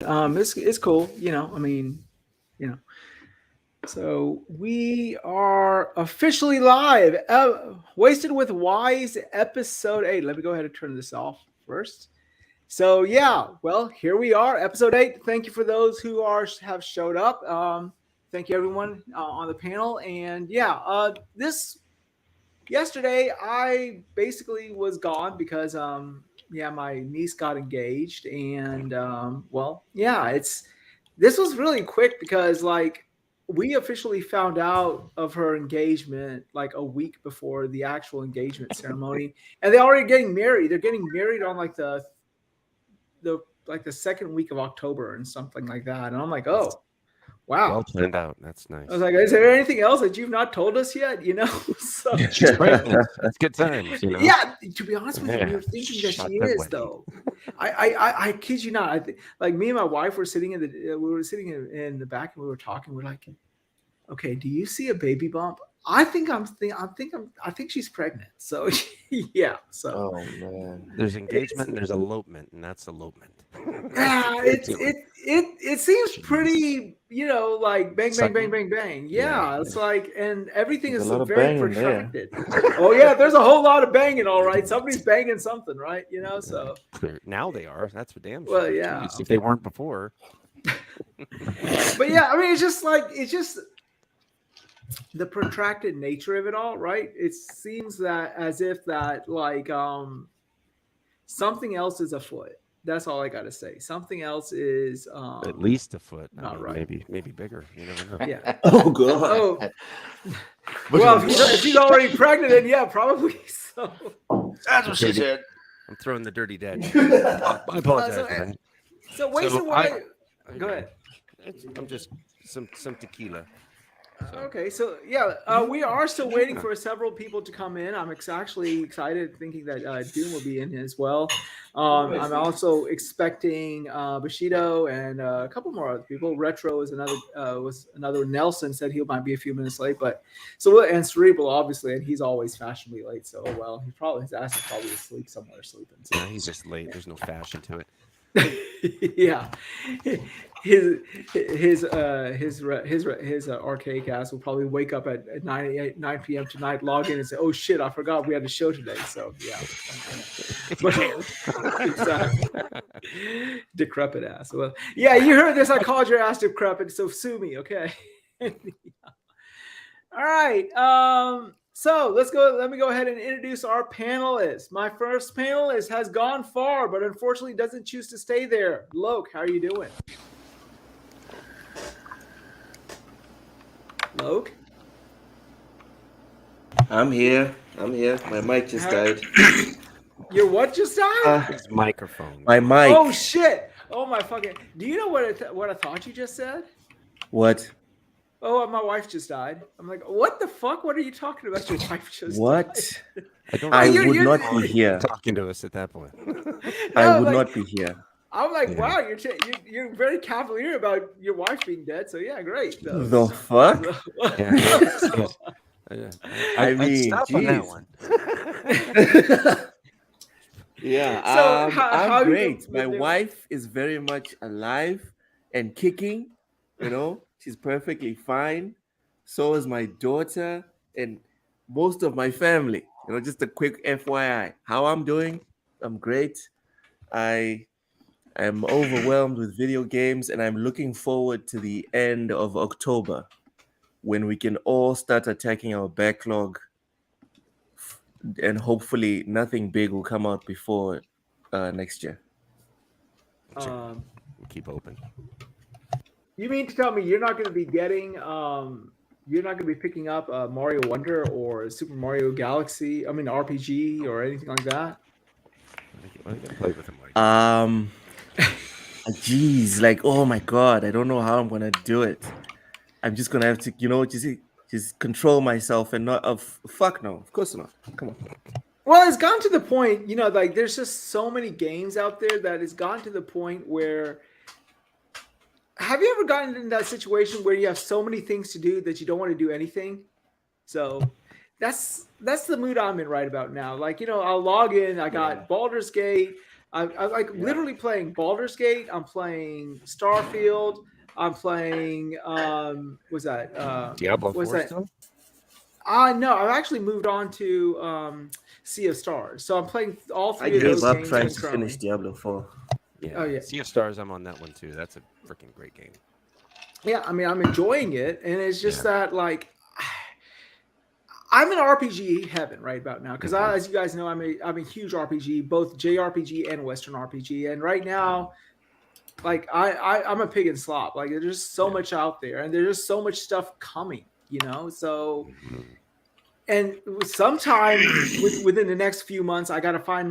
It's cool. I mean, you know. So we are officially live. Wasted with Wise episode 8. Let me go ahead and turn this off first. So yeah, well, here we are, episode 8. Thank you for those who have showed up. Thank you everyone on the panel. And yeah, this yesterday I basically was gone because yeah, my niece got engaged, and well, yeah, this was really quick because like we officially found out of her engagement like a week before the actual engagement ceremony, and they're already getting married. They're getting married on like the second week of October and something like that. And I'm like, oh wow. Well planned out. That's I was nice. like, is there anything else that you've not told us yet? So She's pregnant. That's good times, yeah. To be honest with you, we Yeah. were thinking that Shot she that is wedding. though. I kid you not. I think like me and my wife were sitting we were sitting in the back and we were talking. We're like, okay, do you see a baby bump? I think she's pregnant. So yeah. So Oh man. There's it's engagement and there's elopement, and that's elopement. yeah, That's different. it seems Jeez. pretty, like bang bang bang Sudden? bang bang. Yeah. Yeah, it's like, and everything There's a is lot of very banging there. protracted. Oh yeah, there's a whole lot of banging. All right, somebody's banging something, right? So Now they are. That's for damn well, sure. yeah. Jeez, if they weren't before. But yeah, I mean, it's just the protracted nature of it all, right? It seems that as if that like something else is afoot. That's all I got to say. Something else is At least a foot. I not mean, right. maybe bigger. You never know. Yeah. Oh god. Oh, well, if she's already pregnant, then yeah, probably so. That's what she said. I'm throwing the dirty dad. I so, apologize for that. so wasted I- Go ahead. I'm just some tequila. Okay, so yeah, we are still waiting for several people to come in. I'm actually excited, thinking that Doom will be in as well. I'm also expecting Bushido and a couple more other people. Retro is another. Nelson said he might be a few minutes late, but and Cerebral obviously, and he's always fashionably late. So well, his ass is probably asleep somewhere sleeping. So. Yeah, he's just late. There's no fashion to it. Yeah, his archaic ass will probably wake up at 9 p.m. tonight, log in and say, "Oh shit, I forgot we had a show today." So yeah, but, exactly. Decrepit ass. Well, yeah, you heard this. I called your ass decrepit, so sue me, okay? Yeah. All right. So let's go. Let me go ahead and introduce our panelists. My first panelist has gone far, but unfortunately doesn't choose to stay there. Loke, how are you doing? Loke? I'm here. My mic just died. Your what just died? His microphone. My mic. Oh shit! Oh my fucking! Do you know what I thought you just said? What? Oh, my wife just died. I'm like, what the fuck? What are you talking about? Your wife just What? died. I you're- would you're- not be here. Talking to us at that point. I would like- not be here. I'm like, Yeah. wow, you're very cavalier about your wife being dead. So yeah, great. The fuck? Yeah. I I'd mean, stop on that jeez. one. Yeah, So, how I'm you great. My doing? wife is very much alive and kicking. She's perfectly fine. So is my daughter and most of my family. Just a quick FYI. How I'm doing? I'm great. I am overwhelmed with video games, and I'm looking forward to the end of October when we can all start attacking our backlog, and hopefully nothing big will come out before next year. Keep open. You mean to tell me you're not going to be getting you're not going to be picking up Mario Wonder or Super Mario Galaxy? I mean RPG or anything like that? Why you gotta play with him like Geez, like, oh my god, I don't know how I'm gonna do it. I'm just gonna have to, just control myself and not fuck no, of course not. Come on. Well, it's gotten to the point, like there's just so many games out there that it's gotten to the point where. Have you ever gotten in that situation where you have so many things to do that you don't want to do anything? So that's the mood I'm in right about now. Like, I'll log in. I got Baldur's Gate. I'm like literally playing Baldur's Gate. I'm playing Starfield. I'm playing what's that? Diablo What's 4 that? still? No, I've actually moved on to Sea of Stars. So I'm playing all I three of gave those up games trying to concurrently. finish Diablo 4. Yeah. Oh yeah. Sea of Stars, I'm on that one too. That's a freaking great game. Yeah, I mean I'm enjoying it, and it's just Yeah. that like I'm in RPG heaven right about now because Mhm. as you guys know, I'm a huge RPG, both JRPG and Western RPG, and right now, like I'm a pig in slop. Like there's just so Yeah. much out there, and there's just so much stuff coming, you know. So, Mhm. and sometime within the next few months, I got to find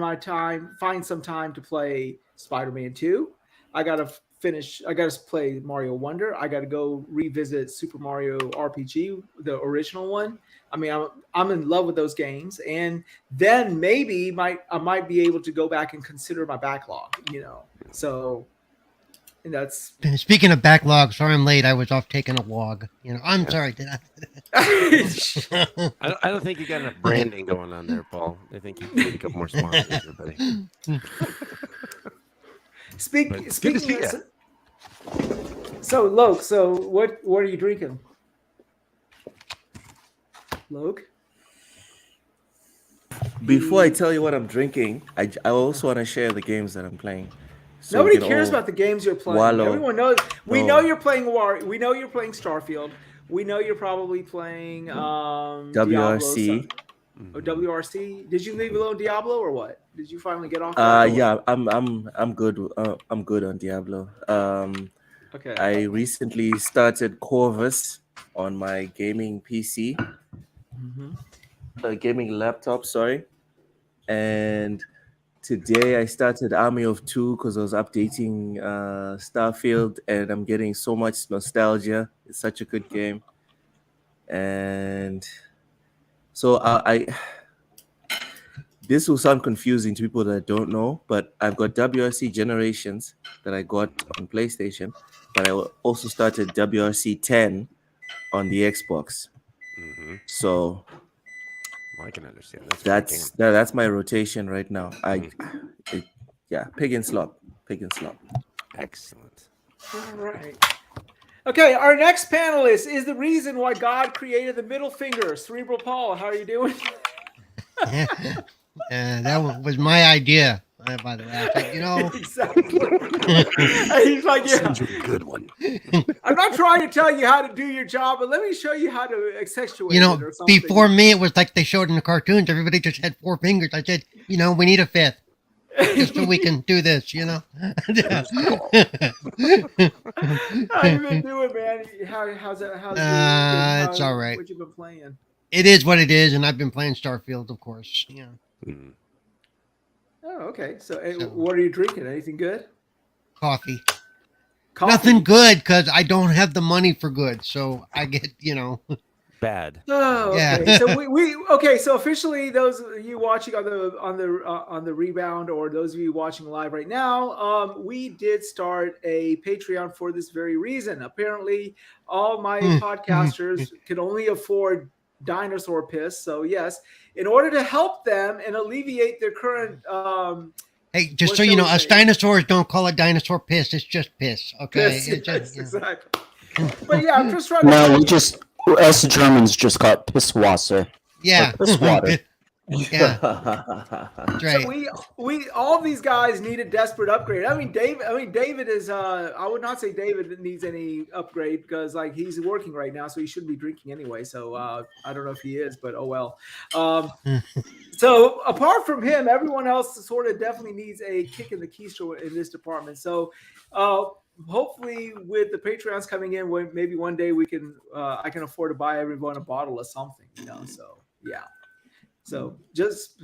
some time to play Spider-Man 2. I got to finish. I got to play Mario Wonder. I got to go revisit Super Mario RPG, the original one. I mean, I'm in love with those games, and then maybe I might be able to go back and consider my backlog. You know, so and that's. Speaking of backlog, sorry I'm late. I was off taking a log. I'm Yeah. sorry. I don't think you got enough branding going on there, Paul. I think you need a couple more sponsors, there, buddy. But it's good to see Speaking. ya. So, Loke. So, what are you drinking, Loke? Before I tell you what I'm drinking, I also want to share the games that I'm playing. So Nobody we can cares all about the games you're playing. wallow. Everyone knows. We No. know you're playing War. We know you're playing Starfield. We know you're probably playing Diablo. WRC. Or WRC. Did you leave alone Diablo or what? Did you finally get off? Yeah, I'm good. I'm good on Diablo. Okay. I recently started Corvus on my gaming PC, gaming laptop. Sorry, and today I started Army of Two because I was updating Starfield, and I'm getting so much nostalgia. It's such a good game, and so I this will sound confusing to people that don't know, but I've got WRC Generations that I got on PlayStation, but I also started WRC 10 on the Xbox. Mm-hmm. So Well, I can understand. That's that's my rotation right now. Pig and slop. excellent. All right. Okay, our next panelist is the reason why God created the middle finger. Cerebral Paul, how are you doing? That was my idea, by the way. I said, Exactly. He's like, yeah. Sounds like a good one. I'm not trying to tell you how to do your job, but let me show you how to accentuate it or something. before me, it was like they showed in the cartoons. Everybody just had 4 fingers. I said, we need a 5th. Just so we can do this, How you been doing, man? How's it? It's all right. What you been playing? It is what it is, and I've been playing Starfield, of course. Mm. Oh, okay. So, what are you drinking? Anything good? Coffee. Coffee? Nothing good because I don't have the money for good, so I get Bad. Oh, okay. Yeah. So So officially, those of you watching on the rebound, or those of you watching live right now, we did start a Patreon for this very reason. Apparently, all my podcasters can only afford dinosaur piss. So yes, in order to help them and alleviate their current Hey, just so you know, us dinosaurs don't call it dinosaur piss. It's just piss. Okay. piss, It's yes, just, exactly. But yeah, I'm just trying to. No, us Germans just call it Pisswasser. Yeah. Piss water. Yeah. That's right. So we all these guys need a desperate upgrade. I mean, David is. I would not say David needs any upgrade because like he's working right now, so he shouldn't be drinking anyway. So I don't know if he is, but oh well. So apart from him, everyone else sort of definitely needs a kick in the keister in this department. So hopefully, with the Patreons coming in, maybe one day we can. I can afford to buy everyone a bottle of something. So yeah. So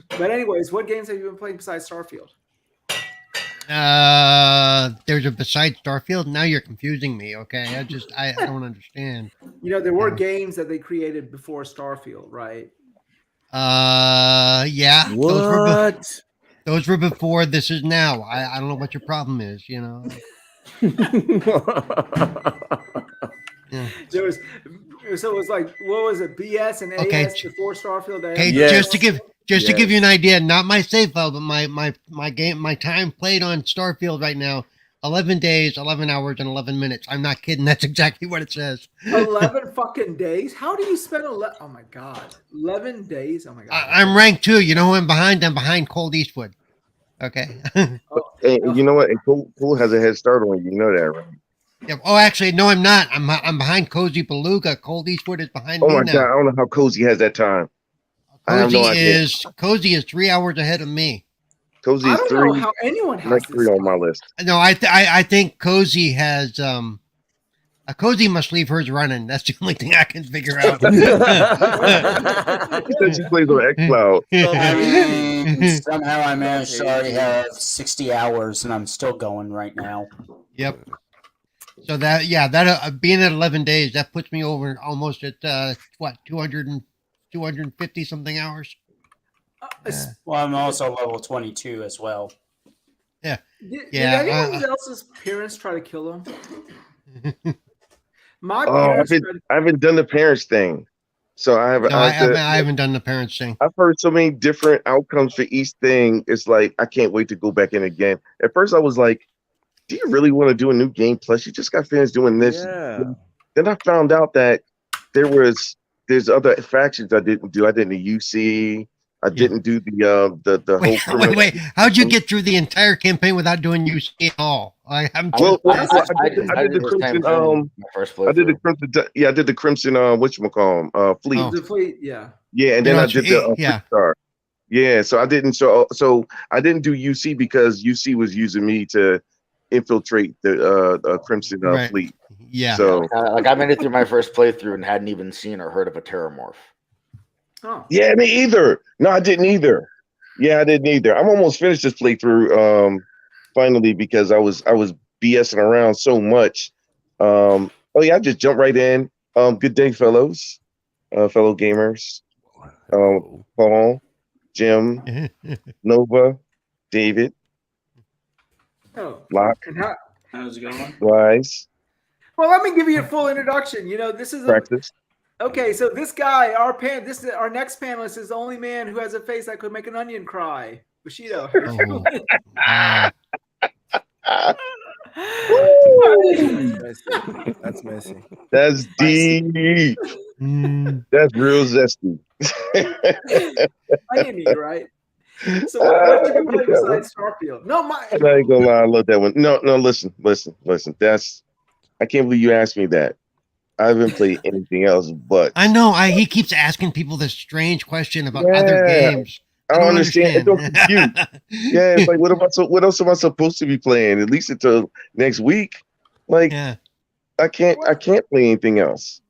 but anyways, what games have you been playing besides Starfield? There's a besides Starfield. Now you're confusing me. Okay, I don't understand. There were games that they created before Starfield, right? Yeah. What? Those were before. This is now. I don't know what your problem is. Yeah. So it was like, what was it? BS and AS before Starfield. Okay, Yes. just to give Just to give you an Yes. idea, not my save file, but my time played on Starfield right now, 11 days, 11 hours, and 11 minutes. I'm not kidding. That's exactly what it says. 11 fucking days? How do you spend 11? Oh my god, 11 days? Oh my god. I'm ranked 2. You know who I'm behind? I'm behind Cold Eastwood. Okay. Oh, And you know what? And Cole has a head start on you. You know that, right? Yeah. Oh, actually, no, I'm not. I'm behind Cozy Beluga. Cold Eastwood is behind Oh me my now. god! I don't know how Cozy has that time. I have no idea. Cozy is 3 hours ahead of me. Cozy I is don't three, know how anyone has like this. 3 on my list. No, I think Cozy has Cozy must leave hers running. That's the only thing I can figure out. He said she plays on xCloud. I mean, somehow I managed to Stop already hating. have 60 hours, and I'm still going right now. Yep. So that being at 11 days, that puts me over almost at 250 something hours. Well, I'm also level 22 as well. Did Yeah, anyone else's parents try to kill him? My Oh, parents tried to I haven't done the parents thing, so I have. No, I haven't done the parents thing. I've heard so many different outcomes for each thing. It's like I can't wait to go back in again. At first, I was like, "Do you really want to do a new game? Plus, you just got finished doing this." Yeah. Then I found out that there's other factions I didn't do. I did the UC. I didn't do the whole. Wait. How'd you get through the entire campaign without doing UC at all? I'm Well, I I did the this Crimson. campaign, my first I did the playthrough. Crimson. Yeah, I did the Crimson. Whatchamacallit, Fleet. Oh. the fleet. Yeah. Yeah, and You then know, I did the yeah. Star. Yeah, so I didn't. So I didn't do UC because UC was using me to infiltrate the Crimson Right. Fleet. Yeah. So Like I made it through my first playthrough and hadn't even seen or heard of a Terramorph. Oh. yeah, me either. No, I didn't either. Yeah, I didn't either. I'm almost finished this playthrough finally because I was BSing around so much. Oh yeah, I just jumped right in. Good day, fellows, fellow gamers. Paul, Jim, Nova, David, Oh. Lock, And how, How's it going? Wise, well, let me give you a full introduction. You know, this is Practice. okay. So this guy, our next panelist is the only man who has a face that could make an onion cry. Bushido. Oh. Wow. Messy. That's messy. That's deep. Mm. That's real zesty. Oniony, right? So what you been playing besides Starfield? No, my I ain't gonna lie, I love that one. No, listen. That's I can't believe you asked me that. I haven't played anything else, but I know. He keeps asking people this strange question about Yeah. other games. I don't understand. It's so confused. Yeah, it's like what else am I supposed to be playing? At least until next week. Like Yeah. I can't play anything else.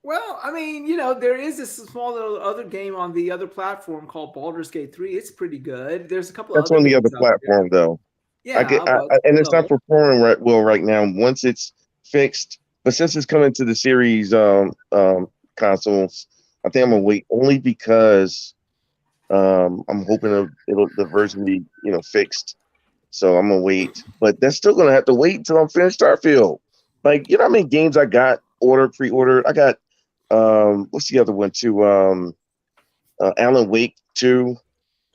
well, I mean, you know, there is this small little other game on the other platform called Baldur's Gate 3. It's pretty good. There's a couple That's of on the games other out there. platform though. Yeah, And it's not performing right now. Once it's fixed, but since it's coming to the series consoles, I think I'm gonna wait only because I'm hoping the version be fixed. So I'm gonna wait, but that's still gonna have to wait until I'm finished Starfield. Like how many games I got pre-ordered? I got what's the other one too? Alan Wake 2,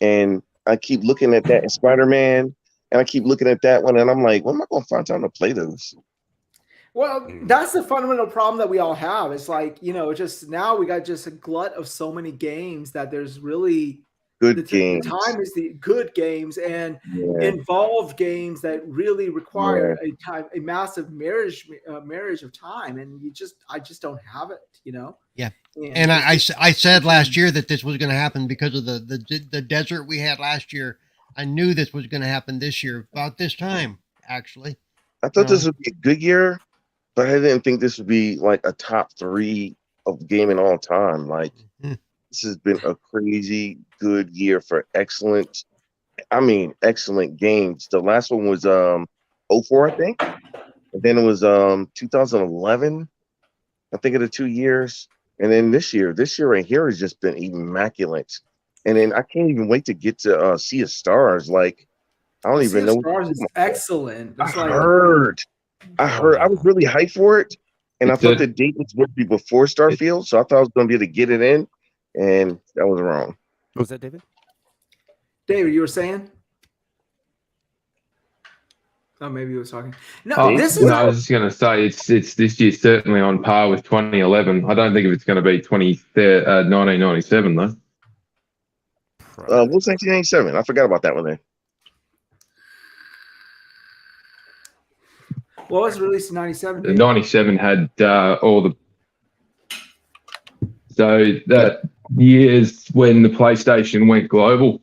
and I keep looking at that, and Spider-Man, and I keep looking at that one, and I'm like, when am I gonna find time to play those? Well, that's the fundamental problem that we all have. It's like, just now we got just a glut of so many games that there's really Good games. The time is the good games and Yeah. involved games that really require a massive marriage of time, and I just don't have it, Yeah. And I said last year that this was going to happen because of the desert we had last year. I knew this was going to happen this year about this time, actually. I thought this would be a good year, but I didn't think this would be like a top 3 of gaming all time. Like this has been a crazy good year for excellent games. The last one was 04, I think. And then it was 2011. I think of the 2 years. And then this year right here has just been immaculate. And then I can't even wait to get to Sea of Stars. Like I don't even know. Stars is excellent. I heard. I was really hyped for it, and I thought the date was going to be before Starfield, so I thought I was going to be able to get it in, and that was wrong. What was that, David? David, you were saying? Oh, maybe he was talking. No, Oh, this is no, I was just going to say it's this year certainly on par with 2011. I don't think if it's going to be 1997 though. What's 1987? I forgot about that one. Then what was released in 97? The 97 had all the. So that year's when the PlayStation went global,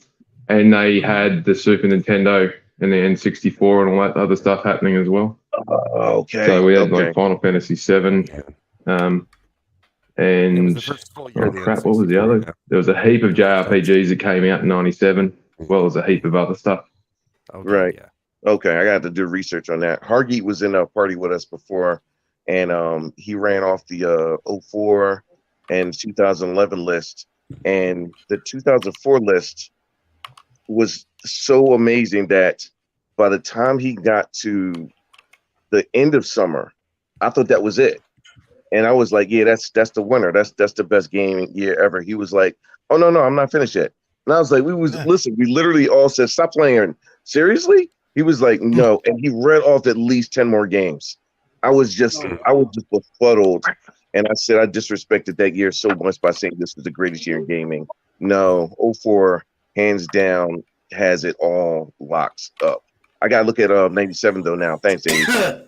and they had the Super Nintendo and the N64 and all that other stuff happening as well. Okay. So we had like Final Fantasy VII, and crap, what was the other? Yeah. There was a heap of JRPGs that came out in '97, as well as a heap of other stuff. Okay, Right. Yeah. Okay, I got to do research on that. Hargeet was in a party with us before, and he ran off the 04 and 2011 list, and the 2004 list was so amazing that by the time he got to the end of summer, I thought that was it, and I was like, "Yeah, that's the winner. That's the best game year ever." He was like, "Oh no, I'm not finished yet," and I was like, listen, we literally all said, "Stop playing." Seriously? He was like, "No," and he read off at least 10 more games. I was just befuddled, and I said I disrespected that year so much by saying this was the greatest year in gaming. No, 04 hands down has it all locked up. I gotta look at 97 though now. Thanks, Dave.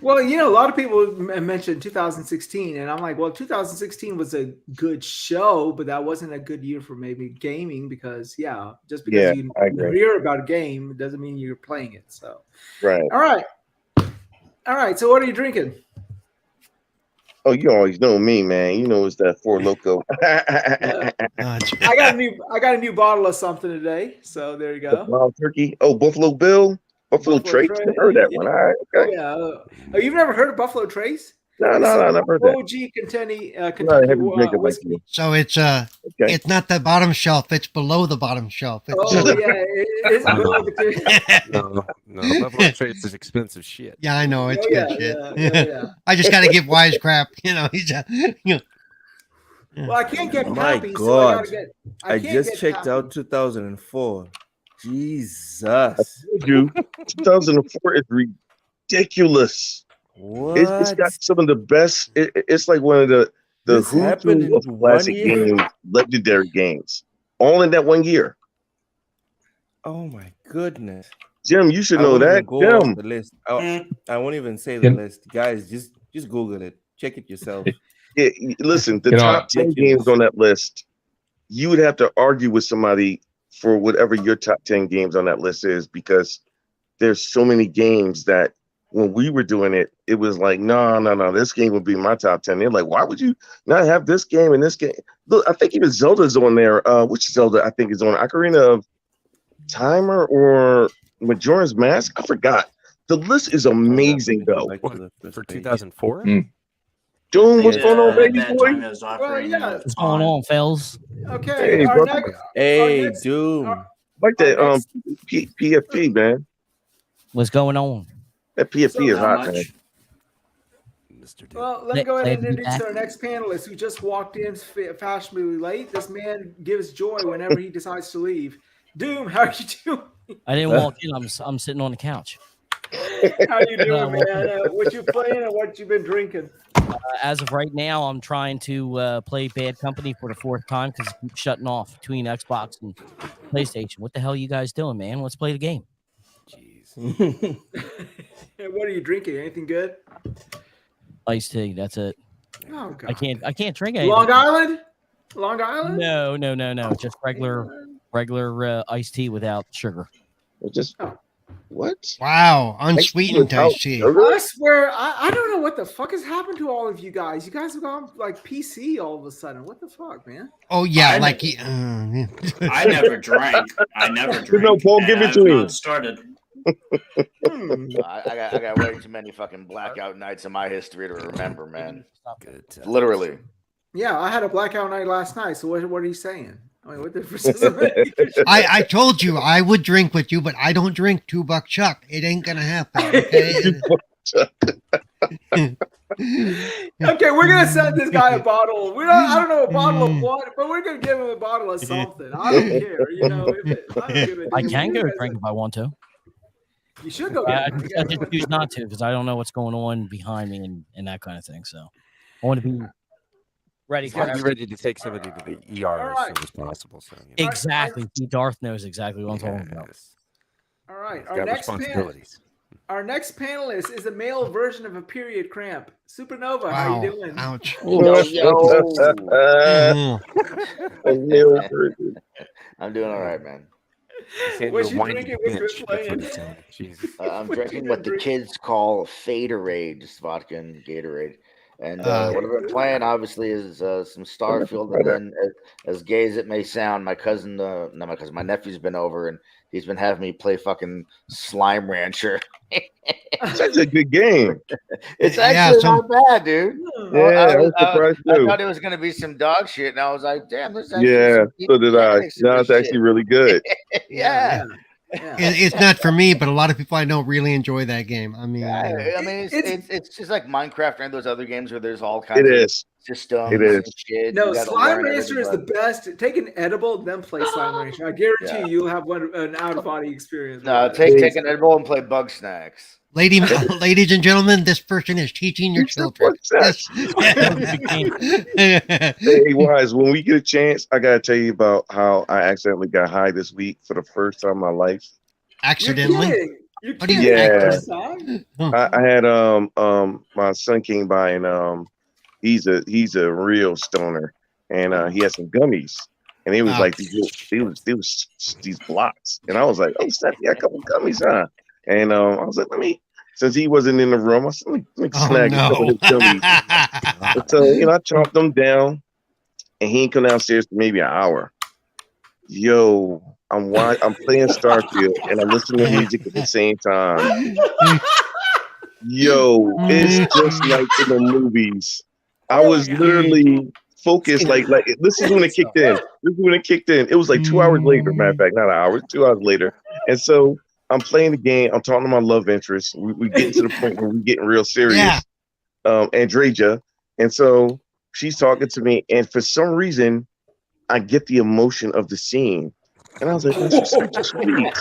Well, a lot of people mentioned 2016, and I'm like, well, 2016 was a good show, but that wasn't a good year for maybe gaming because, just because you hear about a game doesn't mean you're playing it. So, Right. All right. So, what are you drinking? Oh, you always know me, man. You know it's that Four Loko. I got a new bottle of something today. So there you go. Wild turkey. Oh, Buffalo Bill. Buffalo Trace. I heard that one. All right. Okay. Yeah. Oh, you've never heard of Buffalo Trace? No, never heard that. OG Kentucky whiskey. So it's it's not the bottom shelf; it's below the bottom shelf. It's, It's below the No, Buffalo Trace is expensive shit. Yeah, I know it's good shit. Yeah. I just got to give Wize crap. Well, I can't get My copies. God. So I just checked out 2004. Jesus. Dude, 2004 is ridiculous. What? It's got some of the best. It's like one of the This happened who of in classic 1 year? games, legendary games, all in that 1 year. Oh my goodness. Jim, you should I know won't even that. go off Jim, the list. I won't even say the list. Guys, just Google it. Check it yourself. listen, the top 10 games on that list, you would have to argue with somebody for whatever your top 10 games on that list is, because there's so many games that when we were doing it, it was like, no, this game would be my top 10. They're like, why would you not have this game and this game? Look, I think even Zelda's on there. Which Zelda I think is on Ocarina of Time or Majora's Mask? I forgot. The list is amazing, though. For 2004? Doom, what's going on, baby boy? What's going on, fellas? Okay. Hey, our brother. next, Doom. Like that PFP, man. What's going on? That PFP is hot, man. well, let me go ahead and introduce our next panelist who just walked in fashionably late. This man gives joy whenever he decides to leave. Doom, how are you doing? I didn't walk in. I'm sitting on the couch. How you doing, man? What you playing and what you been drinking? As of right now, I'm trying to play Bad Company for the fourth time because it keeps shutting off between Xbox and PlayStation. What the hell are you guys doing, man? Let's play the game. And what are you drinking? Anything good? Iced tea. That's it. Oh God. I can't drink anything. Long Island? Long Island? No. Just regular iced tea without sugar. Just what? Wow, unsweetened iced tea. I swear, I don't know what the fuck has happened to all of you guys. You guys have gone like PC all of a sudden. What the fuck, man? Oh yeah, I never drank. No, Paul, give it to him. Started. I got way too many fucking blackout nights in my history to remember, man. Literally. Yeah, I had a blackout night last night. So what are you saying? I mean, what difference does it make? I told you I would drink with you, but I don't drink $2 Chuck. It ain't gonna happen. Okay? Okay, we're gonna send this guy a bottle. I don't know a bottle of what, but we're gonna give him a bottle of something. I don't care. I don't give a I damn. can You go guys- drink if I want to. You should go. I Get just choose not to because I don't know what's going on behind me and that kind of thing. So I want to be ready He's for got to be everything. ready to take somebody to the ER as soon as possible. So, Exactly. Darth knows exactly what I'm talking about. All right. He's got responsibilities. Our next panelist is a male version of a period cramp. Supernova, how Wow. you doing? Ouch. I'm doing all right, man. What you drinking? What you playing? I'm drinking what the kids call Faderade, just vodka and Gatorade. And what I've been playing, obviously, is some Starfield. And then, as gay as it may sound, my nephew's been over and he's been having me play fucking Slime Rancher. That's a good game. It's actually not bad, dude. Yeah, I was surprised I too. thought it was going to be some dog shit, and I was like, damn, there's actually Yeah, some so did I. mechanics in No, this it's actually shit. really good. Yeah. It's not for me, but a lot of people I know really enjoy that game. I mean, I mean, it's just like Minecraft and those other games where there's all kinds It of is. systems It is. and shit. No, You gotta Slime learn Rancher is the everything, best. Take an edible, then play Slime Rancher. I guarantee you, you'll have an out of body experience. No, take an edible and play Bug Snacks. ladies and gentlemen, this person is teaching your children. Yes. Hey, Wise, when we get a chance, I gotta tell you about how I accidentally got high this week for the first time in my life. Accidentally? You're What do you Yeah. think? I had my son came by and he's a real stoner and he had some gummies and it was like these blocks and I was like, oh snap, you got a couple gummies, huh? And I was like, since he wasn't in the room, I said, let me snag a couple of his gummies. And so I chopped them down and he didn't come downstairs for maybe an hour. Yo, I'm playing Starfield and I'm listening to music at the same time. Yo, it's just like in the movies. I was literally focused, like this is when it kicked in. It was like 2 hours later, matter of fact, not an hour, 2 hours later. And so I'm playing the game. I'm talking to my love interest. We getting to the point where we're getting real serious. Andreja. And so she's talking to me, and for some reason, I get the emotion of the scene. And I was like, she's such a sweet.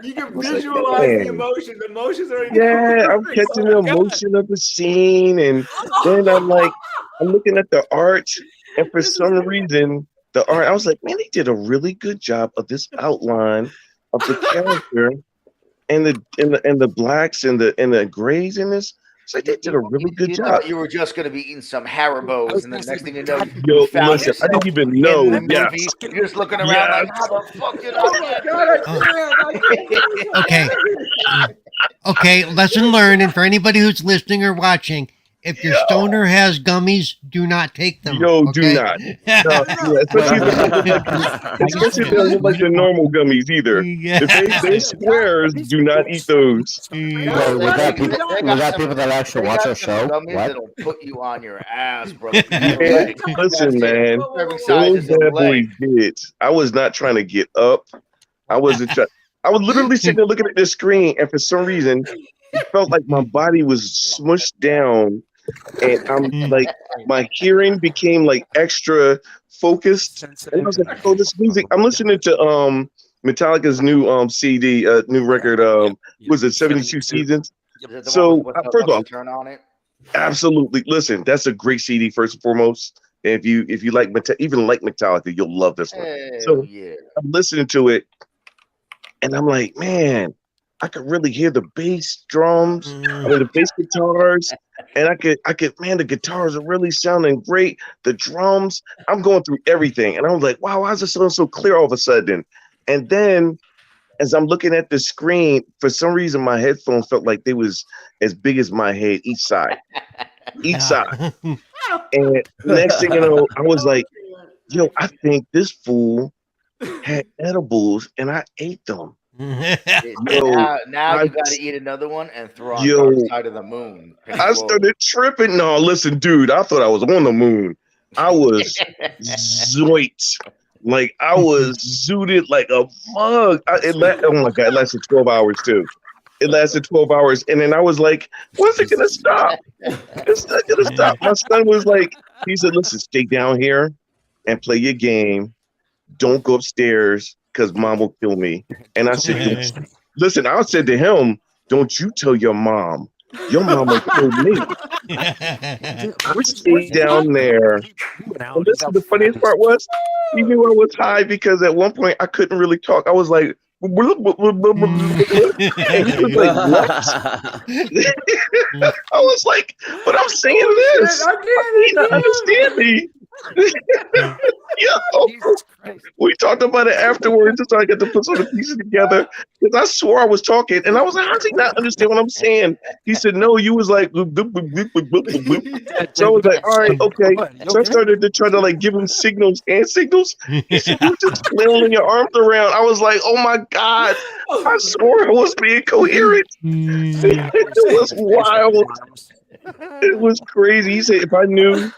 You can visualize the emotion. The emotions are I'm catching the emotion of the scene, and then I'm looking at the art, and for some reason, the art, I was like, man, they did a really good job of this outline of the character, and the blacks and the grays in this. So they did a really good job. You were just going to be eating some Haribos, and the next thing you know, Yo, you found listen, I didn't even in know. the movie. Yes. You're just looking around like, how the fuck did I Okay, lesson learned. And for anybody who's listening or watching, if your stoner has gummies, do not take them. Yo, do not. No, especially if they don't look like the normal gummies either. If they squares, do not eat those. We got people that actually watch our show. What? That'll put you on your ass, bro. Yeah, listen, man. Those bad boys did. I was not trying to get up. I wasn't trying. I was literally sitting there looking at this screen, and for some reason, it felt like my body was smushed down. And I'm like, my hearing became like extra focused. And I was like, oh, this music. I'm listening to Metallica's new CD, new record. Was it 72 Seasons? So first off, turn on it. Absolutely. Listen, that's a great CD first and foremost. And if you like even like Metallica, you'll love this one. So I'm listening to it, and I'm like, man, I could really hear the bass drums, the bass guitars, and I could, man, the guitars are really sounding great. The drums, I'm going through everything. And I was like, wow, why is it sounding so clear all of a sudden? And then as I'm looking at the screen, for some reason, my headphones felt like they was as big as my head, each side. And next thing you know, I was like, yo, I think this fool had edibles and I ate them. Now you got to eat another one and throw on Dark Side of the Moon. I started tripping. No, listen, dude, I thought I was on the moon. I was zoinked. Like I was zooted like a mug. Oh my God, it lasted 12 hours too. It lasted 12 hours. And then I was like, when's it going to stop? It's not going to stop. My son was like, he said, listen, stay down here and play your game. Don't go upstairs because mom will kill me. And I said, listen, I said to him, don't you tell your mom. Your mom will kill me. I stayed down there. And listen, the funniest part was, he knew I was high because at one point I couldn't really talk. I was like, and he was like, what? I was like, but I'm saying this. I need to understand me. We talked about it afterwards, so I got to put some of the pieces together. Because I swore I was talking, and I was like, how does he not understand what I'm saying? He said, no, you was like, bloop, bloop, bloop, bloop, bloop, bloop. So I was like, all right, okay. So I started to try to like give him signals, hand signals. He said, you just flailing your arms around. I was like, oh my God, I swore I was being coherent. It was wild. It was crazy. He said, if I knew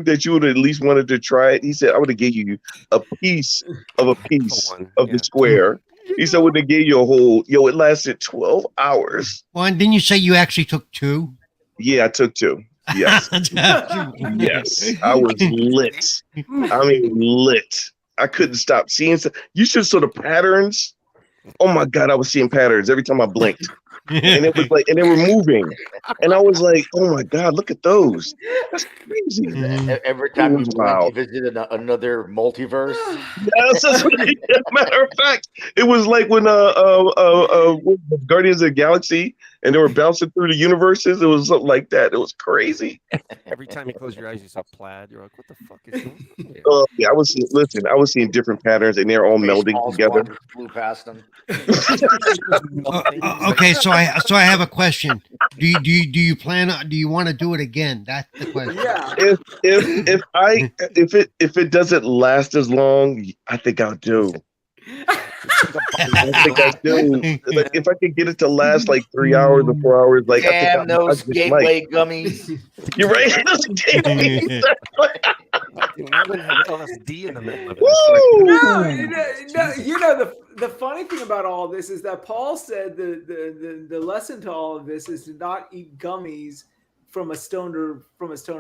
that you would at least wanted to try it, he said, I would have gave you a piece of the square. He said, I would have gave you a whole, it lasted 12 hours. Well, and didn't you say you actually took 2? Yeah, I took 2. Yes. Yes. I was lit. I mean, lit. I couldn't stop seeing. You should saw the patterns. Oh my God, I was seeing patterns every time I blinked. And it was like, and they were moving, and I was like, "Oh my God, look at those! That's crazy." Every time you visited another multiverse. Yes, as a matter of fact, it was like when Guardians of the Galaxy, and they were bouncing through the universes. It was something like that. It was crazy. Every time you close your eyes, you saw plaid. You're like, "What the fuck is going on?" Oh yeah, I was seeing different patterns, and they're all melding together. Flew past them. Okay, so I have a question. Do you want to do it again? That's the question. Yeah. If it doesn't last as long, I think I'll do. I think I do. Like, if I could get it to last like 3 hours or 4 hours, like damn, I think those gateway gummies. You're right. Those gateway LSD in the middle of it. The funny thing about all this is that Paul said the lesson to all of this is to not eat gummies from a stoner relative.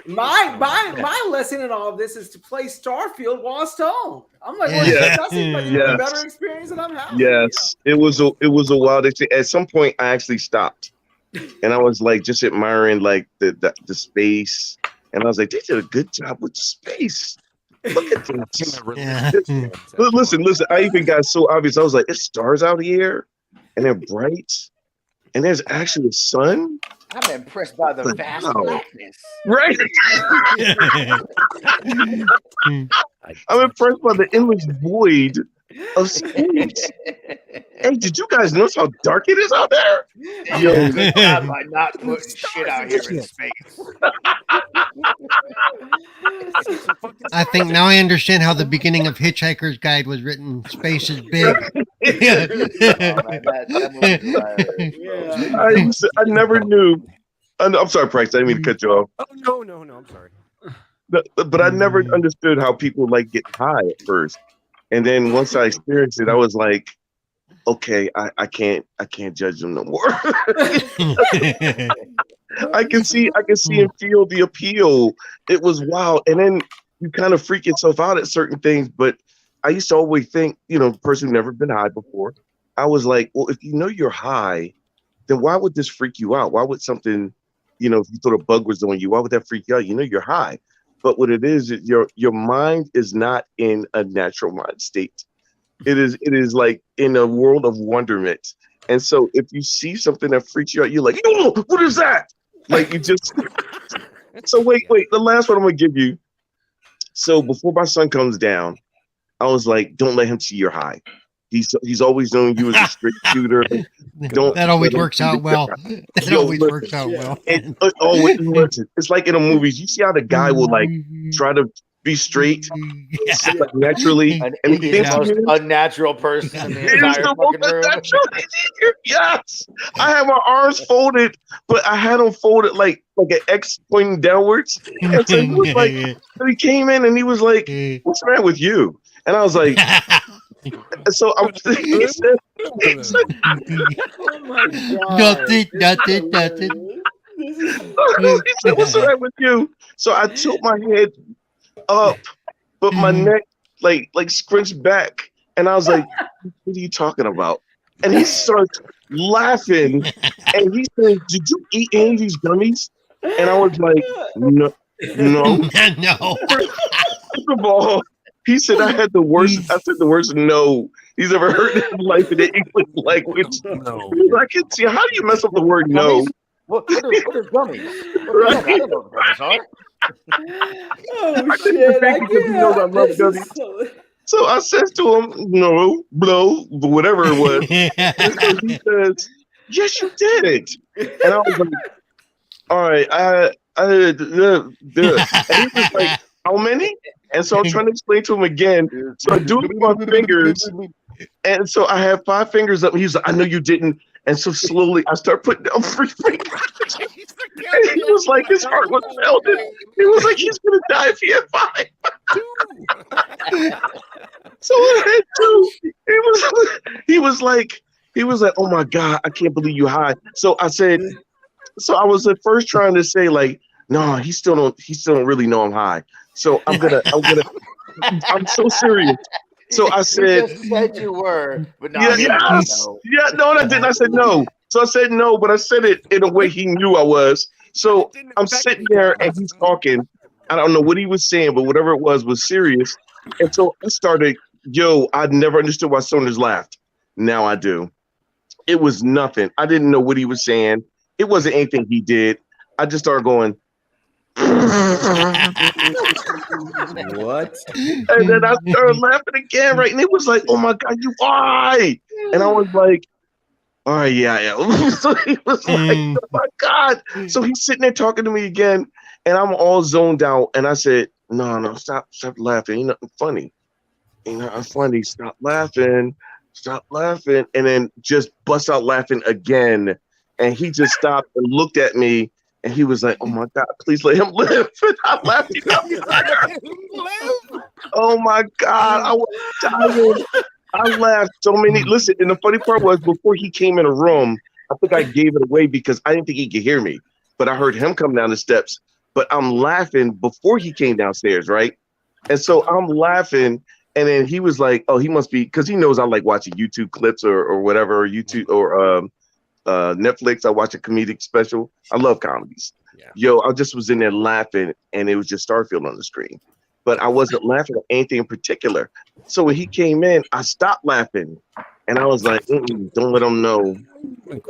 My lesson in all of this is to play Starfield while stoned. I'm like, that's a better experience than I'm having. Yes, it was a wild experience. At some point, I actually stopped, and I was like just admiring like the space, and I was like, they did a good job with space. Look at this. Listen. I even got so obvious. I was like, it's stars out here, and they're bright. And there's actually a sun. I'm impressed by the vast blackness. Right. I'm impressed by the endless void of space. Hey, did you guys notice how dark it is out there? Yo, good job by not putting shit out here in space. I think now I understand how the beginning of Hitchhiker's Guide was written. Space is big. I never knew. I'm sorry, Price. I didn't mean to cut you off. Oh, no. I'm sorry. But I never understood how people like get high at first. And then once I experienced it, I was like, okay, I can't judge them no more. I can see and feel the appeal. It was wild. And then you kind of freak yourself out at certain things. But I used to always think, person who's never been high before, I was like, well, if you know you're high, then why would this freak you out? Why would something, if you thought a bug was on you, why would that freak you out? You're high. But what it is your mind is not in a natural mind state. It is like in a world of wonderment. And so if you see something that freaks you out, you're like, oh, what is that? Like you just. So wait, the last one I'm gonna give you. So before my son comes down, I was like, don't let him see you're high. He's always known you as a straight shooter. That always works out well. That always works out well. It's like in the movies. You see how the guy will like try to be straight, like naturally, and he's the most unnatural person in the entire fucking room. Yes, I had my arms folded, but I had them folded like an X pointing downwards. And so he came in and he was like, "What's the matter with you?" And I was like. And so I'm he said, Oh my god. Nothing. he said, what's the matter with you? So I tilt my head up, but my neck like scrunched back. And I was like, what are you talking about? And he starts laughing and he said, did you eat any of these gummies? And I was like, no. No. First of all, he said I had the worst. I said the worst no he's ever heard in his life in the English language. No. I can see, how do you mess up the word no? What are gummies? Right. I don't know what gummies are. Oh shit! I Because he knows I can't. love This gummies. is so... So I says to him, no, blow, whatever it was. And so he says, yes, you did it. And I was like, all right, and he was like, how many? And so I'm trying to explain to him again. So I do it with my fingers. And so I have 5 fingers up. He's like, I know you didn't. And so slowly I start putting down 3 fingers. And he was like, his heart was pounding. He was like, he's going to die if he had 5. So I had 2. He was like, oh my God, I can't believe you high. So I said, so I was at first trying to say like, no, he still don't really know I'm high. So I'm so serious. So I said, You just said you were, but now no. I didn't. I said no. So I said no, but I said it in a way he knew I was. So I'm sitting there and he's talking. I don't know what he was saying, but whatever it was serious. And so I started, I never understood why stoners laughed. Now I do. It was nothing. I didn't know what he was saying. It wasn't anything he did. I just started going, What? and then I started laughing again, right? And it was like, oh my God, you why? And I was like, all right, yeah. So he was like, oh my God. So he's sitting there talking to me again, and I'm all zoned out. And I said, no, stop laughing. Ain't nothing funny. Ain't nothing funny. Stop laughing. And then just bust out laughing again. And he just stopped and looked at me. And he was like, oh my God, please let him live. And I laughed. Oh my God, I was dying. I laughed so many. Listen, and the funny part was before he came in a room, I think I gave it away because I didn't think he could hear me. But I heard him come down the steps. But I'm laughing before he came downstairs, right? And so I'm laughing. And then he was like, oh, he must be, because he knows I like watching YouTube clips or whatever, or YouTube or Netflix. I watch a comedic special. I love comedies. Yeah. I just was in there laughing, and it was just Starfield on the screen. But I wasn't laughing at anything in particular. So when he came in, I stopped laughing, and I was like, don't let him know. And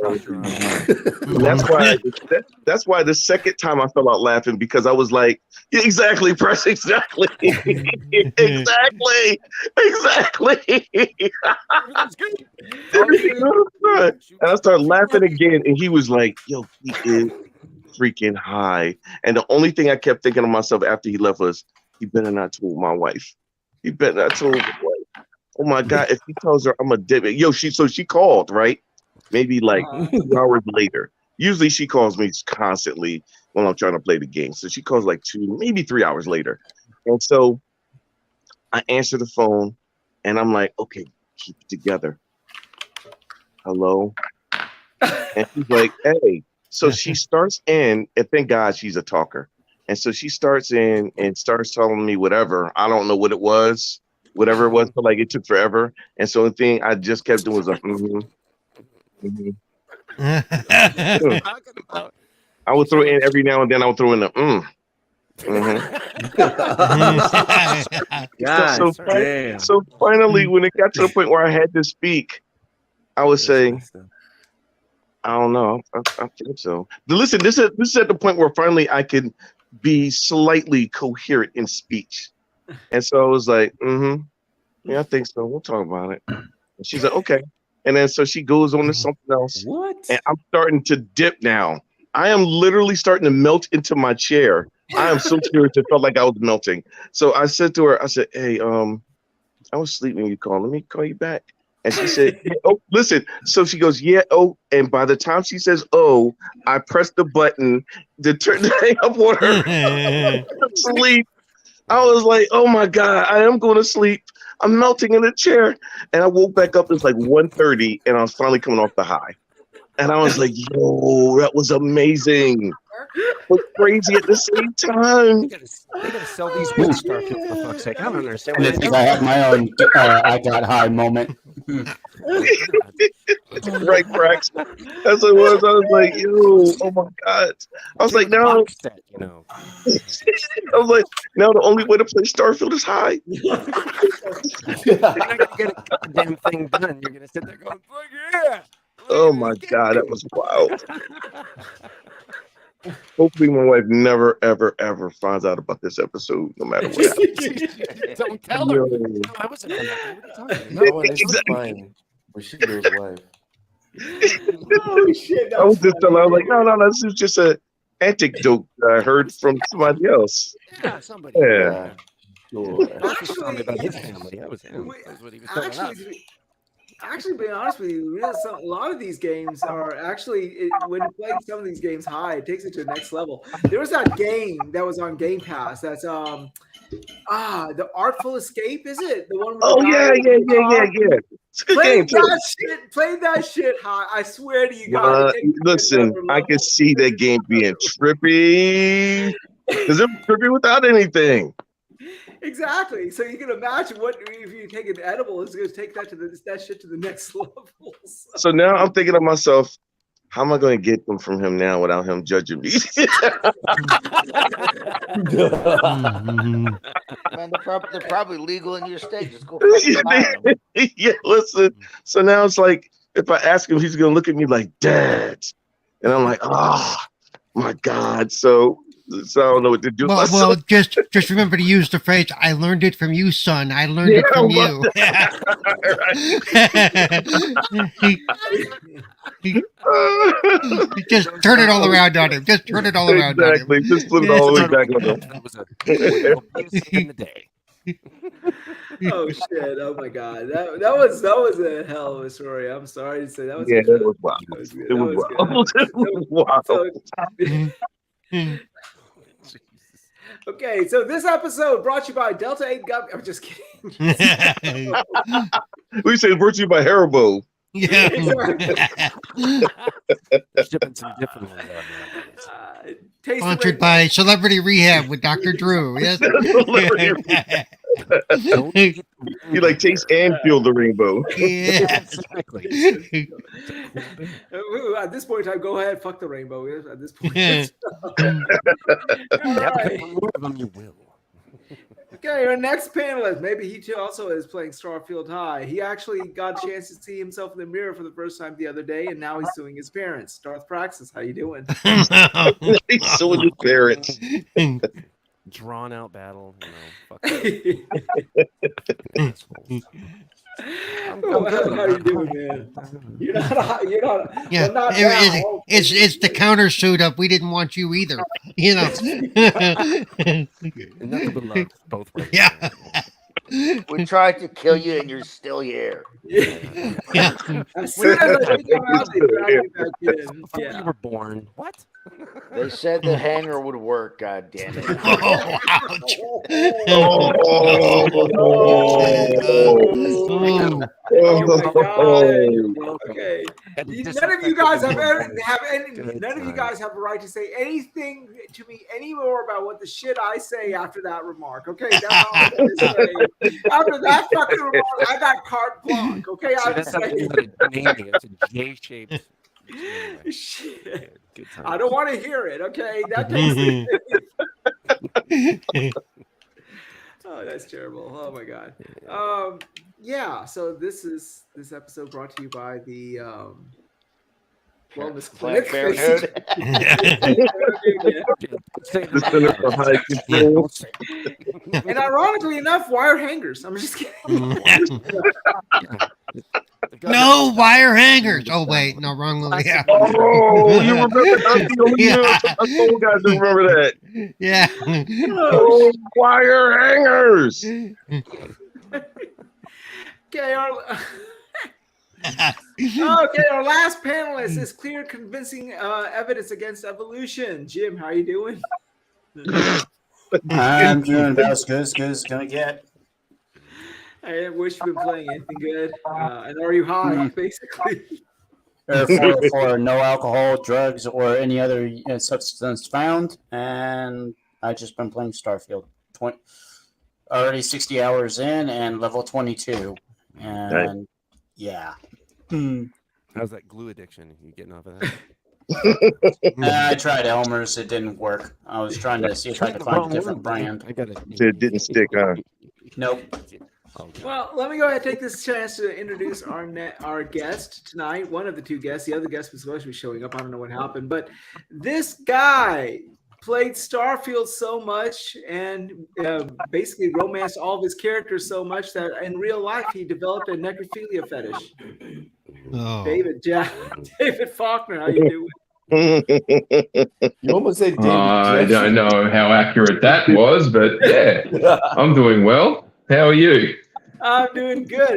that's why the second time I fell out laughing, because I was like, yeah, exactly, press, exactly. exactly. Everything was good. And I started laughing again, and he was like, yo, he is freaking high. And the only thing I kept thinking to myself after he left was, he better not told my wife. He better not told my wife. Oh my God, if he tells her I'm a dead, she called, right? Maybe like 2 hours later. Usually she calls me constantly when I'm trying to play the game. So she calls like 2, maybe 3 hours later. And so I answer the phone and I'm like, okay, keep it together. Hello? And she's like, hey. So she starts in, and thank God she's a talker. And so she starts in and starts telling me whatever. I don't know what it was, whatever it was, but like it took forever. And so the thing I just kept doing was like, I would throw in every now and then. I would throw in the So finally, when it got to the point where I had to speak, I was saying, I don't know. I think so. But listen, this is at the point where finally I could be slightly coherent in speech. And so I was like, yeah, I think so. We'll talk about it. And she's like, okay. And then so she goes on to something else. What? And I'm starting to dip now. I am literally starting to melt into my chair. I am so serious. It felt like I was melting. So I said to her, I said, hey, I was sleeping when you called. Let me call you back. And she said, oh, listen. So she goes, yeah, oh. And by the time she says, oh, I pressed the button to turn the thing up on her. Sleep. I was like, oh my God, I am going to sleep. I'm melting in a chair. And I woke back up. It's like 1:30, and I was finally coming off the high. And I was like, yo, that was amazing. But crazy at the same time. They gotta sell these with Starfield for fuck's sake. I don't understand. And I think I had my own I got high moment. Right, cracks. That's what it was. I was like, yo, oh my God. I was like, now, Set, you know. I was like, now the only way to play Starfield is high. You're not gonna get a goddamn thing done. You're gonna sit there going, "Fuck yeah!" Oh my God, that was wild. Hopefully, my wife never, ever, ever finds out about this episode, no matter what happens. Don't tell her. No. No, I wasn't on that. What are you talking about? No, it's fine. But she knows wife. Oh shit! I was just telling her, I was like, no, this is just an anecdote I heard from somebody else. Yeah, somebody. Yeah. Sure. Marcus was telling me about his family. That was him. That's what he was telling us. Actually, being honest with you, a lot of these games are actually when you play some of these games high, it takes it to the next level. There was that game that was on Game Pass. That's the Artful Escape. Is it the one? Oh yeah. It's a good game too. Played that shit high. I swear to you guys. Listen, I can see that game being trippy. Because it was trippy without anything. Exactly. So you can imagine what if you take an edible, it's going to take that shit to the next level. So now I'm thinking to myself, how am I going to get them from him now without him judging me? Man, they're probably legal in your state. Just go. Yeah, listen. So now it's like if I ask him, he's going to look at me like, Dad. And I'm like, oh, my God. So I don't know what to do. Well, just remember to use the phrase, I learned it from you, son. I learned it from you. Just turn it all around on him. Just turn it all around on him. Exactly. Just flip it all the way back on him. That was a in the day. Oh shit! Oh my God! That was a hell of a story. I'm sorry to say that was. Yeah, good. it was wild. It was wild. Okay, so this episode brought to you by Delta 8 Gov. I'm just kidding. We say brought to you by Haribo. Yeah. Shipping some different ones out there. Sponsored by Celebrity Rehab with Dr. Drew. Yes. You like taste and feel the rainbow. Yeah. Exactly. At this point in time, go ahead, fuck the rainbow. At this point. More of them you will. Okay, our next panelist, maybe he too also is playing Starfield High. He actually got a chance to see himself in the mirror for the first time the other day, and now he's suing his parents. Darth Praxis, how you doing? He's suing his parents. Drawn out battle, you know. How you doing, man? You're not. Yeah, well, not it's the countersuit of we didn't want you either. You know. Nothing but love both ways. Yeah. We tried to kill you, and you're still here. Yeah. As soon as I came out, they dragged me back in. Before you were born. What? They said the hanger would work. God damn it! Oh, ouch. Oh my God. Okay. None of you guys have a right to say anything to me anymore about what the shit I say after that remark. Okay, that's all I'm gonna say. After that fucking remark, I got carte blanche. Okay, I'm saying. It's a J-shaped. Shit. I don't want to hear it. Okay, that takes. Oh, that's terrible. Oh my God. Yeah. So this episode brought to you by the Wellness Clinic. And ironically enough, wire hangers. I'm just kidding. No wire hangers. Oh wait, no, wrong one. Yeah. Oh, you remember that? Us old guys remember that. Yeah. Oh, wire hangers. Okay, our last panelist is clear, convincing evidence against evolution. Jim, how are you doing? I'm doing about as good as it's gonna get. I wish you've been playing anything good. And are you high, basically? For no alcohol, drugs, or any other substance found. And I've just been playing Starfield. Already 60 hours in and level 22. And yeah. How's that glue addiction? You getting off of that? I tried Elmer's. It didn't work. I was trying to see if I could find a different brand. I got it. It didn't stick, huh? Nope. Well, let me go ahead and take this chance to introduce our guest tonight. One of the two guests. The other guest was supposed to be showing up. I don't know what happened. But this guy played Starfield so much and basically romanced all of his characters so much that in real life he developed a necrophilia fetish. Oh. David Faulkner, how you doing? You almost said David I Jeffrey. don't know how accurate that was, but yeah, I'm doing well. How are you? I'm doing good.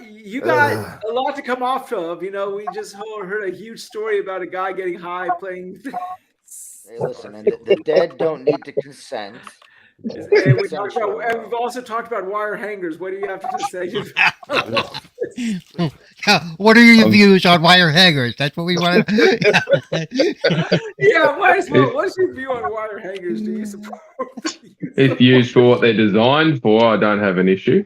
You got a lot to come off of. You know, we just heard a huge story about a guy getting high playing. Hey, listen, and the dead don't need to consent. And we've also talked about wire hangers. What do you have to say? What are your views on wire hangers? That's what we want to. Yeah, might as well. What's your view on wire hangers? Do you support? If used for what they're designed for, I don't have an issue.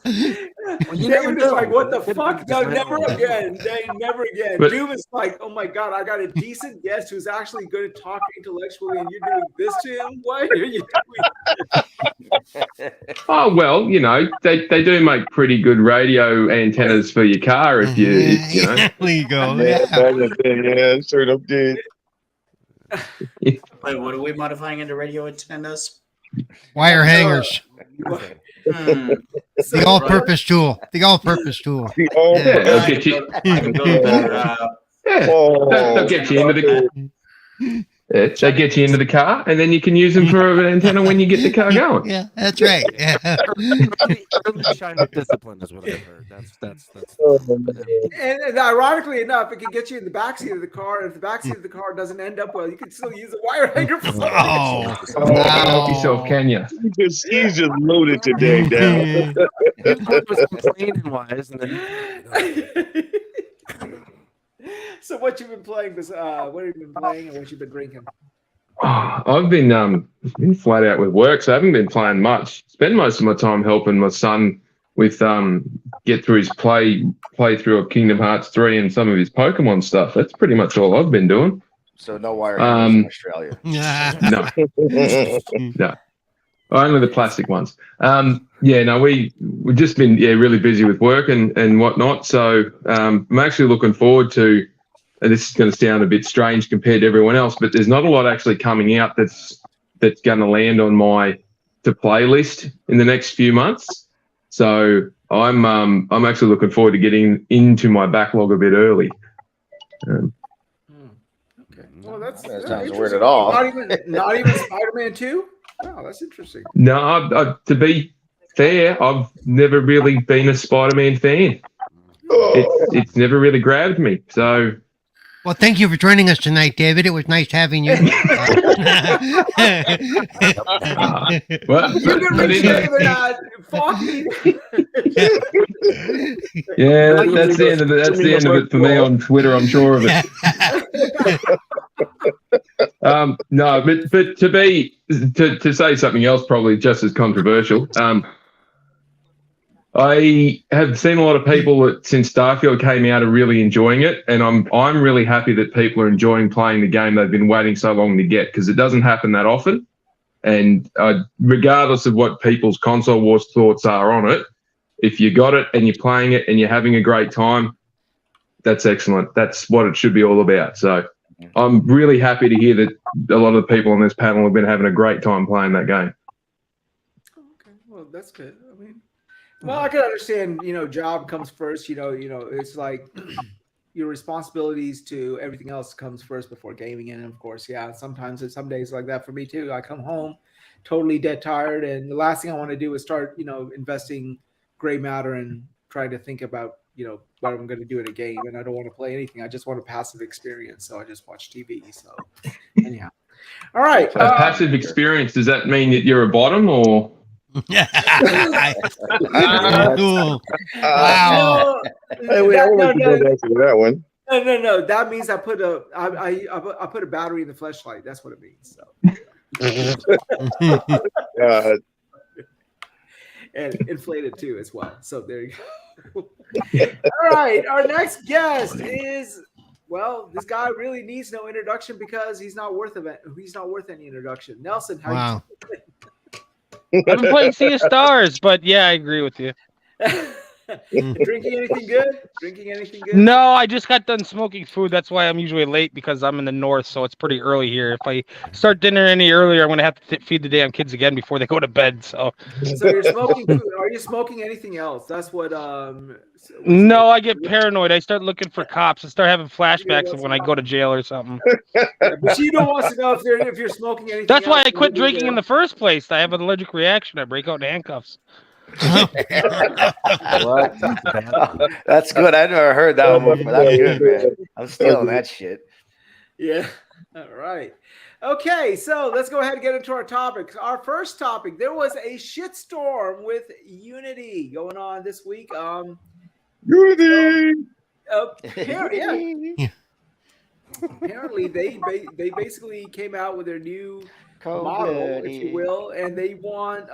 David is like, what the fuck? No, never again. Never again. But- Doom is like, oh my god, I got a decent guest who's actually good at talking intellectually, and you're doing this to him. What are you doing? Oh well, you know they do make pretty good radio antennas for your car if you know. There you go. Yeah, straight up did. Wait, what are we modifying into radio antennas? Wire hangers. The all-purpose tool. The all-purpose tool. Yeah, they'll get you. They'll get you into the. They get you into the car, and then you can use them for an antenna when you get the car going. Yeah, that's right. Yeah. Early shine of discipline is what I've heard. That's. And ironically enough, it can get you in the backseat of the car. And if the backseat of the car doesn't end up well, you can still use a wire hanger for something. Help yourself, can you? He's just loaded today, now. Was complaining wise, and then. So what you've been playing? What have you been playing, and what you've been drinking? Oh, I've been flat out with work, so I haven't been playing much. Spend most of my time helping my son with get through his playthrough of Kingdom Hearts 3 and some of his Pokemon stuff. That's pretty much all I've been doing. So no wire hangers in Australia. No, no, only the plastic ones. We've just been really busy with work and whatnot. So I'm actually looking forward to. And this is going to sound a bit strange compared to everyone else, but there's not a lot actually coming out that's going to land on my to play list in the next few months. So I'm actually looking forward to getting into my backlog a bit early. Okay. Well, that sounds weird at all. Not even Spider-Man 2? Oh, that's interesting. No, to be fair, I've never really been a Spider-Man fan. It's never really grabbed me. So. Well, thank you for joining us tonight, David. It was nice having you. You've been fucking. Yeah, that's the end of it. That's the end of it for me on Twitter. I'm sure of it. No, but to say something else, probably just as controversial. I have seen a lot of people that since Starfield came out are really enjoying it, and I'm really happy that people are enjoying playing the game they've been waiting so long to get, because it doesn't happen that often. And regardless of what people's console wars thoughts are on it, if you got it and you're playing it and you're having a great time, that's excellent. That's what it should be all about. So I'm really happy to hear that a lot of the people on this panel have been having a great time playing that game. Okay, well, that's good. I mean. Well, I can understand, job comes first, it's like your responsibilities to everything else comes first before gaming. And of course, sometimes it's some days like that for me too. I come home totally dead tired. And the last thing I want to do is start, investing gray matter and try to think about, what I'm going to do in a game. And I don't want to play anything. I just want a passive experience. So I just watch TV. So anyhow. All right. A passive experience, does that mean that you're a bottom or? Ooh, Wow. Hey, wait, I want to know the answer to that one. No. That means I put a battery in the fleshlight. That's what it means. So. And inflated too as well. So there you go. All right. Our next guest is, well, this guy really needs no introduction because he's not worth any introduction. Nelson, how wow. I've been playing Sea of Stars, but yeah, I agree with you. Drinking anything good? No, I just got done smoking food. That's why I'm usually late, because I'm in the north, so it's pretty early here. If I start dinner any earlier, I'm going to have to feed the damn kids again before they go to bed. So you're smoking food. Are you smoking anything else? That's what. No, I get paranoid. I start looking for cops. I start having flashbacks of when I go to jail or something. But you don't want to know if you're smoking anything. That's why I quit drinking in the first place. I have an allergic reaction. I break out in handcuffs. What? That's good. I never heard that one before. That's good, man. I'm stealing that shit. Yeah. All right. Okay, so let's go ahead and get into our topics. Our first topic: there was a shitstorm with Unity going on this week. Unity. Apparently, they basically came out with their new model, if you will, and they want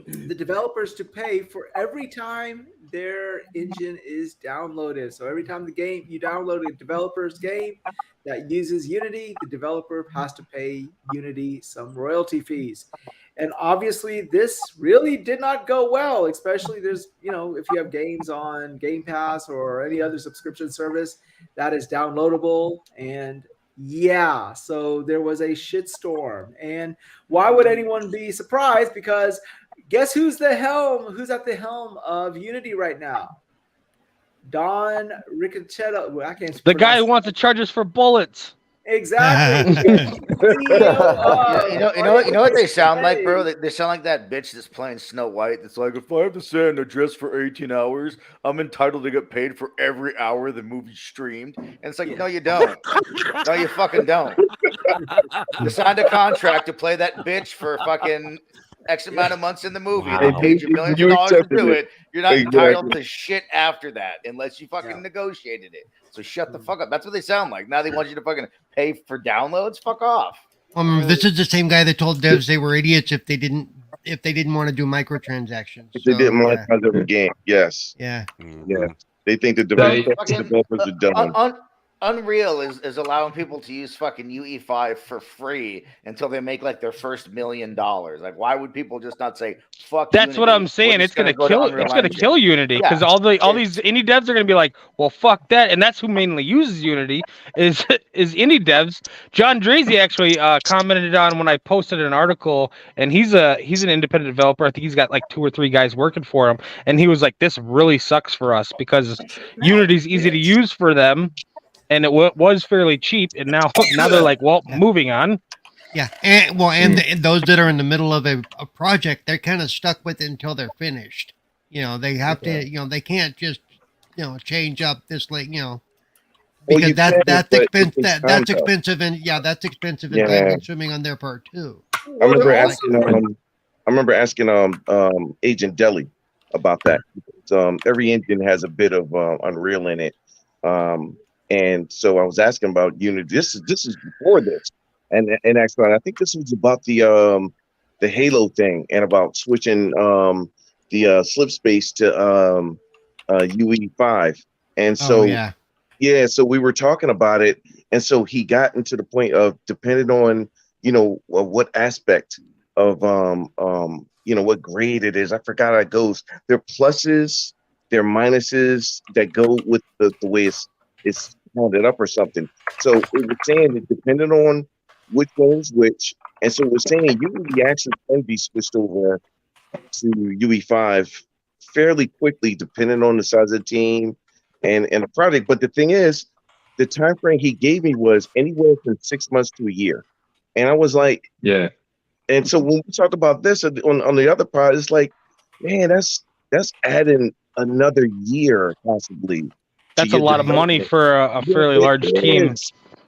the developers to pay for every time their engine is downloaded. So every time you download a developer's game that uses Unity, the developer has to pay Unity some royalty fees. And obviously this really did not go well, especially if you have games on Game Pass or any other subscription service that is downloadable. And yeah, so there was a shitstorm. And why would anyone be surprised? Because guess who's at the helm of Unity right now? Don Ricchetto. Well, I can't. The guy who wants to charge us for bullets. Exactly. You know what they sound like, bro? They sound like that bitch that's playing Snow White. That's like, if I have to stay in a dress for 18 hours, I'm entitled to get paid for every hour the movie's streamed. And it's like, no, you don't. No, you fucking don't. You signed a contract to play that bitch for fucking X amount of months in the movie. They paid you millions of dollars to do it. You're not entitled to shit after that unless you fucking negotiated it. So shut the fuck up. That's what they sound like. Now they want you to fucking pay for downloads. Fuck off. This is the same guy that told devs they were idiots if they didn't want to do microtransactions. If they didn't monetize every game, yes. Yeah. Yeah. They think the developers are dumb. Unreal is allowing people to use fucking UE5 for free until they make like their first $1 million. Like, why would people just not say fuck? That's Unity. what I'm saying. It's gonna kill. It's gonna kill Unity because all these indie devs are gonna be like, well, fuck that, and that's who mainly uses Unity is indie devs. John Drazy actually commented on when I posted an article, and he's an independent developer. I think he's got like 2 or 3 guys working for him, and he was like, this really sucks for us because Unity's easy to use for them. And it was fairly cheap, and now they're like, well, moving on. Yeah, and those that are in the middle of a project, they're kind of stuck with it until they're finished. They have to, they can't just, change up this late, because that's expensive. That's expensive, and that's expensive and swimming on their part too. I remember asking Agent Deli about that. Every engine has a bit of Unreal in it. And so I was asking about Unity. This is before this, and actually I think this was about the Halo thing and about switching the slip space to UE5. And so so we were talking about it, and so he got into the point of depending on what aspect of what grade it is. I forgot how it goes. There are pluses, there are minuses that go with the way it's it up or something. So it was saying that depending on which one's which, and so we're saying Unity actually can be switched over to UE5 fairly quickly, depending on the size of the team and the project. But the thing is, the time frame he gave me was anywhere from 6 months to a year, and I was like, yeah. And so when we talked about this on the other part, it's like, man, that's adding another year possibly. That's a lot of money for a fairly large team.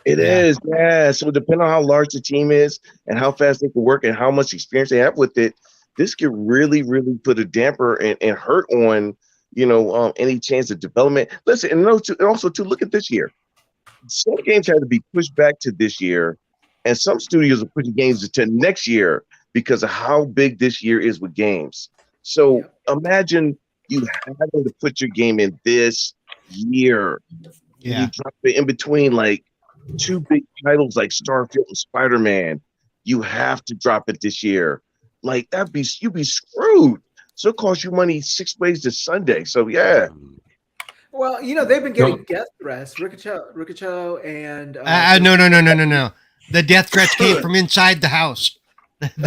It is, yeah. So depending on how large the team is and how fast they can work and how much experience they have with it, this could really, really put a damper and hurt on, any chance of development. Listen, and also to look at this year. Some games had to be pushed back to this year, and some studios are putting games to next year because of how big this year is with games. So imagine you having to put your game in this year. Yeah. You drop it in between like two big titles like Starfield and Spider-Man. You have to drop it this year. Like you'd be screwed. So it costs you money 6 ways to Sunday. So yeah. Well, they've been getting death threats, Ricochet and No. The death threats came from inside the house. The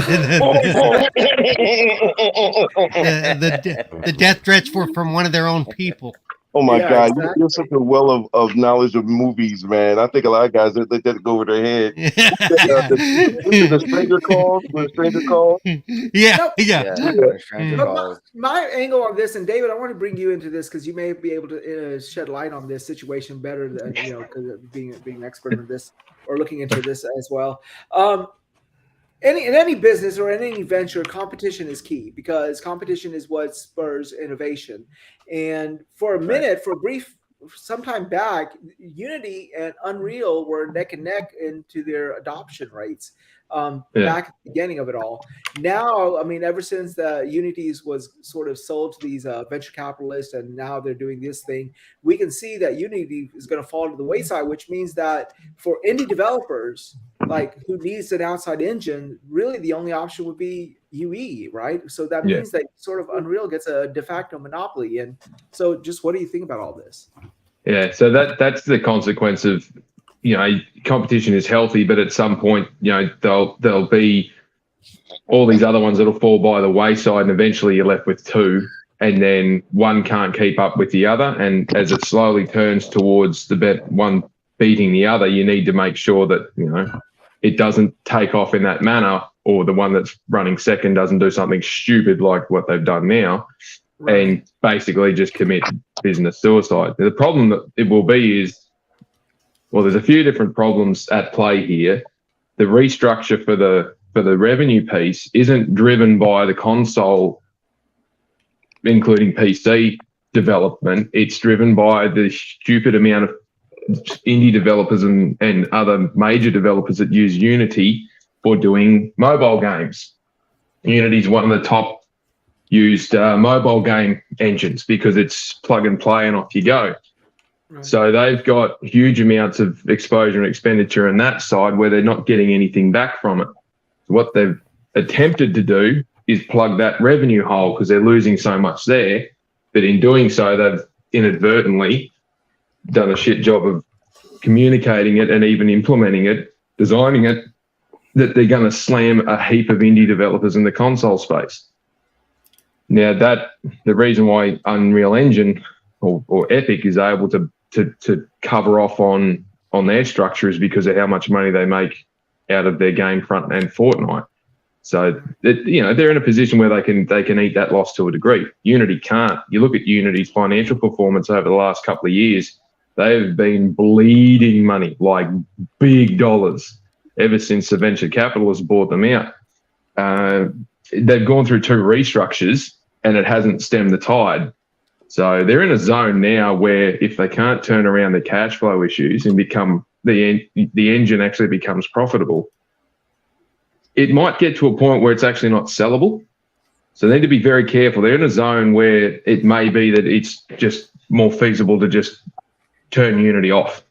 death threats were from one of their own people. Oh my God, exactly. You're such a well of knowledge of movies, man. I think a lot of guys let that go over their head. The stranger calls. Yeah. But my angle on this, and David, I want to bring you into this because you may be able to shed light on this situation better than because of being an expert in this or looking into this as well. In any business or in any venture, competition is key because competition is what spurs innovation. And for a minute, sometime back, Unity and Unreal were neck and neck into their adoption rates back at the beginning of it all. Now, I mean, ever since the Unity's was sort of sold to these venture capitalists and now they're doing this thing, we can see that Unity is going to fall to the wayside, which means that for indie developers, like who needs an outside engine, really the only option would be UE, right? So that means that sort of Unreal gets a de facto monopoly. And so just what do you think about all this? Yeah, so that's the consequence of, competition is healthy, but at some point, there'll be all these other ones that'll fall by the wayside and eventually you're left with two and then one can't keep up with the other. And as it slowly turns towards one beating the other, you need to make sure that, it doesn't take off in that manner, or the one that's running second doesn't do something stupid like what they've done now and basically just commit business suicide. The problem that it will be is, there's a few different problems at play here. The restructure for the revenue piece isn't driven by the console, including PC development. It's driven by the stupid amount of indie developers and other major developers that use Unity for doing mobile games. Unity is one of the top used mobile game engines because it's plug and play and off you go. Right. So they've got huge amounts of exposure and expenditure on that side where they're not getting anything back from it. So what they've attempted to do is plug that revenue hole because they're losing so much there. But in doing so, they've inadvertently done a shit job of communicating it and even implementing it, designing it, that they're going to slam a heap of indie developers in the console space. Now, the reason why Unreal Engine or Epic is able to cover off on their structure is because of how much money they make out of their game front and Fortnite. So they're in a position where they can eat that loss to a degree. Unity can't. You look at Unity's financial performance over the last couple of years; they've been bleeding money, like big dollars, ever since the venture capitalists bought them out. They've gone through 2 restructures, and it hasn't stemmed the tide. So they're in a zone now where if they can't turn around the cash flow issues and become the engine actually becomes profitable, it might get to a point where it's actually not sellable. So they need to be very careful. They're in a zone where it may be that it's just more feasible to just turn Unity off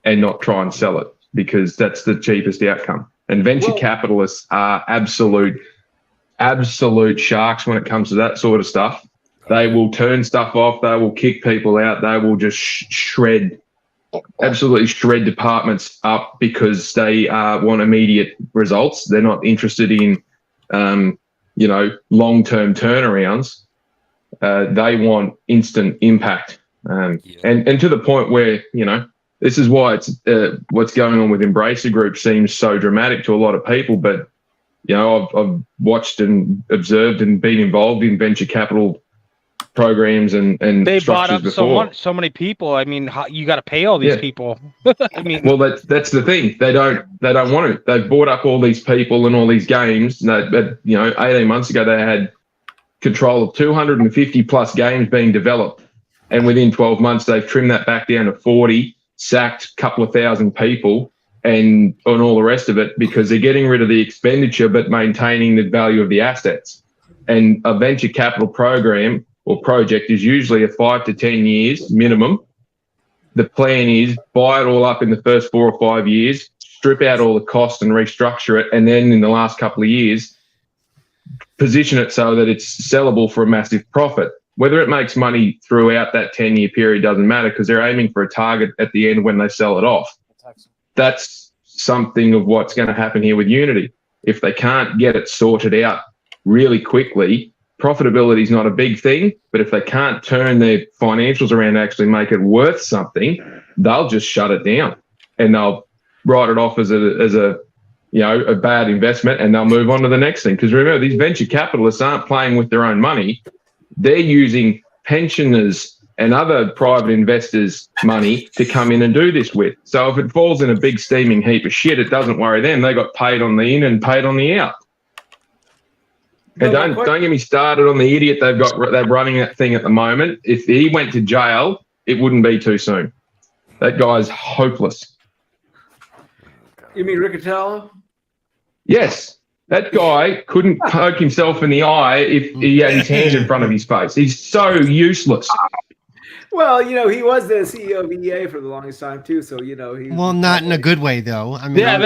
and not try and sell it because that's the cheapest outcome. And venture capitalists are absolute sharks when it comes to that sort of stuff. They will turn stuff off. They will kick people out. They will just absolutely shred departments up because they want immediate results. They're not interested in, long-term turnarounds. They want instant impact. And to the point where, this is why it's what's going on with Embracer Group seems so dramatic to a lot of people. But, I've watched and observed and been involved in venture capital programs and they bought structures up before. so many people. I mean, you got to pay all these people. I mean, well, that's the thing. They don't want to. They've bought up all these people and all these games. But 18 months ago they had control of 250 plus games being developed, and within 12 months they've trimmed that back down to 40, sacked a couple of thousand people, and on all the rest of it, because they're getting rid of the expenditure but maintaining the value of the assets. And a venture capital program or project is usually a 5 to 10 years minimum. The plan is buy it all up in the first 4 or 5 years, strip out all the costs and restructure it, and then in the last couple of years, position it so that it's sellable for a massive profit. Whether it makes money throughout that 10-year period doesn't matter, because they're aiming for a target at the end when they sell it off. That's something of what's going to happen here with Unity. If they can't get it sorted out really quickly, profitability is not a big thing, but if they can't turn their financials around and actually make it worth something, they'll just shut it down and they'll write it off as a bad investment, and they'll move on to the next thing. Because remember, these venture capitalists aren't playing with their own money. They're using pensioners and other private investors' money to come in and do this with. So if it falls in a big steaming heap of shit, it doesn't worry them. They got paid on the in and paid on the out. And don't get me started on the idiot they're running that thing at the moment. If he went to jail, it wouldn't be too soon. That guy's hopeless. You mean Riccatello? Yes. That guy couldn't poke himself in the eye if he had his hands in front of his face. He's so useless. Well, he was the CEO of EA for the longest time too. So well, not in a good way though. I mean, I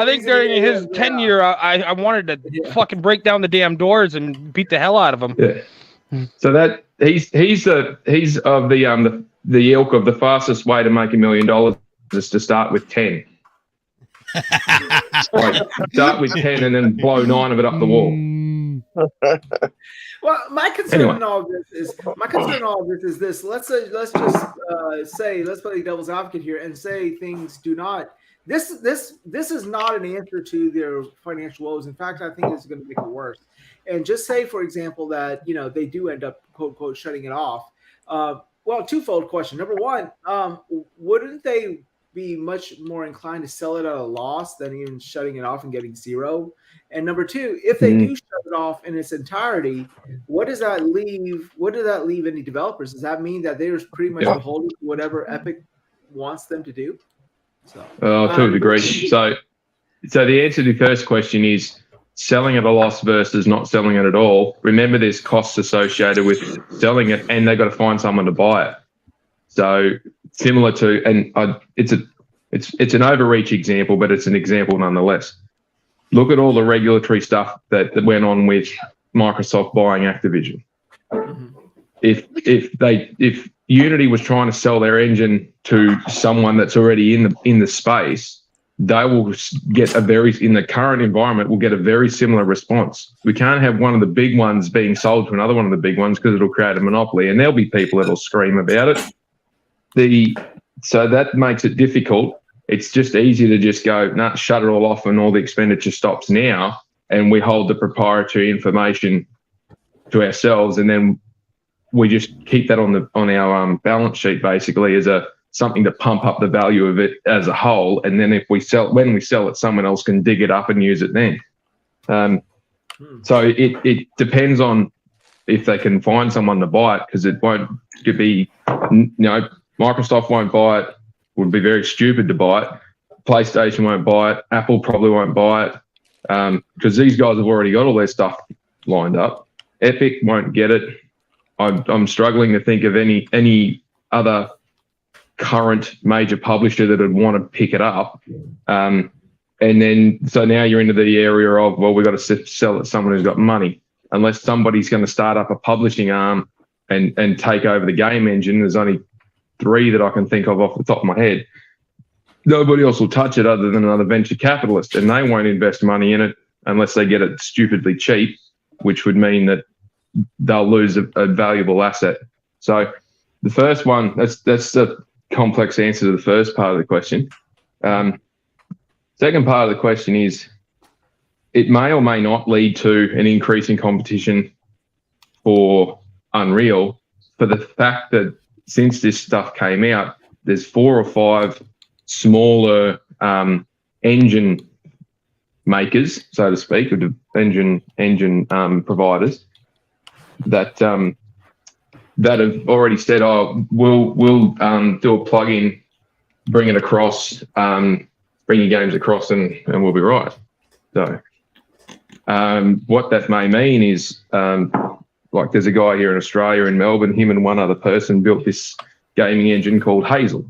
think during his tenure, I wanted to fucking break down the damn doors and beat the hell out of him. Yeah. So that he's of the ilk of the fastest way to make $1 million is to start with 10. Start with 10 and then blow 9 of it up the wall. Well, my concern in all of this is this. Let's play devil's advocate here and say things do not. This is not an answer to their financial woes. In fact, I think it's going to make it worse. And just say, for example, that they do end up quote unquote shutting it off. Well, twofold question. Number one, wouldn't they be much more inclined to sell it at a loss than even shutting it off and getting zero? And number two, if they do shut it off in its entirety, what does that leave? What does that leave any developers? Does that mean that they're pretty much beholden to whatever Epic wants them to do? So, to a degree. So the answer to the first question is selling at a loss versus not selling it at all. Remember, there's costs associated with selling it, and they've got to find someone to buy it. So similar to, and it's an overreach example, but it's an example nonetheless. Look at all the regulatory stuff that went on with Microsoft buying Activision. If Unity was trying to sell their engine to someone that's already in the space, they will get in the current environment will get a very similar response. We can't have one of the big ones being sold to another one of the big ones because it'll create a monopoly, and there'll be people that'll scream about it. So that makes it difficult. It's just easy to just go, nah, shut it all off and all the expenditure stops now, and we hold the proprietary information to ourselves, and then we just keep that on our balance sheet basically as something to pump up the value of it as a whole. And then when we sell it, someone else can dig it up and use it then. So it depends on if they can find someone to buy it, because it won't be, Microsoft won't buy it. Would be very stupid to buy it. PlayStation won't buy it. Apple probably won't buy it, because these guys have already got all their stuff lined up. Epic won't get it. I'm struggling to think of any other current major publisher that would want to pick it up. And then so now you're into the area of, well, we've got to sell it to someone who's got money. Unless somebody's going to start up a publishing arm and take over the game engine, there's only 3 that I can think of off the top of my head. Nobody else will touch it other than another venture capitalist, and they won't invest money in it unless they get it stupidly cheap, which would mean that they'll lose a valuable asset. So the first one, that's the complex answer to the first part of the question. Second part of the question is, it may or may not lead to an increase in competition for Unreal for the fact that since this stuff came out, there's 4 or 5 smaller engine makers, so to speak, or engine providers that have already said, "Oh, we'll do a plugin, bring it across, bring your games across, and we'll be right." So, what that may mean is, like, there's a guy here in Australia, in Melbourne. Him and one other person built this gaming engine called Hazel.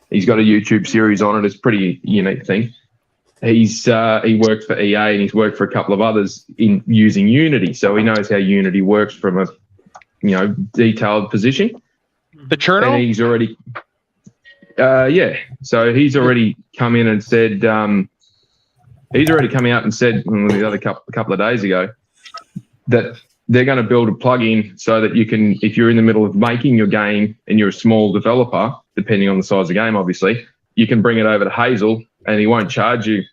He's got a YouTube series on it. It's a pretty unique thing. He worked for EA and he's worked for a couple of others in using Unity, so he knows how Unity works from a detailed position. The churno? And he's already, so he's already come in and said, he's already come out and said the other couple of days ago that they're going to build a plugin so that you can, if you're in the middle of making your game and you're a small developer, depending on the size of the game, obviously, you can bring it over to Hazel and he won't charge you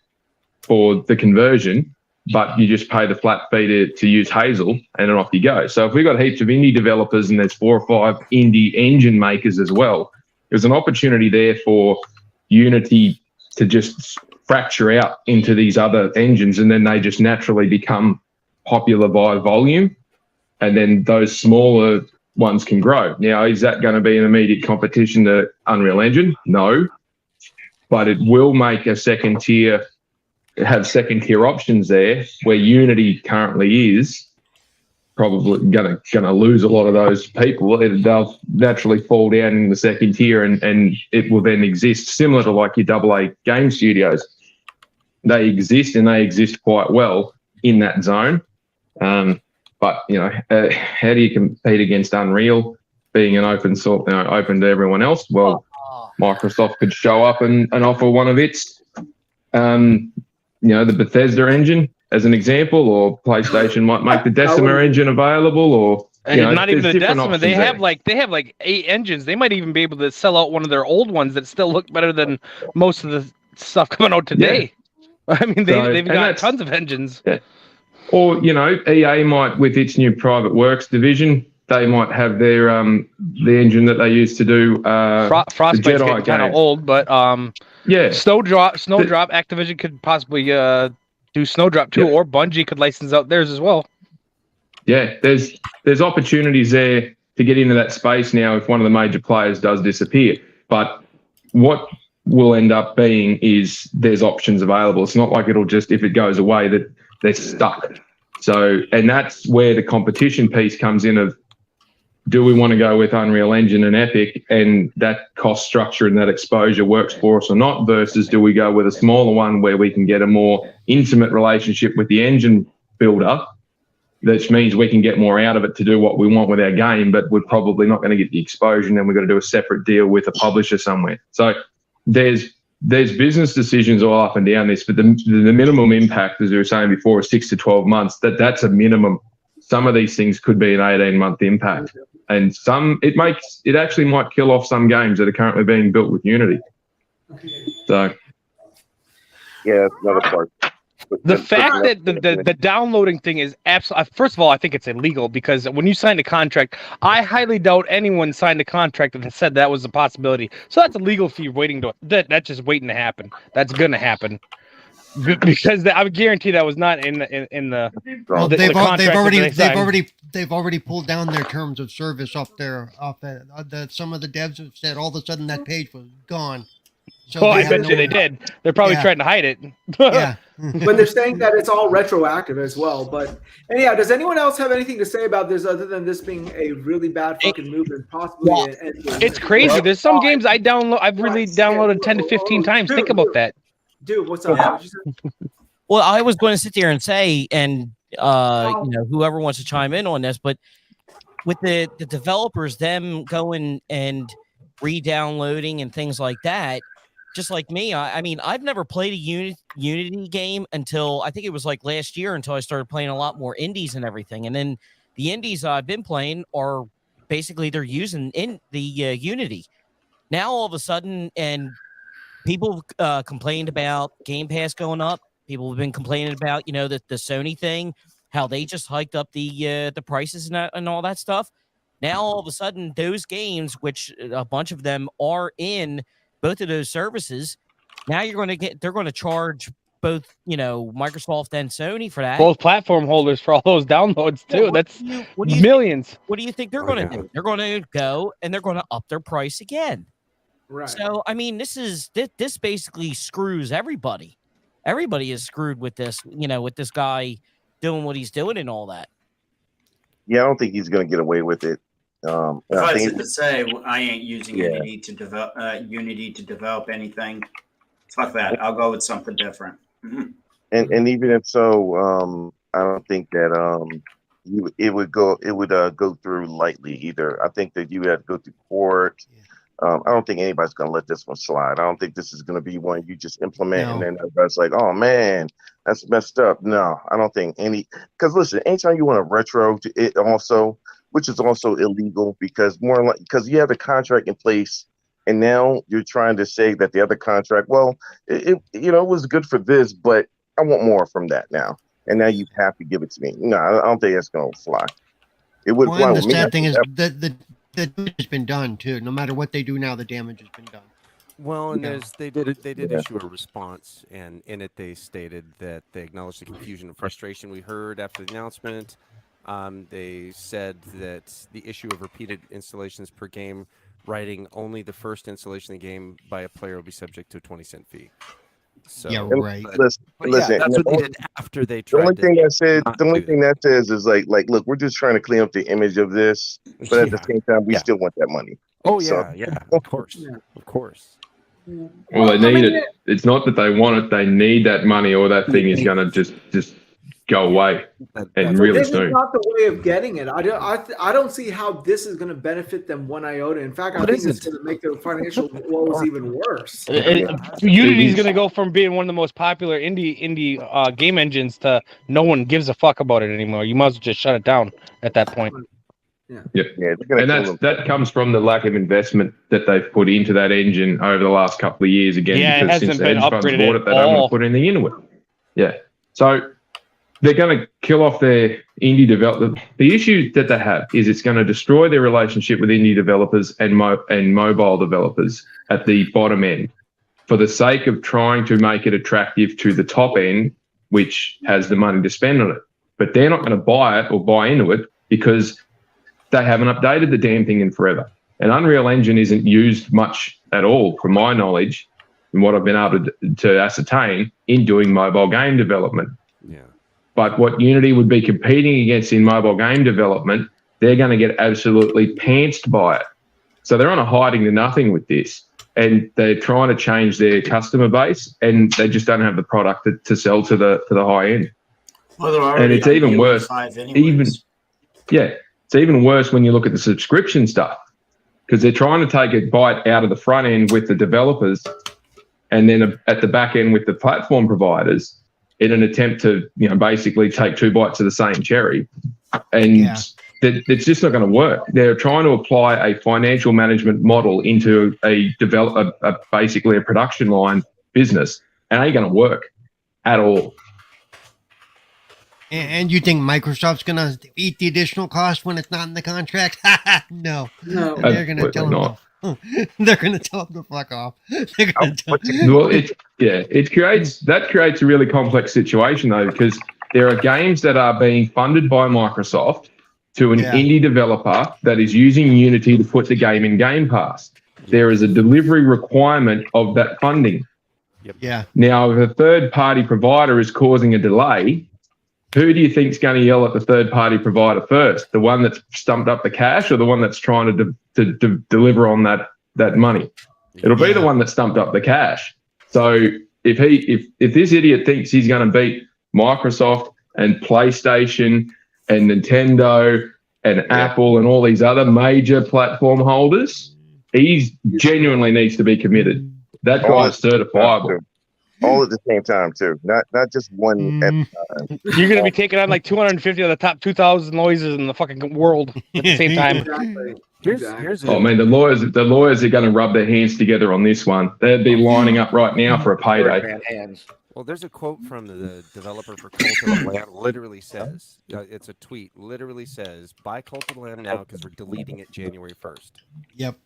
for the conversion, but you just pay the flat fee to use Hazel and then off you go. So if we've got heaps of indie developers and there's 4 or 5 indie engine makers as well, there's an opportunity there for Unity to just fracture out into these other engines, and then they just naturally become popular by volume, and then those smaller ones can grow. Now, is that going to be an immediate competition to Unreal Engine? No, but it will make have second tier options there, where Unity currently is probably going to lose a lot of those people. They'll naturally fall down in the second tier, and it will then exist similar to like your AA game studios. They exist, and they exist quite well in that zone. But how do you compete against Unreal being an open source, open to everyone else? Well, Microsoft could show up and offer one of its, the Bethesda engine as an example, or PlayStation might make the Decima engine available, or not even the Decima. They have like 8 engines. They might even be able to sell out one of their old ones that still look better than most of the stuff coming out today. Yeah. I mean, they've got tons of engines. Yeah. Or EA might, with its new Private Works division, they might have their the engine that they used to do Frostbite's getting kind of old, but Snowdrop Activision could possibly do Snowdrop too, or Bungie could license out theirs as well. Yeah, there's opportunities there to get into that space now if one of the major players does disappear. But what will end up being is there's options available. It's not like it'll just, if it goes away, that they're stuck. So, and that's where the competition piece comes in of, do we want to go with Unreal Engine and Epic, and that cost structure and that exposure works for us or not, versus do we go with a smaller one where we can get a more intimate relationship with the engine builder, which means we can get more out of it to do what we want with our game, but we're probably not going to get the exposure, and then we've got to do a separate deal with a publisher somewhere. So there's business decisions all up and down this, but the minimum impact, as we were saying before, is 6 to 12 months. That's a minimum. Some of these things could be an 18-month impact, and it actually might kill off some games that are currently being built with Unity. So, yeah, another part. The fact that the downloading thing is absolutely, first of all, I think it's illegal, because when you signed a contract, I highly doubt anyone signed a contract that said that was a possibility. So that's a legal fee waiting to that's just waiting to happen. That's going to happen, because I would guarantee that was not in the contract. They've already pulled down their terms of service off that. Some of the devs have said all of a sudden that page was gone. So I bet you they did. They're probably trying to hide it. Yeah. When they're saying that it's all retroactive as well. But anyhow, does anyone else have anything to say about this other than this being a really bad fucking move and possibly? It's crazy. There's some games I've really downloaded 10 to 15 times. Think about that. Dude, what's up? Well, I was going to sit there and say, and whoever wants to chime in on this, but with the developers, them going and re-downloading and things like that. Just like me, I mean, I've never played a Unity game until I think it was like last year, until I started playing a lot more indies and everything. And then the indies I've been playing are basically they're using in the Unity. Now all of a sudden, and people complained about Game Pass going up. People have been complaining about the Sony thing. how they just hiked up the prices and all that stuff. Now all of a sudden, those games, which a bunch of them are in both of those services, now they're going to charge both, Microsoft and Sony for that. Both platform holders for all those downloads too. Yeah, That's millions. What do you think they're going to do? They're going to go and they're going to up their price again. Right. So I mean, this basically screws everybody. Everybody is screwed with this, with this guy doing what he's doing and all that. Yeah, I don't think he's going to get away with it. If I was to say I ain't using Unity to develop anything, fuck that. I'll go with something different. And even if so, I don't think that it would go through lightly either. I think that you would have to go through court. I don't think anybody's going to let this one slide. I don't think this is going to be one you just implement and then everybody's like, oh man, that's messed up. No, I don't think because listen, anytime you want to retro to it also, which is also illegal because you have a contract in place and now you're trying to say that the other contract, well, it was good for this, but I want more from that now. And now you have to give it to me. No, I don't think that's going to fly. It would fly with me. The sad thing is the damage has been done too. No matter what they do now, the damage has been done. Well, and they did issue a response, and in it they stated that they acknowledged the confusion and frustration we heard after the announcement. They said that the issue of repeated installations per game, writing only the first installation of the game by a player will be subject to a 20-cent fee. So, yeah, right. Listen, that's what they did after they tried. The only thing that says is like, look, we're just trying to clean up the image of this, but at the same time, we still want that money. Oh yeah, of course, of course. Well, they need it. It's not that they want it; they need that money, or that thing is going to just go away and really soon. This is not the way of getting it. I don't see how this is going to benefit them one iota. In fact, I think it's going to make their financial woes even worse. Unity is going to go from being one of the most popular indie game engines to no one gives a fuck about it anymore. You might as well just shut it down at that point. Yeah. And that comes from the lack of investment that they've put into that engine over the last couple of years again. Yeah, because it hasn't since been hedge funds upgraded bought it, they don't want to put anything into it. Yeah. So they're going to kill off their indie developers. The issue that they have is it's going to destroy their relationship with indie developers and mobile developers at the bottom end for the sake of trying to make it attractive to the top end, which has the money to spend on it. But they're not going to buy it or buy into it because they haven't updated the damn thing in forever. And Unreal Engine isn't used much at all, from my knowledge, and what I've been able to ascertain in doing mobile game development. Yeah. But what Unity would be competing against in mobile game development, they're going to get absolutely pantsed by it. So they're on a hiding to nothing with this. And they're trying to change their customer base, and they just don't have the product to sell to the high end. Well, and it's even worse. It's even worse when you look at the subscription stuff, because they're trying to take a bite out of the front end with the developers and then at the back end with the platform providers in an attempt to, basically take two bites of the same cherry. And it's just not going to work. They're trying to apply a financial management model into basically a production line business, and it ain't going to work at all. And you think Microsoft's going to eat the additional cost when it's not in the contract? No. They're going to tell them they're going to tell them to fuck off. It creates a really complex situation though, because there are games that are being funded by Microsoft to an indie developer that is using Unity to put the game in Game Pass. There is a delivery requirement of that funding. Yeah. Now, if a third-party provider is causing a delay, who do you think is going to yell at the third-party provider first? The one that's stumped up the cash, or the one that's trying to deliver on that money? It'll be the one that stumped up the cash. So if this idiot thinks he's going to beat Microsoft and PlayStation and Nintendo and Apple and all these other major platform holders, he genuinely needs to be committed. That guy's certifiable. All at the same time, too. Not just one at a time. You're going to be taking on like 250 of the top 2,000 lawyers in the fucking world at the same time. The lawyers are going to rub their hands together on this one. They'd be lining up right now for a payday. Well, there's a quote from the developer for Cult of the Lamb. Literally says, it's a tweet. Literally says, "Buy Cult of the Lamb now because we're deleting it January 1st." Yep.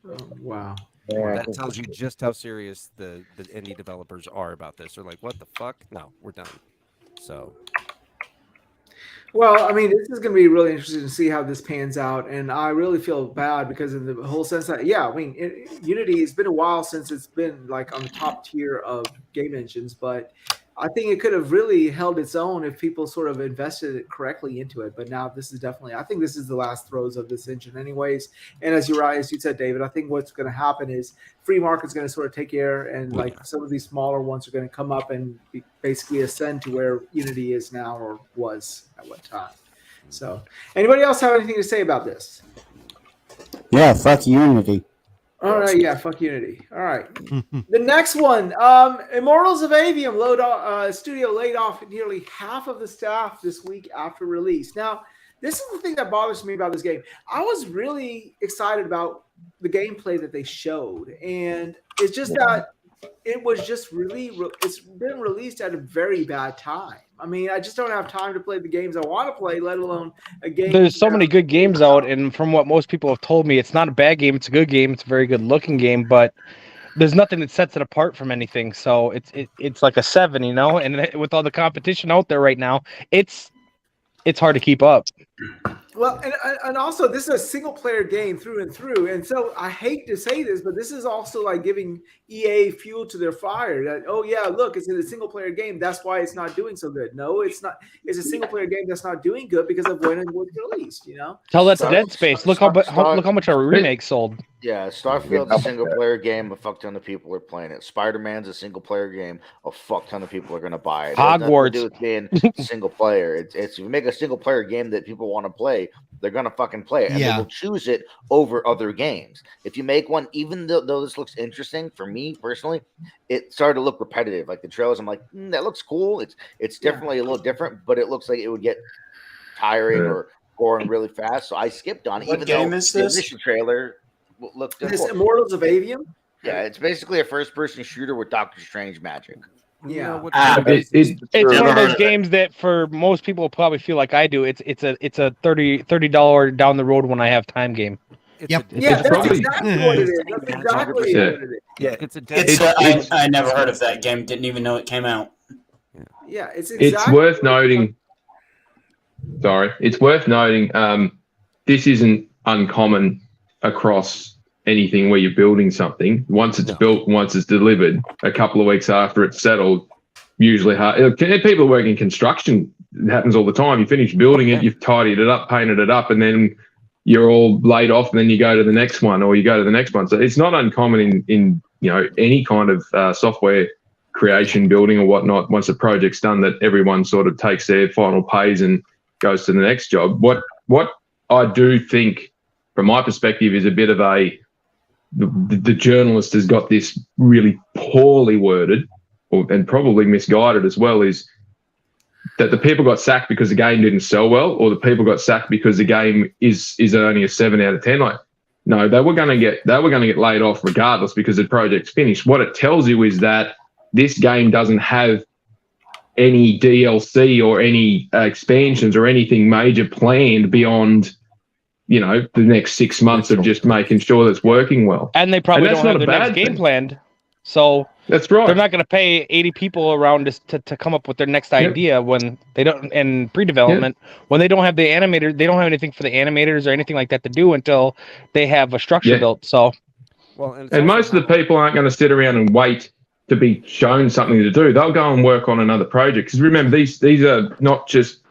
Oh, wow. That tells you just how serious the indie developers are about this. They're like, "What the fuck? No, we're done." So. Well, I mean, this is going to be really interesting to see how this pans out, and I really feel bad because in the whole sense that, yeah, I mean, Unity, it's been a while since it's been like on the top tier of game engines, but I think it could have really held its own if people sort of invested it correctly into it. But now this is definitely, I think this is the last throes of this engine anyways. And as you said, David, I think what's going to happen is free market's going to sort of take care, and like some of these smaller ones are going to come up and basically ascend to where Unity is now or was at one time. So anybody else have anything to say about this? Yeah, fuck Unity. All right, yeah, fuck Unity. All right. The next one, Immortals of Avium studio laid off nearly half of the staff this week after release. Now, this is the thing that bothers me about this game. I was really excited about the gameplay that they showed, and it's just that it was just it's been released at a very bad time. I mean, I just don't have time to play the games I want to play, let alone a game. There's so many good games out, and from what most people have told me, it's not a bad game. It's a good game. It's a very good looking game, but there's nothing that sets it apart from anything. So it's like a 7, you know. And with all the competition out there right now, it's hard to keep up. Well, and also this is a single player game through and through, and so I hate to say this, but this is also like giving EA fuel to their fire. That, oh yeah, look, it's a single player game. That's why it's not doing so good. No, it's not. It's a single player game that's not doing good because of when it was released. You know. Tell that to Dead Space. Look how much our remake sold. Yeah, Starfield's a single player game. A fuck ton of people are playing it. Spider-Man's a single player game. A fuck ton of people are going to buy it. Hogwarts. It has nothing to do with being single player. It's if you make a single player game that people want to play, they're going to fucking play it, and they will choose it over other games. If you make one, even though this looks interesting for me personally, it started to look repetitive. Like the trailers, I'm like, that looks cool. It's definitely a little different, but it looks like it would get tiring or boring really fast. So I skipped on it. What game is this? The initial trailer looked good. This Immortals of Avium? Yeah, it's basically a first-person shooter with Doctor Strange magic. Yeah, it's one of those games that for most people probably feel like I do. It's a $30 down the road when I have time game. That's exactly what it is. That's exactly what it is. I never heard of that game. Didn't even know it came out. Yeah, it's worth noting. Sorry, it's worth noting. This isn't uncommon across anything where you're building something. Once it's built, once it's delivered, a couple of weeks after it's settled, usually hard. People working construction, it happens all the time. You finish building it, you've tidied it up, painted it up, and then you're all laid off, and then you go to the next one, or you go to the next one. So it's not uncommon in any kind of software creation, building or whatnot. Once a project's done, that everyone sort of takes their final pays and goes to the next job. What I do think, from my perspective, is a bit of the journalist has got this really poorly worded and probably misguided as well, is that the people got sacked because the game didn't sell well, or the people got sacked because the game is only a 7 out of 10. Like, no, they were going to get laid off regardless because the project's finished. What it tells you is that this game doesn't have any DLC or any expansions or anything major planned beyond the next 6 months of just making sure that's working well. And they probably don't have the next game planned. So that's right. They're not going to pay 80 people around to come up with their next idea when they don't, and pre-development, when they don't have the animator, they don't have anything for the animators or anything like that to do until they have a structure built. So, and most of the people aren't going to sit around and wait to be shown something to do. They'll go and work on another project. Because remember, these are not just,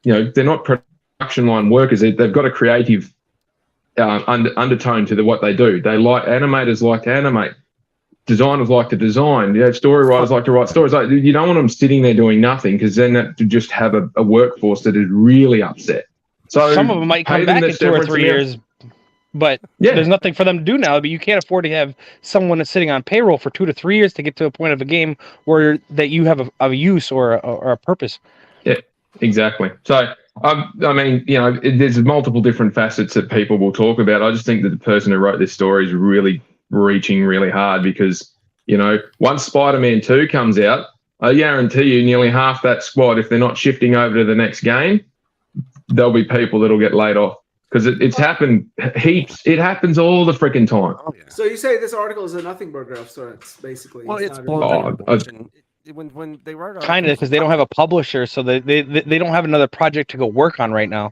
they're not production line workers. They've got a creative undertone to what they do. Animators like to animate. Designers like to design. Story writers like to write stories. Like, you don't want them sitting there doing nothing, because then that to just have a workforce that is really upset. So some of them might come back in 2 or 3 years, but there's nothing for them to do now. But you can't afford to have someone that's sitting on payroll for 2 to 3 years to get to a point of a game where that you have a use or a purpose. Yeah, exactly. So I mean, there's multiple different facets that people will talk about. I just think that the person who wrote this story is really reaching really hard, because once Spider-Man 2 comes out, I guarantee you nearly half that squad, if they're not shifting over to the next game, there'll be people that'll get laid off. Because it's happened heaps. It happens all the freaking time. Oh, yeah. So you say this article is a nothing burger of sorts, basically. Well, it's not when they write kind of because they don't have a publisher, so they don't have another project to go work on right now.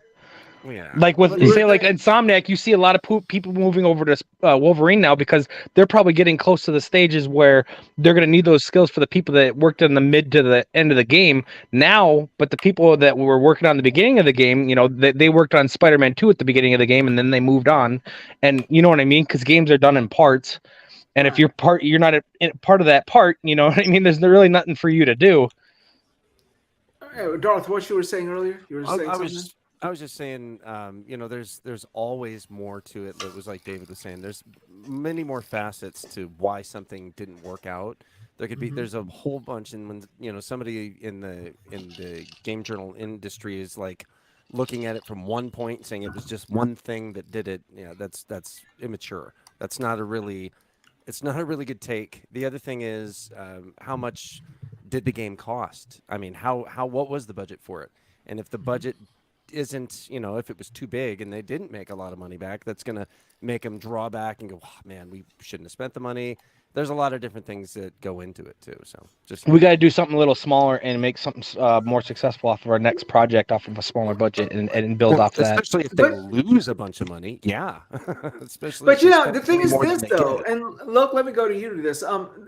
Yeah. Like with say like Insomniac, you see a lot of people moving over to Wolverine now because they're probably getting close to the stages where they're going to need those skills for the people that worked in the mid to the end of the game now. But the people that were working on the beginning of the game, you know, they worked on Spider-Man 2 at the beginning of the game, and then they moved on. And you know what I mean? Because games are done in parts. And if you're not a part of that part, you know what I mean? There's really nothing for you to do. Darth, what you were saying earlier? You were saying something? I was just saying, you know, there's always more to it. It was like David was saying. There's many more facets to why something didn't work out. There could be. There's a whole bunch, and when you know somebody in the game journal industry is like looking at it from one point, and saying it was just one thing that did it. You know, that's immature. It's not a really good take. The other thing is, how much did the game cost? I mean, what was the budget for it? And if the budget isn't, you know, if it was too big and they didn't make a lot of money back, that's going to make them draw back and go, oh, man, we shouldn't have spent the money. There's a lot of different things that go into it too. So we got to do something a little smaller and make something more successful off of our next project off of a smaller budget and build off that. Especially if they lose a bunch of money. Yeah. But you know, the thing is this though, and look, let me go to you to this.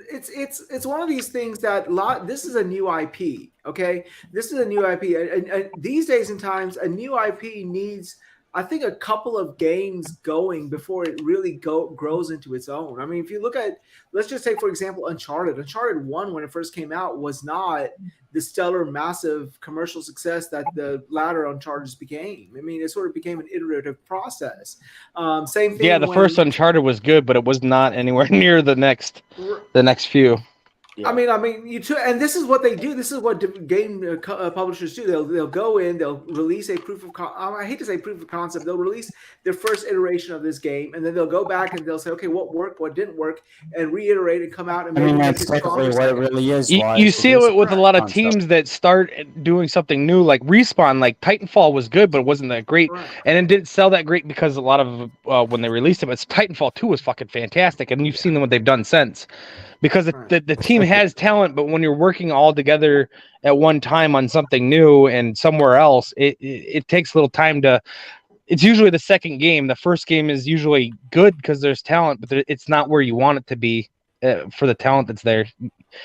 It's one of these things that this is a new IP. Okay, this is a new IP, and these days and times, a new IP needs, I think, a couple of games going before it really grows into its own. I mean, if you look at, let's just say, for example, Uncharted 1, when it first came out, was not the stellar, massive commercial success that the latter Uncharted became. I mean, it sort of became an iterative process. Same thing. Yeah, the first Uncharted was good, but it was not anywhere near the next few. Yeah. I mean, and this is what they do. This is what game publishers do. They'll go in, they'll release a proof of I hate to say proof of concept. They'll release their first iteration of this game, and then they'll go back and they'll say, okay, what worked, what didn't work, and reiterate and come out and maybe make it technically what it really is. You see it with a lot of teams that start doing something new, like Respawn. Like Titanfall was good, but it wasn't that great, and it didn't sell that great because a lot of when they released it. But Titanfall 2 was fucking fantastic, and you've seen what they've done since. Because the team has talent, but when you're working all together at one time on something new and somewhere else, it takes a little time to. It's usually the second game. The first game is usually good because there's talent, but it's not where you want it to be for the talent that's there.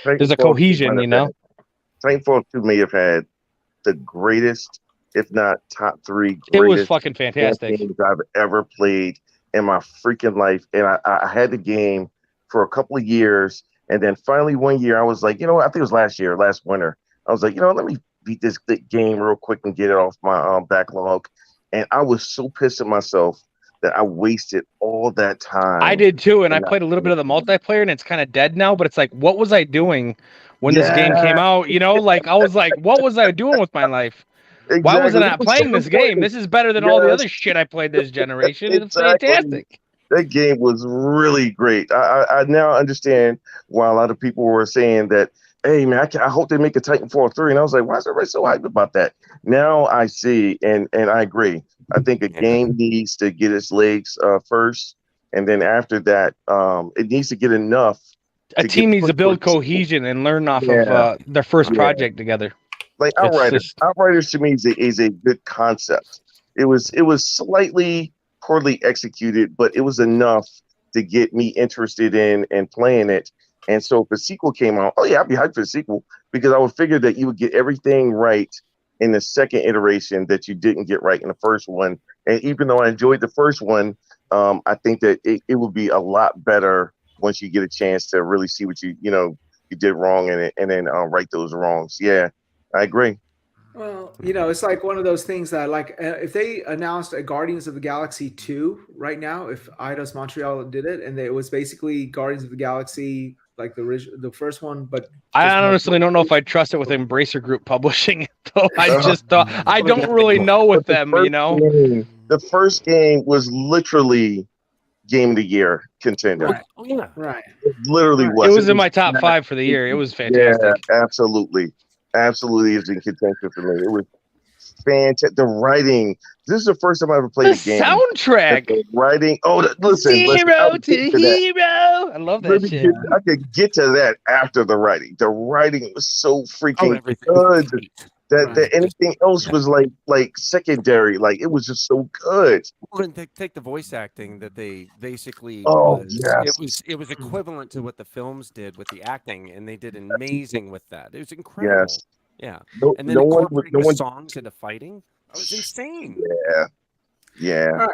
There's a cohesion, you know. Titanfall 2 may have had the greatest, if not top 3 greatest. It was fucking fantastic games I've ever played in my freaking life, and I had the game for a couple of years, and then finally one year I was like, you know what, I think it was last winter, I was like, you know, let me beat this game real quick and get it off my backlog. And I was so pissed at myself that I wasted all that time. I did too, and I played a little bit of the multiplayer, and it's kind of dead now, but it's like, what was I doing when this game came out? You know, like I was like, what was I doing with my life? Exactly. Why was I not playing this game? This is better than all the other shit I played this generation. It's fantastic. That game was really great. I now understand why a lot of people were saying that, hey, man, I hope they make a Titanfall 3. And I was like, why is everybody so hyped about that? Now I see, and I agree. I think a game needs to get its legs first. And then after that, it needs to get enough. A team needs to build cohesion and learn off of their first project together. Like Outriders to me is a good concept. It was slightly poorly executed, but it was enough to get me interested in and playing it. And so if a sequel came out, oh yeah, I'd be hyped for the sequel, because I would figure that you would get everything right in the second iteration that you didn't get right in the first one. And even though I enjoyed the first one, I think that it would be a lot better once you get a chance to really see what you did wrong and then right those wrongs. Yeah, I agree. Well, it's like one of those things that, like, if they announced a Guardians of the Galaxy 2 right now, if Eidos Montreal did it, and it was basically Guardians of the Galaxy, like the first one, but I honestly don't know if I trust it with Embracer Group publishing it, though. I just I don't really know with them, the first game was literally game of the year contender. Right. Oh yeah. Right. It literally Right. was. It was in my top 5 for the year. It was fantastic. Yeah, absolutely. Absolutely is in contention for me. It was fantastic. The writing. This is the first time I ever The played a game. soundtrack. The writing. Oh, listen. Zero I'll to get that. hero. I love that shit. I could get to that after the writing. The writing was so freaking everything. good. That Right. anything else was like secondary. Like it was just so good. Well, and take the voice acting that they basically Oh, was. yes. It was equivalent to what the films did with the acting, and they did amazing with that. It was incredible. Yes. Yeah. No, And then no one. incorporating No the one. songs into fighting. That was insane. Yeah. Yeah. All right.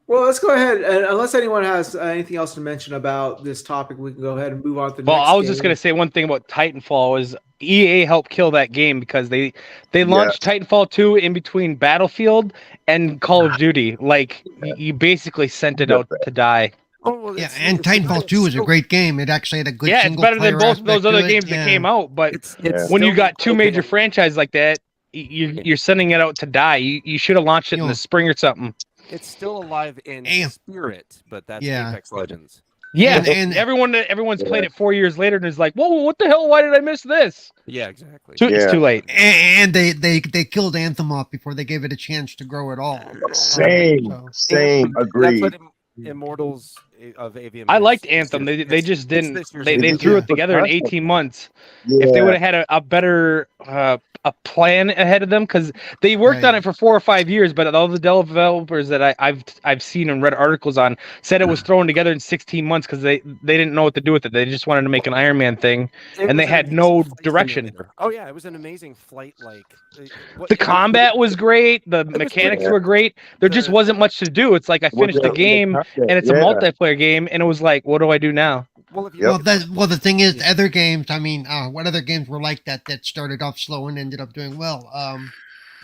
Well, let's go ahead. And unless anyone has anything else to mention about this topic, we can go ahead and move on to the Well, next I was just game. gonna say one thing about Titanfall was EA helped kill that game because they launched Titanfall 2 in between Battlefield and Call of Duty. Like you basically sent it out to die. Oh, well, Yeah, it's- and it's Titanfall 2 is a still- great game. It actually had a good Yeah, it's single better than player both aspect those to other it. games that Yeah. came out. But It's when you still got two okay. major franchises like that, you're sending it out to die. You should have launched it in the spring or something. It's still alive in spirit, but that's Yeah. Apex Legends. Yeah, And everyone's played it 4 years later and is like, whoa, what the hell? Why did I miss this? Yeah, exactly. It's too late. And they killed Anthem off before they gave it a chance to grow at all. Same. Agreed. That's what Immortals of AVM. I is. liked It's Anthem. just- They just didn't. this year's They Anthem. threw it together in 18 months. If they would have had a better a plan ahead of them, because they worked on it for 4 or 5 years, but all the developers that I've seen and read articles on said it was thrown together in 16 months because they didn't know what to do with it. They just wanted to make an Iron Man thing, and they had no direction. Oh yeah, it was an amazing flight. The combat was great. The mechanics were great. There just wasn't much to do. It's like I finished the game, and it's a multiplayer game, and it was like, what do I do now? Well, the thing is, other games. I mean, what other games were like that started off slow and ended up doing well?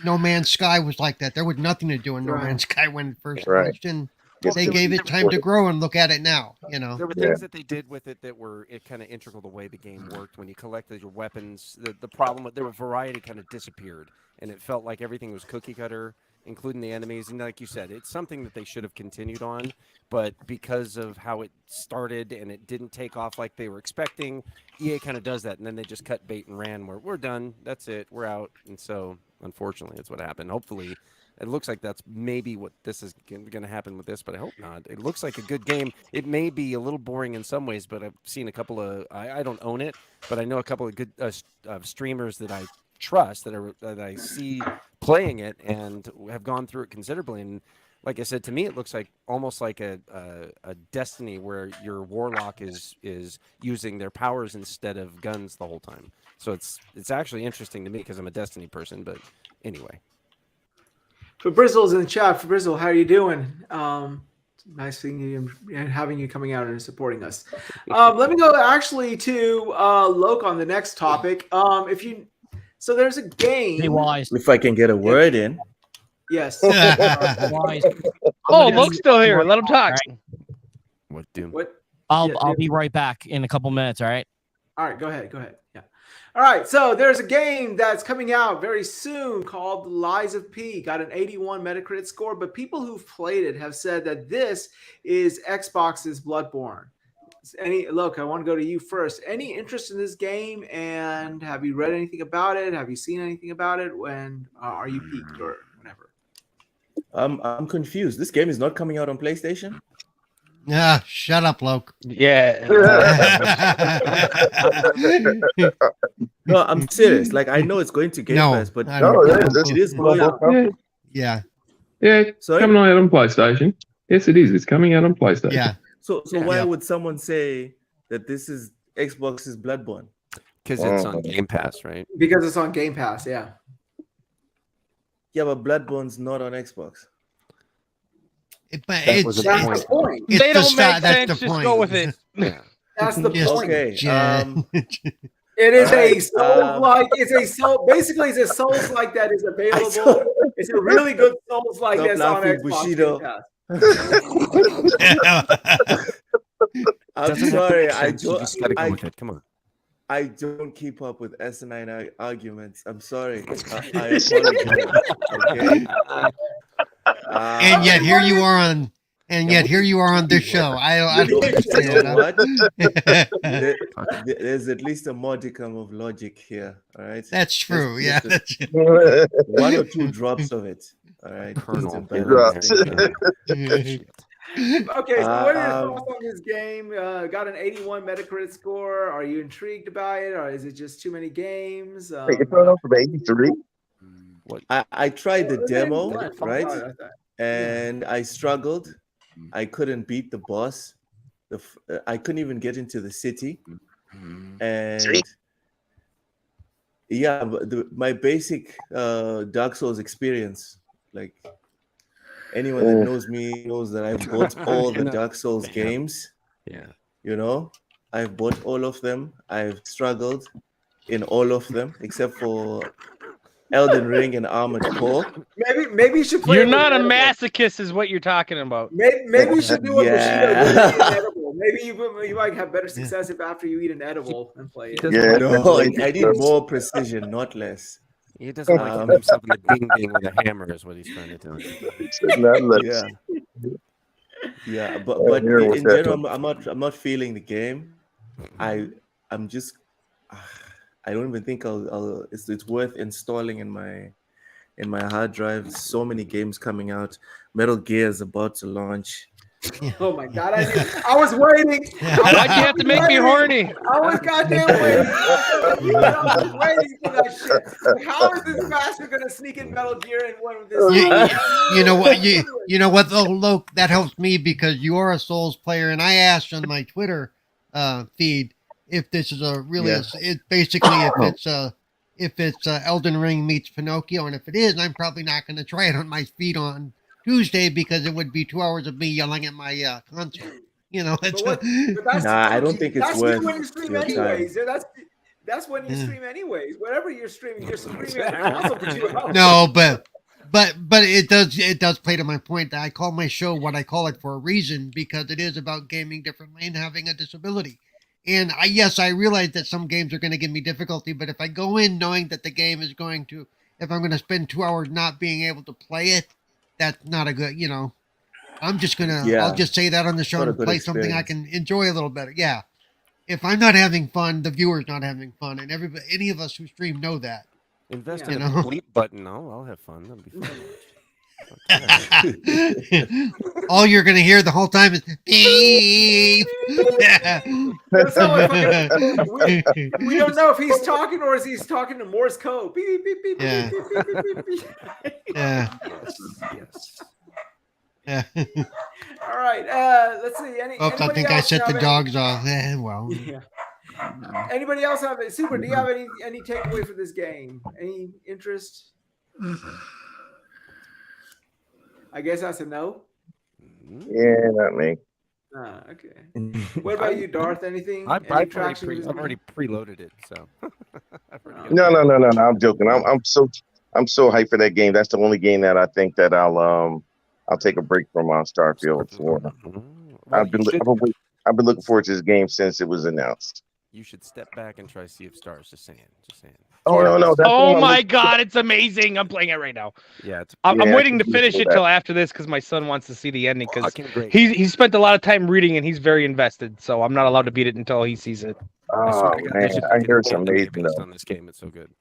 No Man's Sky was like that. There was nothing to do in No Man's Sky when it first launched, and they gave it time to grow. And look at it now. You know, there were things that they did with it that were kind of integral to the way the game worked. When you collected your weapons, the problem with the variety kind of disappeared, and it felt like everything was cookie cutter, including the enemies. And like you said, it's something that they should have continued on, but because of how it started and it didn't take off like they were expecting, EA kind of does that, and then they just cut bait and ran. Where we're done, that's it, we're out. And so, unfortunately, that's what happened. Hopefully, it looks like that's maybe what this is going to happen with this, but I hope not. It looks like a good game. It may be a little boring in some ways, but I've seen a couple of. I don't own it, but I know a couple of good streamers that I trust that I see playing it and have gone through it considerably. And like I said, to me, it looks like almost like a Destiny where your warlock is using their powers instead of guns the whole time. So it's actually interesting to me because I'm a Destiny person. But anyway, Fabrizzle's in the chat. Fabrizzle, how are you doing? Nice seeing you and having you coming out and supporting us. Let me go actually to Loke on the next topic. So there's a game. Hey, Wize. If I can get a word in. Yes. Wize. Oh, Luke's still here. Let him talk. What Doom? What? I'll be right back in a couple minutes. All right. All right, go ahead. Yeah. All right, so there's a game that's coming out very soon called The Lies of P. Got an 81 Metacritic score, but people who've played it have said that this is Xbox's Bloodborne. Look, I want to go to you first. Any interest in this game, and have you read anything about it? Have you seen anything about it? When are you peaked or whatever? I'm confused. This game is not coming out on PlayStation? Yeah, shut up, Loke. Yeah. No, I'm serious. Like, I know it's going to Game Pass, but it is going out. Yeah. Yeah, it's coming out on PlayStation. Yes, it is. It's coming out on PlayStation. Yeah. So why would someone say that this is Xbox's Bloodborne? Because it's on Game Pass, right? Because it's on Game Pass, yeah. Yeah, but Bloodborne's not on Xbox. They don't make sense. Just go with it. That's the point. Okay. It is a Souls-like. Basically, it's a Souls-like that is available. It's a really good Souls-like that's on Xbox Game Pass. I'm sorry. I You just gotta go with it. Come on. I don't keep up with SNI arguments. I'm sorry. I apologize. Okay. And yet here you are on And yet here you are on this show. I don't understand. There's at least a modicum of logic here. All right. That's true. Just Yeah. One or two drops of it. All right. Colonel. Okay, so what are your thoughts on this game? Got an 81 Metacritic score. Are you intrigued by it, or is it just too many games? It turned out from 83. I tried the demo, right? And I struggled. I couldn't beat the boss. I couldn't even get into the city. And yeah, my basic Dark Souls experience, like anyone that knows me knows that I've bought all the Dark Souls games. Yeah. You know, I've bought all of them. I've struggled in all of them except for Elden Ring and Armored Core. Maybe you should play. You're not a masochist, is what you're talking about. Maybe you should do what Bushido did. Eat an edible. Maybe you might have better success if after you eat an edible and play it. No, I need more precision, not less. He doesn't like hitting himself in the ding ding with a hammer, is what he's trying to tell you. Yeah, but in general, I'm not feeling the game. I'm just. I don't even think it's worth installing in my hard drive. So many games coming out. Metal Gear is about to launch. Oh my god! I was waiting. Why'd you have to make me horny? I was goddamn waiting. I was waiting for that shit. How is this bastard gonna sneak in Metal Gear and one of this? You know what? You know what? Though, Loke, that helps me because you are a Souls player, and I asked on my Twitter feed if this is a really if it's Elden Ring meets Pinocchio, and if it is, I'm probably not going to try it on my feed on Tuesday because it would be 2 hours of me yelling at my console. You know, I don't think it's worth when you stream your anyways. time. That's when you stream anyways. Whatever you're streaming at the console for 2 hours. No, but it does play to my point that I call my show what I call it for a reason because it is about gaming differently and having a disability. And I realize that some games are going to give me difficulty, but if I go in knowing that the game is going to, if I'm going to spend 2 hours not being able to play it, that's not a good, I'm just going to, I'll just say that on the show and play something I can enjoy a little better. Yeah. If I'm not having fun, the viewer's not having fun. And any of us who stream know that. Invest in a bleep button. I'll have fun. That'll be fun. All you're gonna hear the whole time is beep. Yeah. We don't know if he's talking or is he's talking to Morse code. Beep, beep, beep, yeah. beep, beep, beep, beep, beep. Yeah. Yes. Yeah. All right. Let's see. I think I set the dogs off. Well. Yeah. Anybody else have it? Super, do you have any takeaway for this game? Any interest? I guess that's a no. Yeah, not me. Okay. What about you, Darth? Anything? I've already preloaded it, so. No. I'm joking. I'm so hyped for that game. That's the only game that I think that I'll take a break from Starfield for. I've been looking forward to this game since it was announced. You should step back and try Sea of Stars. Just saying. Oh no! Oh my god, it's amazing! I'm playing it right now. Yeah, I'm waiting to finish it till after this because my son wants to see the ending because he spent a lot of time reading and he's very invested. So I'm not allowed to beat it until he sees it. Oh man, I hear it's amazing though. On this game, it's so good.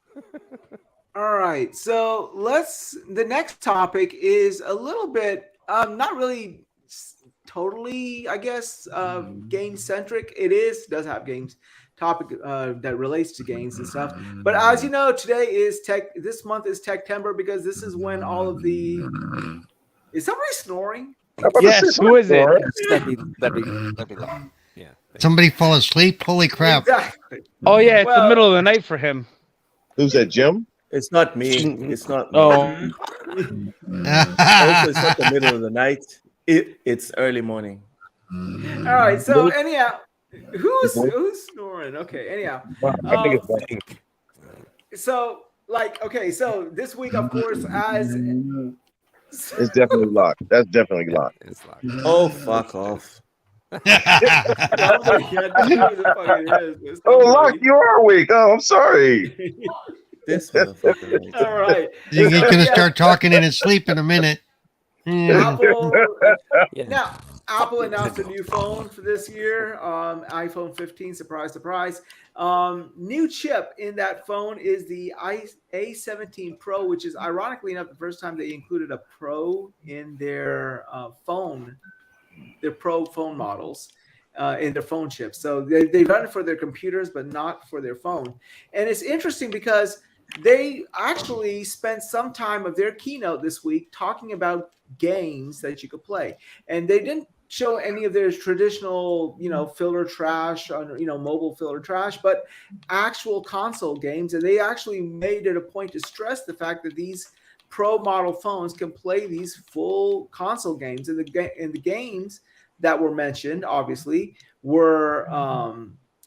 All right, so the next topic is a little bit not really totally, I guess, game centric. It does have games topic that relates to games and stuff. But as you know, this month is Techtember because this is when all of the is somebody snoring? Yes, who is it? That'd be loud. Yeah. Somebody fall asleep? Holy crap. Exactly. Oh yeah, it's the middle of the night for him. Who's that, Jim? It's not me. It's not me. Oh. Also, it's not the middle of the night. It's early morning. All right, so anyhow, who's snoring? Okay, anyhow. I think it's so this week, of course, it's definitely locked. That's definitely locked. It's locked. Oh, fuck off. Oh, Lock, you are weak. Oh, I'm sorry. This motherfucker. All right. He's going to start talking in his sleep in a minute. Apple. Yeah. Now, Apple announced a new phone for this year, iPhone 15. Surprise, surprise. New chip in that phone is the A17 Pro, which is ironically enough the first time they included a Pro in their phone, their Pro phone models. In their phone chips. So they've done it for their computers, but not for their phone. And it's interesting because they actually spent some time of their keynote this week talking about games that you could play. And they didn't show any of their traditional, filler trash on, mobile filler trash, but actual console games. And they actually made it a point to stress the fact that these Pro model phones can play these full console games. And the games that were mentioned, obviously, were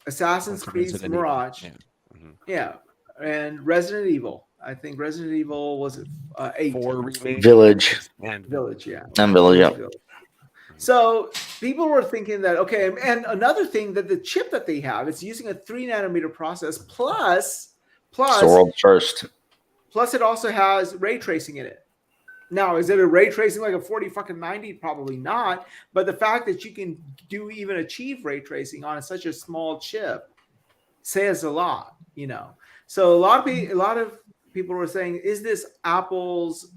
Assassin's Creed Mirage, and Resident Evil. I think Resident Evil was 8. Village. And Village, yeah. And Village, yeah. So people were thinking that, okay, and another thing that the chip that they have, it's using a 3-nanometer process plus It's the world first. Plus it also has ray tracing in it. Now, is it a ray tracing like a 4090? Probably not. But the fact that you can even achieve ray tracing on such a small chip says a lot, So a lot of people were saying, is this Apple's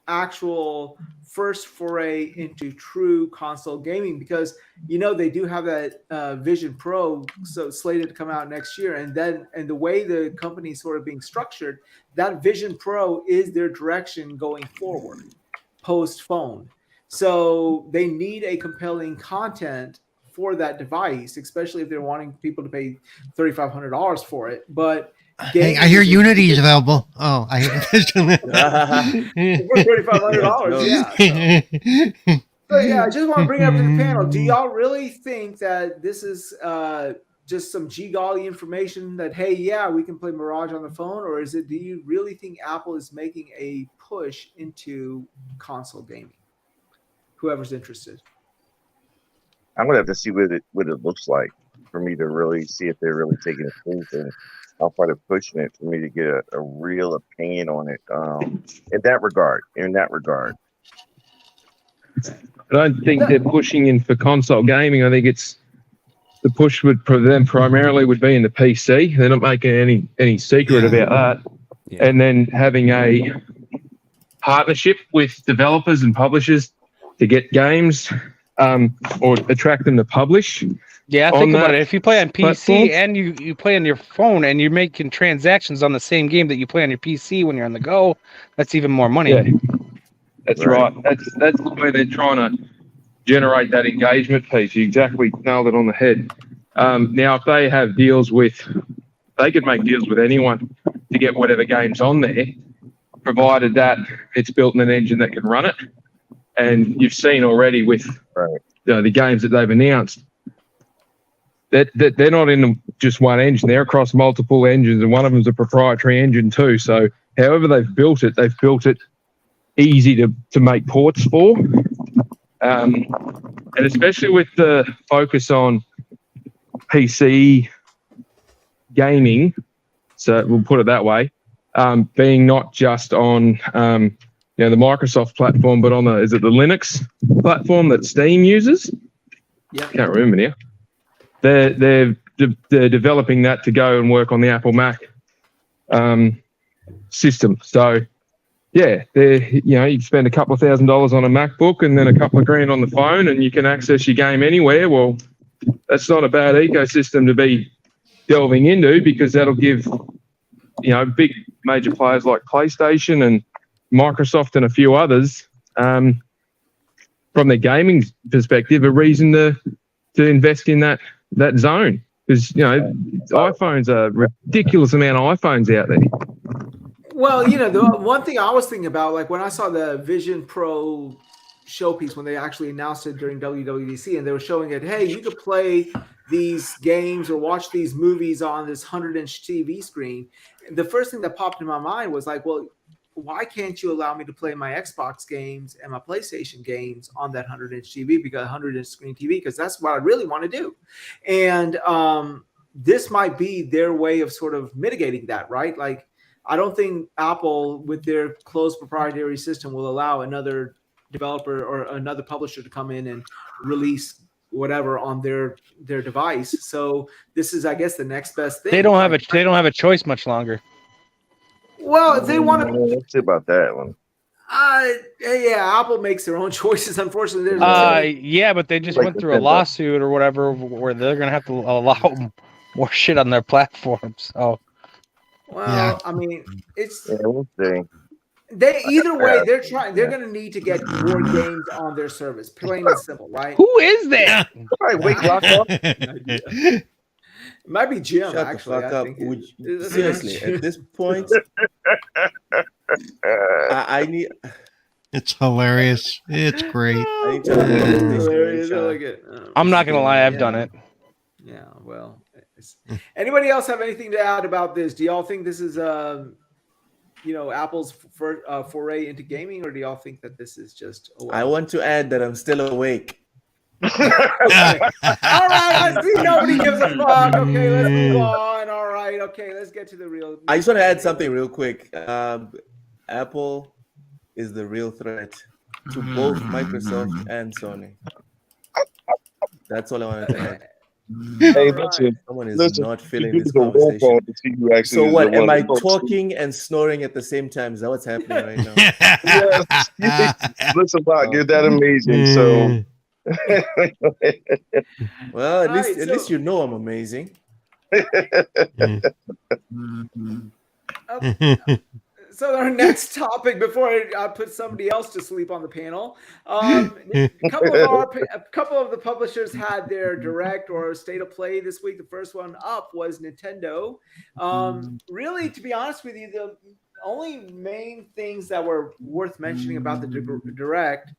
actual first foray into true console gaming? Because they do have that Vision Pro slated to come out next year, and the way the company is sort of being structured, that Vision Pro is their direction going forward post phone. So they need a compelling content for that device, especially if they're wanting people to pay $3,500 for it. But hey, I hear Unity is available. Oh, I for $3,500. Yeah. So yeah, I just want to bring it up to the panel. Do y'all really think that this is just some G-golly information that, hey, yeah, we can play Mirage on the phone? Or do you really think Apple is making a push into console gaming? Whoever's interested. I'm going to have to see what it looks like for me to really see if they're really taking it seriously and how far they're pushing it for me to get a real opinion on it in that regard. I don't think they're pushing in for console gaming. I think it's the push for them primarily would be in the PC. They're not making any secret about that. Yeah. And then having a partnership with developers and publishers to get games or attract them to publish. Yeah, think about it. If you play on PC platform, and you play on your phone and you're making transactions on the same game that you play on your PC when you're on the go, that's even more money. Yeah. That's right. That's the way they're trying to generate that engagement piece. You exactly nailed it on the head. Now, if they have they could make deals with anyone to get whatever game's on there, provided that it's built in an engine that can run it. And you've seen already with the games that they've announced that they're not in just one engine. They're across multiple engines, and one of them's a proprietary engine too. So however they've built it easy to make ports for. And especially with the focus on PC gaming, so we'll put it that way, being not just on the Microsoft platform, but on the Linux platform that Steam uses? Yeah, can't remember now. They're developing that to go and work on the Apple Mac system. So yeah, you spend a couple of $1,000s on a MacBook and then a couple of grand on the phone, and you can access your game anywhere. Well, that's not a bad ecosystem to be delving into, because that'll give big major players like PlayStation and Microsoft and a few others, from their gaming perspective, a reason to invest in that zone, because iPhones are ridiculous amount of iPhones out there. Well, the one thing I was thinking about, like when I saw the Vision Pro showpiece when they actually announced it during WWDC, and they were showing it, hey, you could play these games or watch these movies on this 100-inch TV screen. The first thing that popped in my mind was like, well, why can't you allow me to play my Xbox games and my PlayStation games on that 100-inch TV, because 100-inch screen TV, because that's what I really want to do. And this might be their way of sort of mitigating that, right? Like, I don't think Apple, with their closed proprietary system, will allow another developer or another publisher to come in and release whatever on their device. So this is, I guess, the next best thing. They don't have a choice much longer. Well, if they want to, let's see about that one. yeah, Apple makes their own choices. Unfortunately, there's yeah, but they just went through a lawsuit or whatever where they're gonna have to allow more shit on their platform. So, well, I mean, it's we'll see. They either way, they're going to need to get more games on their service, plain and simple, right? Who is that? Right, wait, lock up. It might be Jim. Shut actually, the fuck up. Seriously, at this point, I need. It's hilarious. It's great. I need to hilarious. I like it. I'm not gonna lie, I've done it. Yeah. Well, anybody else have anything to add about this? Do y'all think this is Apple's foray into gaming, or do y'all think that this is just? I want to add that I'm still awake. All right, let's see. Nobody gives a fuck. Okay, let's move on. All right, okay, let's get to the real. I just want to add something real quick. Apple is the real threat to both Microsoft and Sony. That's all I wanted to add. Hey, someone is not feeling this conversation. So what? Am I talking and snoring at the same time? Is that what's happening right now? Yes. Listen, Bob, you're that amazing. So, well, at least you know I'm amazing. So our next topic, before I put somebody else to sleep on the panel, a couple of the publishers had their direct or state of play this week. The first one up was Nintendo. Really, to be honest with you, the only main things that were worth mentioning about the direct.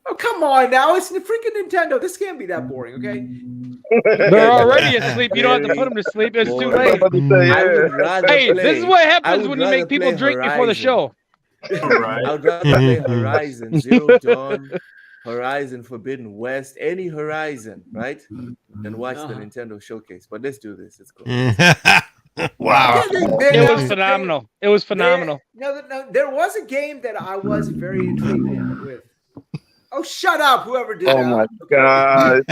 Oh, come on now. It's freaking Nintendo. This can't be that boring, okay? They're already asleep. You don't have to put them to sleep. It's too late. Hey, this is what happens when you make people drink before the show. Right. I would rather play Horizon, Zero Dawn, Horizon Forbidden West, any Horizon, right? Than watch the Nintendo showcase. But let's do this. It's cool. Wow. It was phenomenal. It was phenomenal. No, there was a game that I was very intrigued with. Oh, shut up, whoever did that. Oh, my God.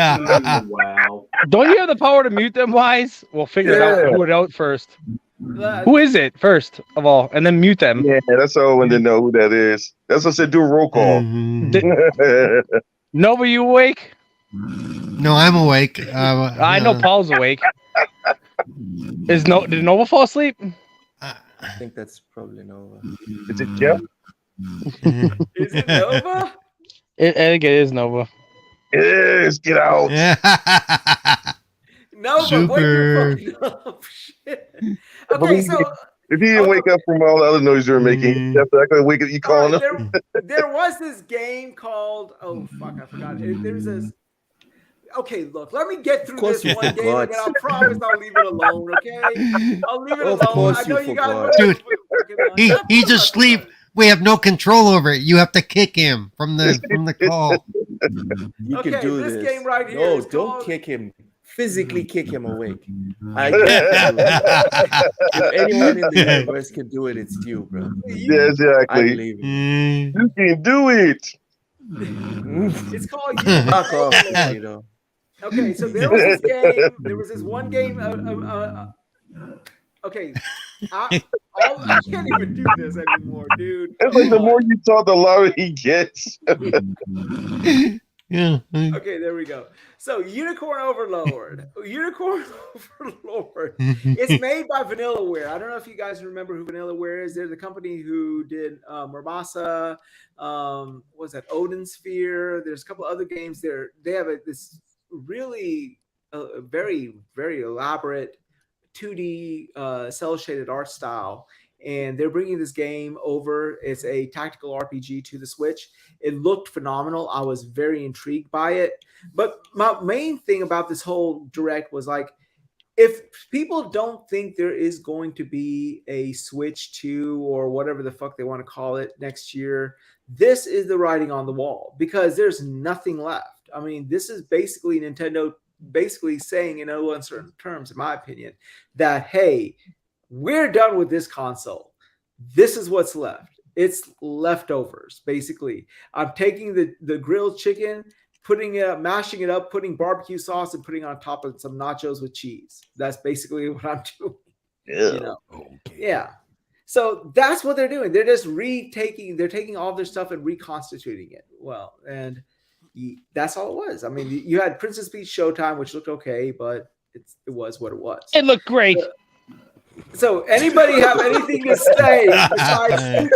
Wow. Don't you have the power to mute them, Wize? We'll figure it out. Put it out first. Who is it, first of all? And then mute them. Yeah, that's all I wanted to know who that is. That's what I said, do a roll call. Nova, you awake? No, I'm awake. I know Paul's awake. Did Nova fall asleep? I think that's probably Nova. Is it Jeff? Is it Nova? I think it is Nova. Yes, get out. Nova, Super. wake your fucking up. Shit. Okay, so if you didn't wake up from all the other noise you were making, that's not gonna wake up. You calling him? There was this game called I forgot. There's this. Okay, look, let me get through this one game, and I promise I'll leave it alone. Okay, I'll leave it alone. I know you guys. Dude, he's asleep. We have no control over it. You have to kick him from the call. You can do this. Game right here. No, don't kick him. Physically kick him awake. I can't do it. If anyone in the universe can do it, it's you, bro. Yeah, exactly. I believe it. You can do it. It's called. Fuck off, you know. Okay, so there was this game. There was this one game. Okay, I can't even do this anymore, dude. It's like the more you talk, the louder he gets. Yeah. Okay, there we go. So Unicorn Overlord. It's made by Vanillaware. I don't know if you guys remember who Vanillaware is. They're the company who did Muramasa, what was that, Odin Sphere. There's a couple other games there. They have this really very, very elaborate 2D cell shaded art style, and they're bringing this game over. It's a tactical RPG to the Switch. It looked phenomenal. I was very intrigued by it. But my main thing about this whole direct was like, if people don't think there is going to be a Switch 2 or whatever the fuck they want to call it next year, this is the writing on the wall, because there's nothing left. I mean, this is basically Nintendo basically saying in no uncertain terms, in my opinion, that, hey, we're done with this console. This is what's left. It's leftovers, basically. I'm taking the grilled chicken, putting it up, mashing it up, putting barbecue sauce, and putting it on top of some nachos with cheese. That's basically what I'm doing. You know? Yeah. So that's what they're doing. They're just they're taking all their stuff and reconstituting it. Well, and that's all it was. I mean, you had Princess Peach Showtime, which looked okay, but it was what it was. It looked great. So anybody have anything to say besides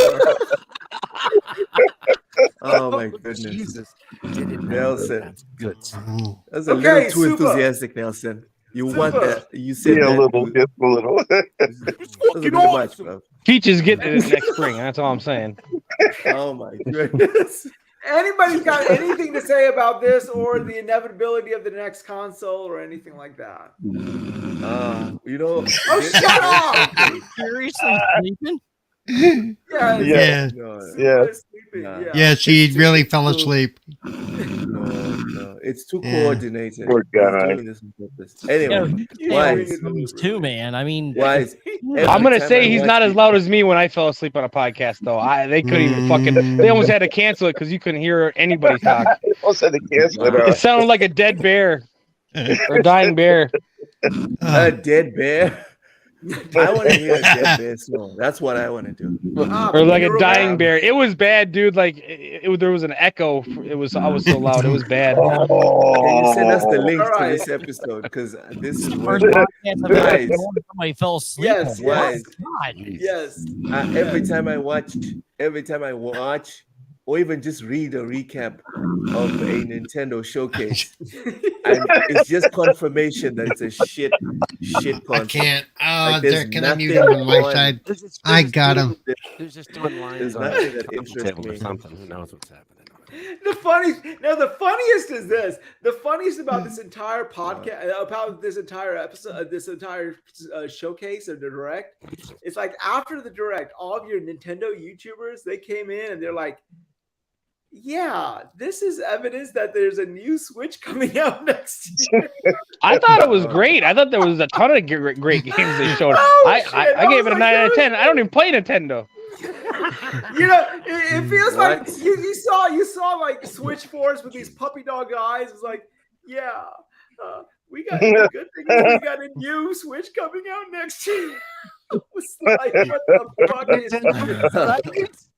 Oh my goodness. Jesus. Nelson. That's good. That's a Okay, little too Super. enthusiastic, Nelson. You Super. want that. You said Yeah, a that. little, just a little. That's a bit much, bro. Peach is getting it next spring. That's all I'm saying. Oh my goodness. anybody's got anything to say about this or the inevitability of the next console or anything like that? You know. Oh, shut up! Seriously sleeping? Yeah. Yeah, she really fell asleep. No, it's too Yeah. coordinated. Poor guy. He's doing this on purpose. Anyway, Wize. Too, man. I mean, Wize. I'm gonna Every say time I he's watch not as it- loud as me when I fell asleep on a podcast, though. They couldn't even fucking. They almost had to cancel it because you couldn't hear anybody talk. Also, the cancel it It out. sounded like a dead bear or a dying bear. A dead bear. I want to hear a dead bear snore. That's what I want to do. Or like a dying bear. It was bad, dude. Like there was an echo. I was so loud. It was bad. Can you send us the link All right. to this episode? Because this is first where podcast I've ever Wize. done, somebody fell asleep. Yes, on. yes. God. Yes. every time I watch, or even just read a recap of a Nintendo showcase, and it's just confirmation that it's a shit I console. can't. Like, there's There, can I mute nothing him on my on- side? I got him. There's just doing lines There's on nothing the that coffee interests table or me. something. Who knows what's happening? The funniest is this. The funniest about this entire podcast, about this entire episode, this entire showcase or the direct, it's like after the direct, all of your Nintendo YouTubers, they came in and they're like, yeah, this is evidence that there's a new Switch coming out next year. I thought it was great. I thought there was a ton of great games they showed. Oh, shit. I gave it a was 9 like, out of 10. I don't even play Nintendo. You know, it feels like you saw like Switch Force with these puppy dog eyes. It's like, yeah, we got the good thing is we got a new Switch coming out next year. It was like, what the fuck is this?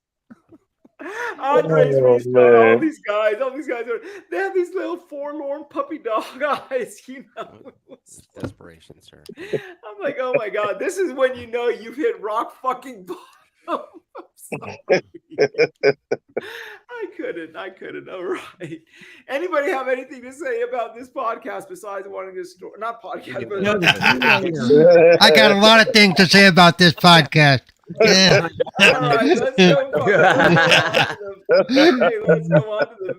Andres Restart, all these guys they have these little forlorn puppy dog eyes, you know. It's desperation, sir. I'm like, oh my god, this is when you know you've hit rock fucking bottom. I'm sorry. I couldn't. All right. Anybody have anything to say about this podcast besides wanting to store? Not podcast, but I got a lot of things to say about this podcast. Yeah. all right, let's go on to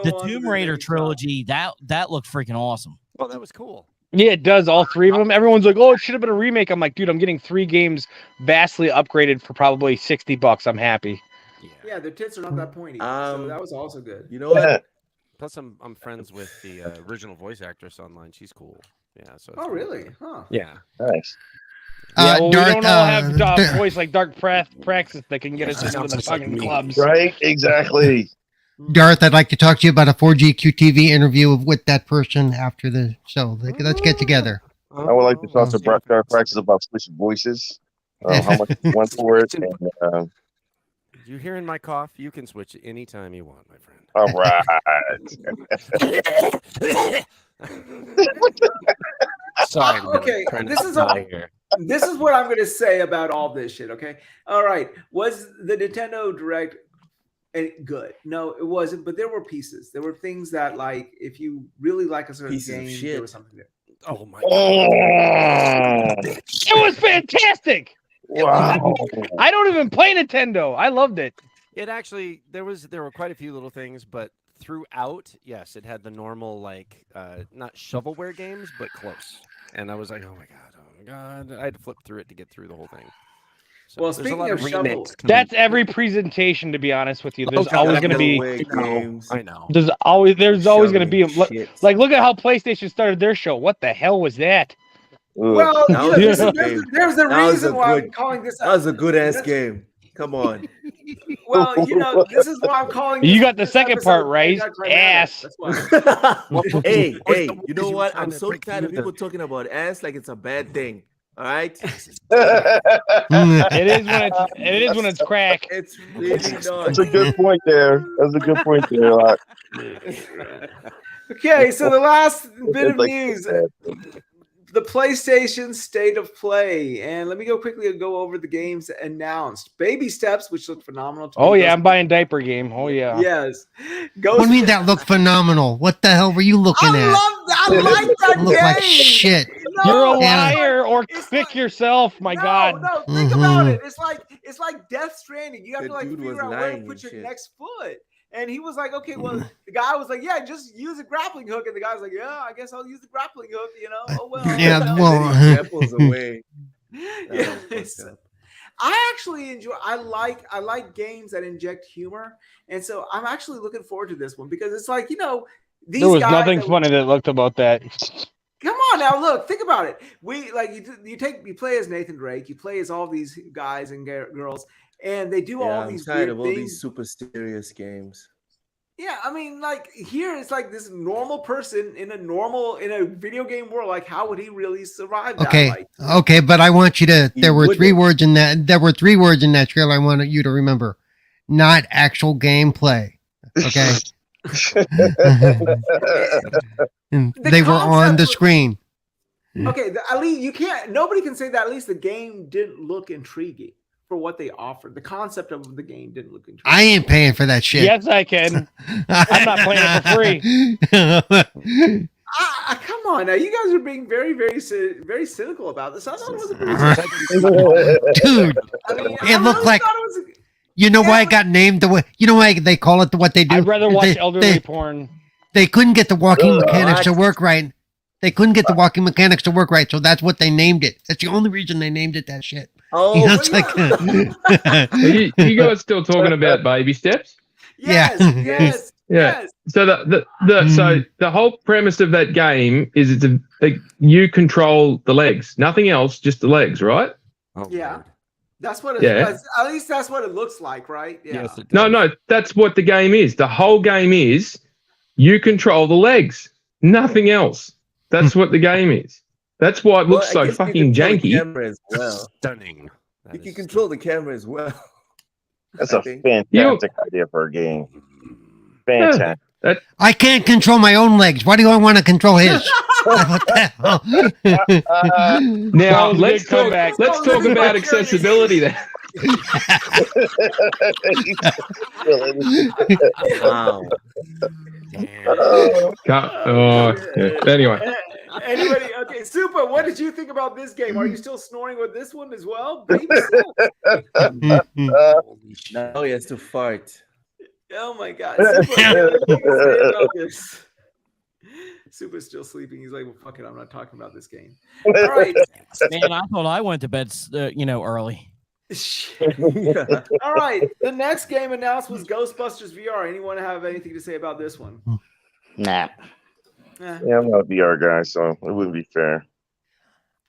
The Tomb Raider trilogy, that looked freaking awesome. Well, that was cool. Yeah, it does. All three of them. Everyone's like, "Oh, it should have been a remake." I'm like, "Dude, I'm getting 3 games vastly upgraded for probably $60. I'm happy." Yeah, their tits are not that pointy. So that was also good. You know what? Plus, I'm friends with the original voice actress online. She's cool. Yeah. So. Oh, really? Huh. Yeah. Nice. Yeah, well, Darth, we don't all have Darth- voice like Dark Praxis that can get us into the fucking clubs. Right? Exactly. Darth, I'd like to talk to you about a 4GQTV interview with that person after the show. Let's get together. I would like to talk to Dark Praxis about switching voices. How much you want for it? And, You hearing my cough? You can switch anytime you want, my friend. all right. Sorry. Okay, this is what I'm going to say about all this shit, okay? All right. Was the Nintendo Direct good? No, it wasn't, but there were pieces. There were things that, like, if you really like a certain Pieces of game, shit. there was something there. Oh my God. It was fantastic. Wow. I don't even play Nintendo. I loved it. It actually there were quite a few little things, but throughout, yes, it had the normal like not shovelware games, but close. And I was like, oh my god, I had to flip through it to get through the whole thing. So Well, there's a speaking lot of remakes shovel- coming. That's every presentation, to be honest with you. There's always going to be. games. I know. There's always going to be Shoveling shit. like look at how PlayStation started their show. What the hell was that? Well, That you know, was a there's good there's game. the That was reason a why good- I'm calling this That was a good ass game. Come on. Well, this is why I'm calling. You this- got the this second part episode right. anticlimactic. Ass. That's why. Hey, What's hey, the you know word what? trying I'm to so break tired of through people talking about ass like it's a bad thing. All right, It is when it's crack. it's really not. That's a good point there. That's a good point there. Like, Okay, so the last bit it's of like news. that. The PlayStation State of Play. And let me quickly go over the games announced. Baby Steps, which look phenomenal to me. Oh yeah, I'm buying diaper game. Oh yeah. Yes. What do you mean that looked phenomenal? What the hell were you looking at? I like that It looked game. like shit. No, You're a Yeah. liar, or It's pick like- yourself. My God. No, think about Mhm. it. It's like Death Stranding. You have The to dude was figure out where lying to and put your shit. next foot. And he was like, okay, well, the guy was like, yeah, just use a grappling hook. And the guy's like, yeah, I guess I'll use the grappling hook, Oh, well. Yeah, And well, then he grapples away. Yeah, I actually enjoy. I like games that inject humor, and so I'm actually looking forward to this one because it's like these There was guys nothing that- funny that looked about that. Come on now, look, think about it. We like you play as Nathan Drake, you play as all these guys and girls, and they do all I'm these tired weird of all things. these super serious games. Yeah, I mean, like here it's like this normal person in a video game world. Like, how would he really survive that? okay, Like, okay, but I want you to. You There were three wouldn't. words in that. There were 3 words in that trailer. I want you to remember, not actual gameplay. Okay, they were on the concept- screen. okay, at least nobody can say that at least the game didn't look intriguing for what they offered. The concept of the game didn't look intriguing. I ain't paying for that shit. Yes, I can. I'm not playing it for free. Come on now, you guys are being very, very, very cynical about this. I thought it was a pretty. Dude, I mean, it looked like- thought it was you know why Yeah. it got named the way? You know why they call it what they do? I'd rather watch They- elderly they- porn. They couldn't get the walking Ugh. mechanics to work right. They couldn't get the walking mechanics to work right, so that's what they named it. That's the only reason they named it that shit. Oh, You know, it's like, Are you guys still talking about baby steps? yes, Yeah. yes, Yeah. yes. So so the whole premise of that game is you control the legs, nothing else, just the legs, right? Oh, Yeah. Lord. That's what it Yeah. at least that's what it looks like, right? Yeah. Yes, it No, does. that's what the game is. The whole game is you control the legs, nothing else. That's what the game is. That's why it Well, looks I so guess you fucking control the janky. camera as well. Stunning. That You can is control the camera as well. That's I a think. fantastic idea for a game. Fantastic. I can't control my own legs. Why do I want to control his? What the hell? Now That was a let's good talk. comeback. Let's talk about accessibility then. Wow. Anyway, Anybody? Okay, Super. What did you think about this game? Are you still snoring with this one as well? Baby steps. Now he has to fart. Oh my God! Super, what do you say about this? Super's still sleeping. He's like, "Well, fuck it. I'm not talking about this game." All right. Man, I thought I went to bed, early. All right. The next game announced was Ghostbusters VR. Anyone have anything to say about this one? Nah. Eh. Yeah, I'm not a VR guy, so it wouldn't be fair.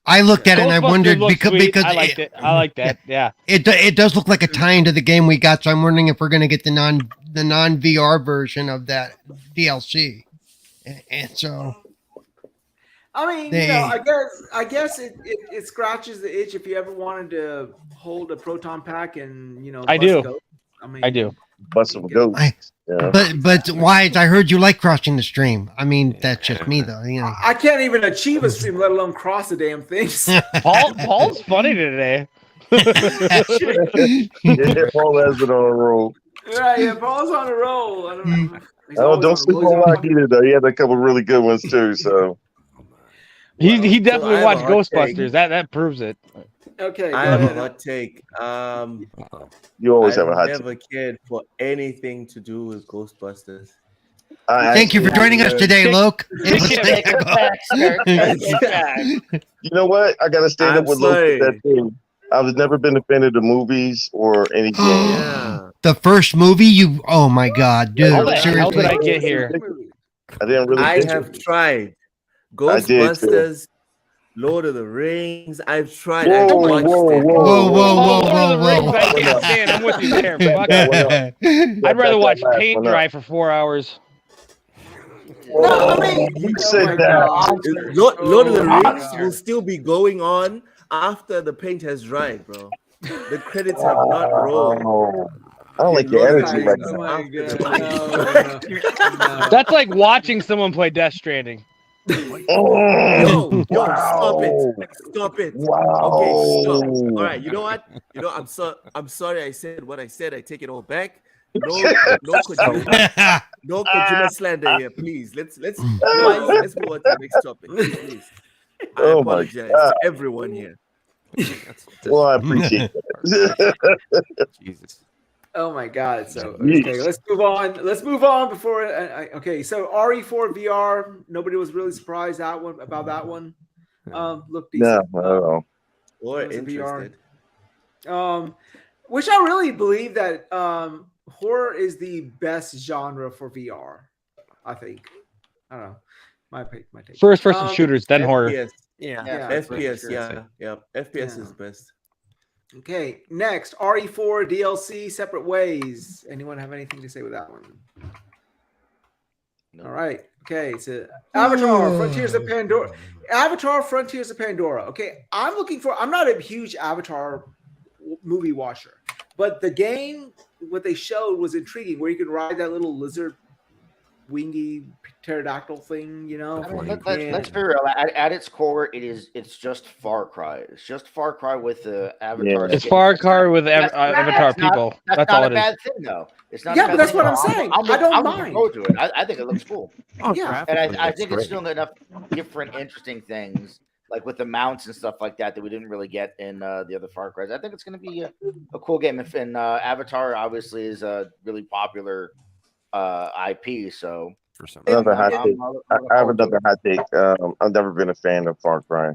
I looked at it and I Ghostbusters wondered looks because sweet. I liked it. I like that. Yeah. it does look like a tie into the game we got. So I'm wondering if we're going to get the non VR version of that DLC. And so I mean, They- I guess it scratches the itch if you ever wanted to hold a proton pack and I bust do. ghosts. I do. Bust some ghosts. Yeah. but Wize, I heard you like crossing the stream. I mean, that's just me though. You know. I can't even achieve a stream, let alone cross the damn things. Paul's funny today. Yeah, Paul has been on a roll. Right, yeah, Paul's on a roll. I don't know. He's Oh, always don't on a sleep roll. on Lock either, though. He had a couple really good ones too. So He definitely I have watched a hot take. Ghostbusters. That proves it. Okay, I go have a ahead. hot take. you always I've have a hot. never cared for anything to do with Ghostbusters. Thank you for joining us today, Loke. It was Take You know what? I gotta stand I'm up with Loke sorry. with that thing. I've never been a fan of the movies or any game. Yeah. The first movie, oh my God, dude! How the hell Seriously, did I get here? I didn't really. I get have it. tried I did, too. Ghostbusters. Lord of the Rings. I've tried. Whoa, I've watched it. Whoa, Lord of the Rings, I can't stand. I'm with you there. Fuck that. I'd rather watch paint dry for 4 hours. No, I mean, You oh said my that. God. Lord of the Oh my Rings God. will still be going on after the paint has dried, bro. The credits have not rolled. Oh, I don't like your Lord of the energy right Rings Oh now. my after the God. paint has dried. No. That's like watching someone play Death Stranding. Yo, stop it. Wow. Stop it. Okay, stop. All Wow. right, you know what? I'm sorry I said what I said. I take it all back. No Kojima. No Kojima slander here, please. Let's move on to the next topic. Please. I Oh my apologize God. to everyone here. Well, I appreciate that. Jesus. Oh my God. So Yeesh. okay, let's move on. Let's move on before. Okay, so RE4 VR. Nobody was really surprised about that one. Looked No, decent. not at all. Or It was a VR. interested. Which I really believe that horror is the best genre for VR. I think. I don't know. My take. First person shooters, then horror. FPS. Yeah. FPS, yeah. FPS Yeah. is best. Okay, next RE4 DLC Separate Ways. Anyone have anything to say with that one? No. All right. Okay, so Avatar Frontiers of Pandora. Avatar Frontiers of Pandora. Okay, I'm not a huge Avatar movie watcher, but the game, what they showed was intriguing, where you could ride that little lizard wingy pterodactyl thing, you know. I mean, let's be real. At its core, it's just Far Cry. It's just Far Cry with the Avatar. It's Far Cry with Avatar people. That's all it is. That's not a bad thing, though. It's not. Yeah, a bad but that's thing. what I'm saying. I don't mind. Go to it. I think it looks cool. Yeah, And I think it's still enough different, interesting things, like with the mounts and stuff like that we didn't really get in the other Far Cries. I think it's going to be a cool game. And Avatar obviously is a really popular IP. So For some Another hot take. I have another hot take. I've never been a fan of Far Cry.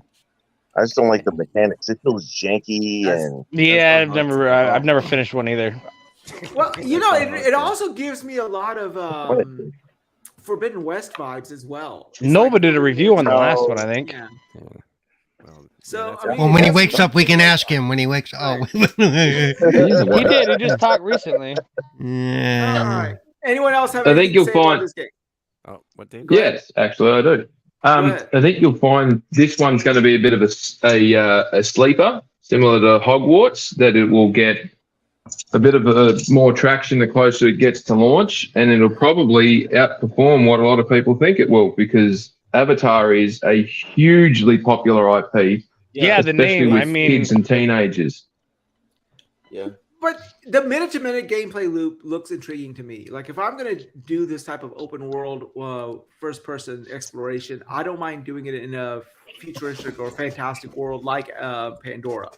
I just don't like the mechanics. It feels janky and Yeah, I've never finished one either. Well, you know, it also gives me a lot of Forbidden West vibes as well. It's Nova like- did a review on the last one, I think. Yeah. Well, So I that's- mean, Well, when he that's wakes up, something we can like ask that. him when he wakes up. Oh. He did. He just talked recently. All Yeah. right. Anyone else have I anything think you'll to say about find- this game? oh, what Dave? Yes, actually, I do. ahead. I think you'll find this one's going to be a bit of a sleeper, similar to Hogwarts, that it will get a bit of a more traction the closer it gets to launch, and it'll probably outperform what a lot of people think it will, because Avatar is a hugely popular IP. Yeah, the especially name. with I mean, kids and teenagers. Yeah. But the minute-to-minute gameplay loop looks intriguing to me. Like if I'm going to do this type of open world, first-person exploration, I don't mind doing it in a futuristic or fantastic world like Pandora.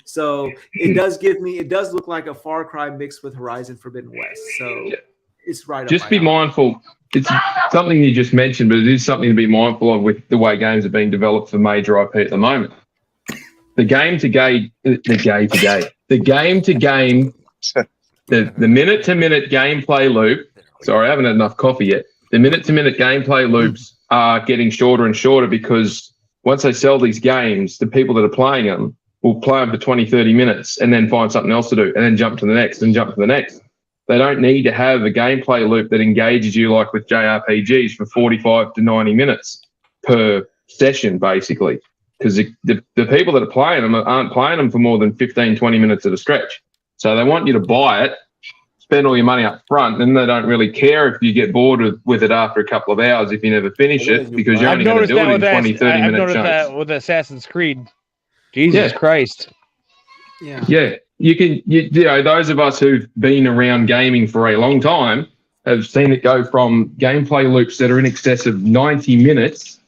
So it does look like a Far Cry mixed with Horizon Forbidden West. So it's right. Just up be my alley. mindful. It's something you just mentioned, but it is something to be mindful of with the way games are being developed for major IP at the moment. The minute-to-game, the minute-to-minute gameplay loop. Sorry, I haven't had enough coffee yet. The minute-to-minute gameplay loops are getting shorter and shorter because once they sell these games, the people that are playing them will play them for 20, 30 minutes and then find something else to do and then jump to the next and jump to the next. They don't need to have a gameplay loop that engages you like with JRPGs for 45 to 90 minutes per session, basically. Because the people that are playing them aren't playing them for more than 15, 20 minutes at a stretch. So they want you to buy it, spend all your money up front, and they don't really care if you get bored with it after a couple of hours if you never finish it, because you're I've only going to noticed do it that in with 20, 30 I've minute noticed chunks. that with Assassin's Creed. Jesus Yeah. Christ. Yeah. Yeah, you know, those of us who've been around gaming for a long time have seen it go from gameplay loops that are in excess of 90 minutes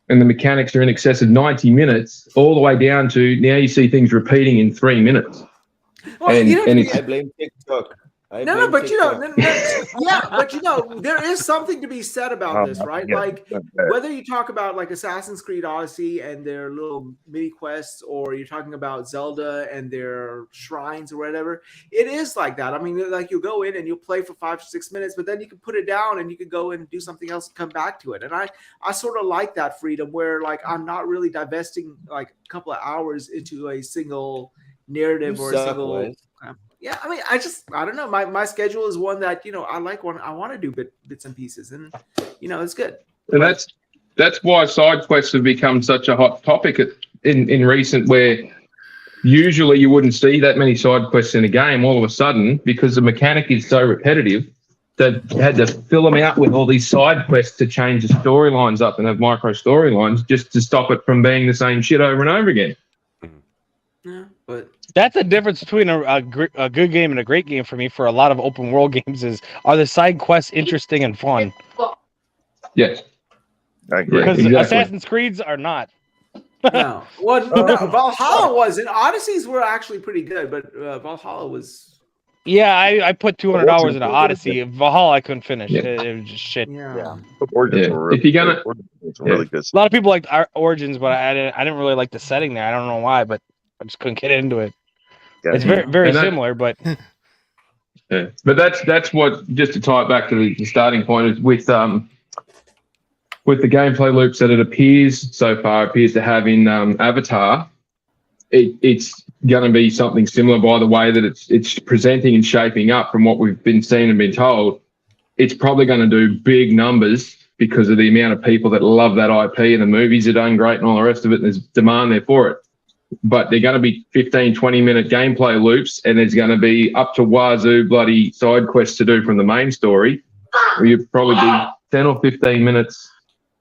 and the mechanics are in excess of 90 minutes all the way down to now you see things repeating in 3 minutes. Well, And- you know, and it's- I blame TikTok. No, but yeah, but there is something to be said about this, right? Yeah, like whether you talk about like Assassin's Creed Odyssey and their little mini quests, or you're talking about Zelda and their shrines or whatever, it is like that. I mean, like you'll go in and you'll play for 5 or 6 minutes, but then you can put it down and you can go and do something else and come back to it. And I sort of like that freedom where like I'm not really divesting like a couple of hours into a single narrative or a single. Yeah, I mean, I don't know. My schedule is one that I want to do bits and pieces, and it's good. And that's why side quests have become such a hot topic in recent, where usually you wouldn't see that many side quests in a game. All of a sudden, because the mechanic is so repetitive, they've had to fill them out with all these side quests to change the storylines up and have micro storylines just to stop it from being the same shit over and over again. Yeah, but that's the difference between a good game and a great game for me. For a lot of open world games, are the side quests interesting and fun? Yes, I agree. Because exactly. Assassin's Creeds are not. No, Valhalla wasn't. Odysseys were actually pretty good, but Valhalla was. Yeah, I put 200 hours into Odyssey. Valhalla I couldn't finish. Yeah. It was just shit. Yeah. If you're gonna, really good. A lot of people liked Origins, but I didn't really like the setting there. I don't know why, but I just couldn't get into it. Yeah. It's very similar, but yeah. But that's what, just to tie it back to the starting point, is with the gameplay loops that it appears to have in Avatar. It's going to be something similar by the way that it's presenting and shaping up from what we've been seeing and been told. It's probably going to do big numbers because of the amount of people that love that IP, and the movies are done great and all the rest of it, and there's demand there for it. But they're going to be 15, 20-minute gameplay loops, and there's going to be up to wazoo bloody side quests to do from the main story. Where you probably do 10 or 15 minutes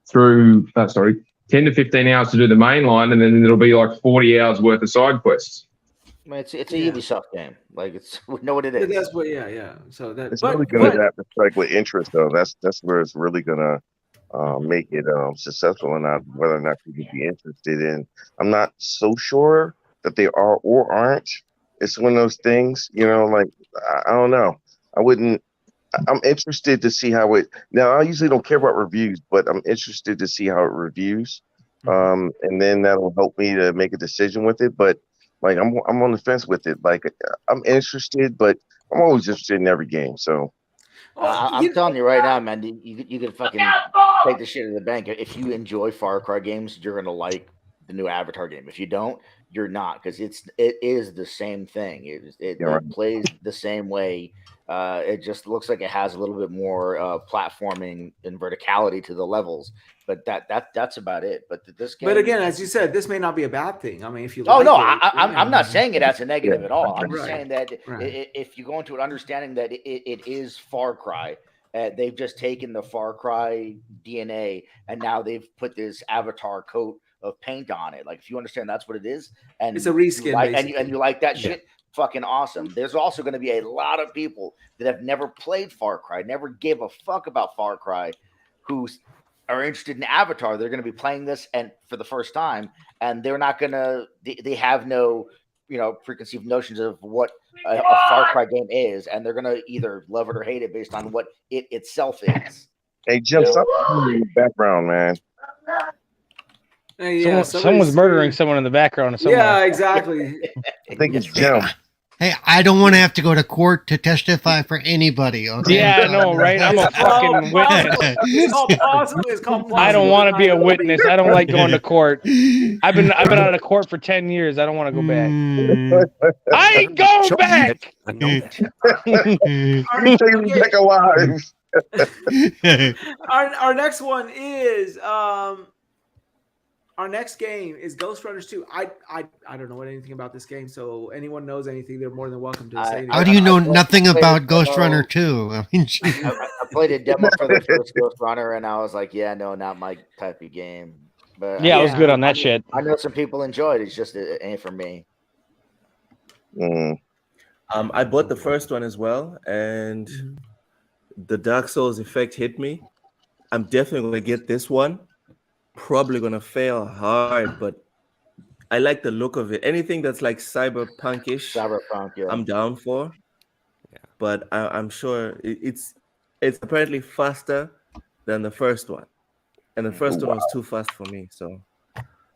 through, 10 to 15 hours to do the main line, and then it'll be like 40 hours worth of side quests. I mean, it's a Ubisoft game. Like we know what it is. That's what, yeah. So It's really going to have to strike with interest, though. That's where it's really going to make it successful, or not, whether or not people be interested in. I'm not so sure that they are or aren't. It's one of those things, like I don't know. I'm interested to see how it. Now, I usually don't care about reviews, but I'm interested to see how it reviews, and then that'll help me to make a decision with it. But like, I'm on the fence with it. Like, I'm interested, but I'm always interested in every game. So. I'm telling you right now, man, you can fucking take the shit to the bank. If you enjoy Far Cry games, you're gonna like the new Avatar game. If you don't, you're not, because it is the same thing. It plays the same way. It just looks like it has a little bit more platforming and verticality to the levels, but that's about it. But this game, but again, as you said, this may not be a bad thing. I mean, if you I'm not saying it as a negative at all. I'm just saying that if you go into it understanding that it is Far Cry, they've just taken the Far Cry DNA and now they've put this Avatar coat of paint on it. Like, if you understand that's what it is, and it's a reskin, and you like that shit, fucking awesome. There's also going to be a lot of people that have never played Far Cry, never gave a fuck about Far Cry, who are interested in Avatar. They're going to be playing this and for the first time, and they're not going to. They have no, preconceived notions of what a Far Cry game is, and they're going to either love it or hate it based on what it itself is. Hey, Jim, stop in the background, man. Yeah, someone's murdering someone in the background. Yeah, exactly. I think it's Jim. Hey, I don't want to have to go to court to testify for anybody. Okay? Yeah, I know, right? I'm a fucking witness. It's called I don't want to be a witness. I don't like going to court. I've been out of court for 10 years. I don't want to go back. I ain't going back. I know that. Taking me back alive. Our next one is our next game is Ghost Runners 2. I don't know anything about this game, so anyone knows anything, they're more than welcome to say anything. How do you know nothing about Ghost Runner 2? I mean, I played a demo for the first Ghost Runner, and I was like, yeah, no, not my type of game. But yeah, I was good on that shit. I know some people enjoyed it. It's just it ain't for me. I bought the first one as well, and the Dark Souls effect hit me. I'm definitely going to get this one. Probably going to fail hard, but I like the look of it. Anything that's like cyberpunkish, yeah. I'm down for. Yeah. but I'm sure it's apparently faster than the first one, and the first one was too fast for me. So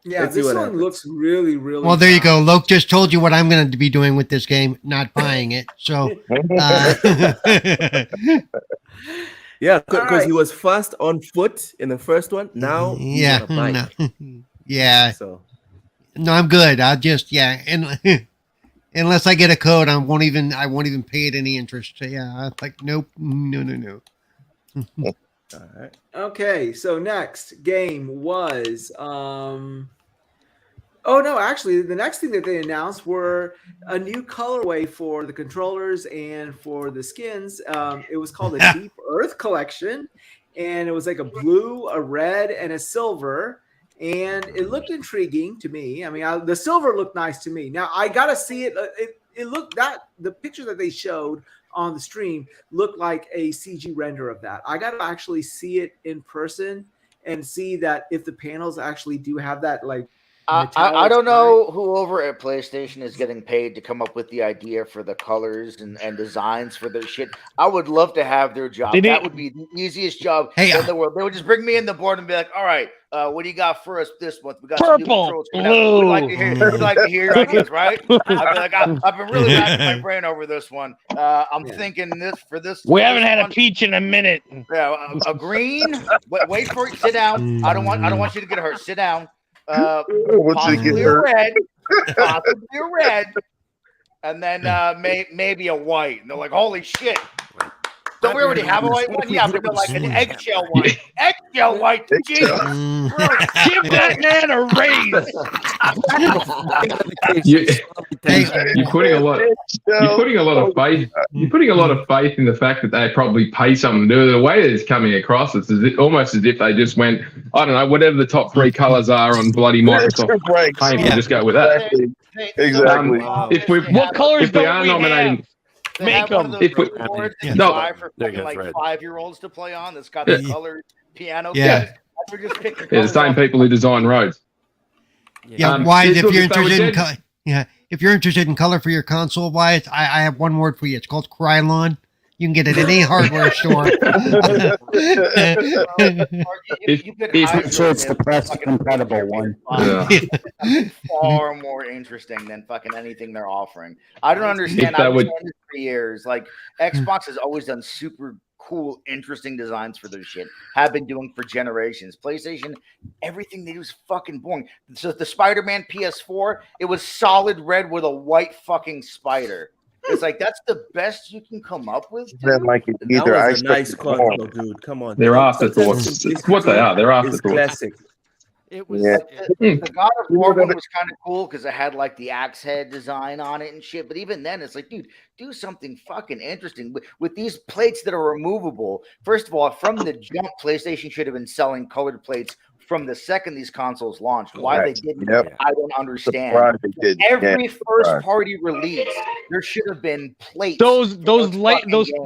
Yeah, let's see this what one happens. looks really, really. Well, there you go. fast. Loke just told you what I'm going to be doing with this game, not buying it. So, Yeah, because right. he was fast on foot in the first one. Now he's yeah, on a bike. no. Yeah, So no, I'm good. I'll just and unless I get a code, I won't even pay it any interest. So, yeah, I'm like, nope, no. all right. Okay, so next game was oh no, actually the next thing that they announced were a new colorway for the controllers and for the skins. It was called the Deep Earth Collection, and it was like a blue, a red, and a silver. And it looked intriguing to me. I mean, the silver looked nice to me. Now I gotta see it. It looked the picture that they showed on the stream looked like a CG render of that. I gotta actually see it in person and see that if the panels actually do have that like. I don't know who over at PlayStation is getting paid to come up with the idea for the colors and designs for their shit. I would love to have their job. That would be the easiest job in the world. They would just bring me in the board and be like, all right, what do you got for us this month? We got purple, blue. We'd like to hear your ideas, right? I'd be like, I've been really racking my brain over this one. I'm thinking this for this. We haven't had a peach in a minute. Yeah, a green. Wait for it. Sit down. I don't want you to get hurt. Sit down. Possibly a red, and then maybe a white. And they're like, "Holy shit! Don't we already have a white one? Yeah, but like an eggshell white. Eggshell white. Jesus, give that man a raise." You're putting a lot. You're putting a lot of faith. You're putting a lot of faith in the fact that they probably pay someone to do it. The way it's coming across, it's almost as if they just went, I don't know, whatever the top 3 colors are on bloody Microsoft Paint, we'll just go with that. Exactly. What colors if we are nominating. Make them. If we, No, for like 5-year-olds to play on. That's got the colored piano. Yeah. The same people who design roads. Yeah, Wize, if you're interested in if you're interested in color for your console, Wize, I have one word for you. It's called Krylon. You can get it at any hardware store. So it's the press compatible one. Far more interesting than fucking anything they're offering. I don't understand. I've been in this for years. Like Xbox has always done super cool, interesting designs for their shit. Have been doing for generations. PlayStation, everything they do is fucking boring. So the Spider-Man PS4, it was solid red with a white fucking spider. It's like that's the best you can come up with. Like it either. That was a nice console, dude. Come on. They're afterthoughts. It's what they are. They're afterthoughts. Classic. It was the God of War one was kind of cool because it had like the axe head design on it and shit. But even then, it's like, dude, do something fucking interesting with these plates that are removable. First of all, from the jump, PlayStation should have been selling colored plates from the second these consoles launched. Why they didn't, I don't understand. Every first-party release, there should have been plates. Those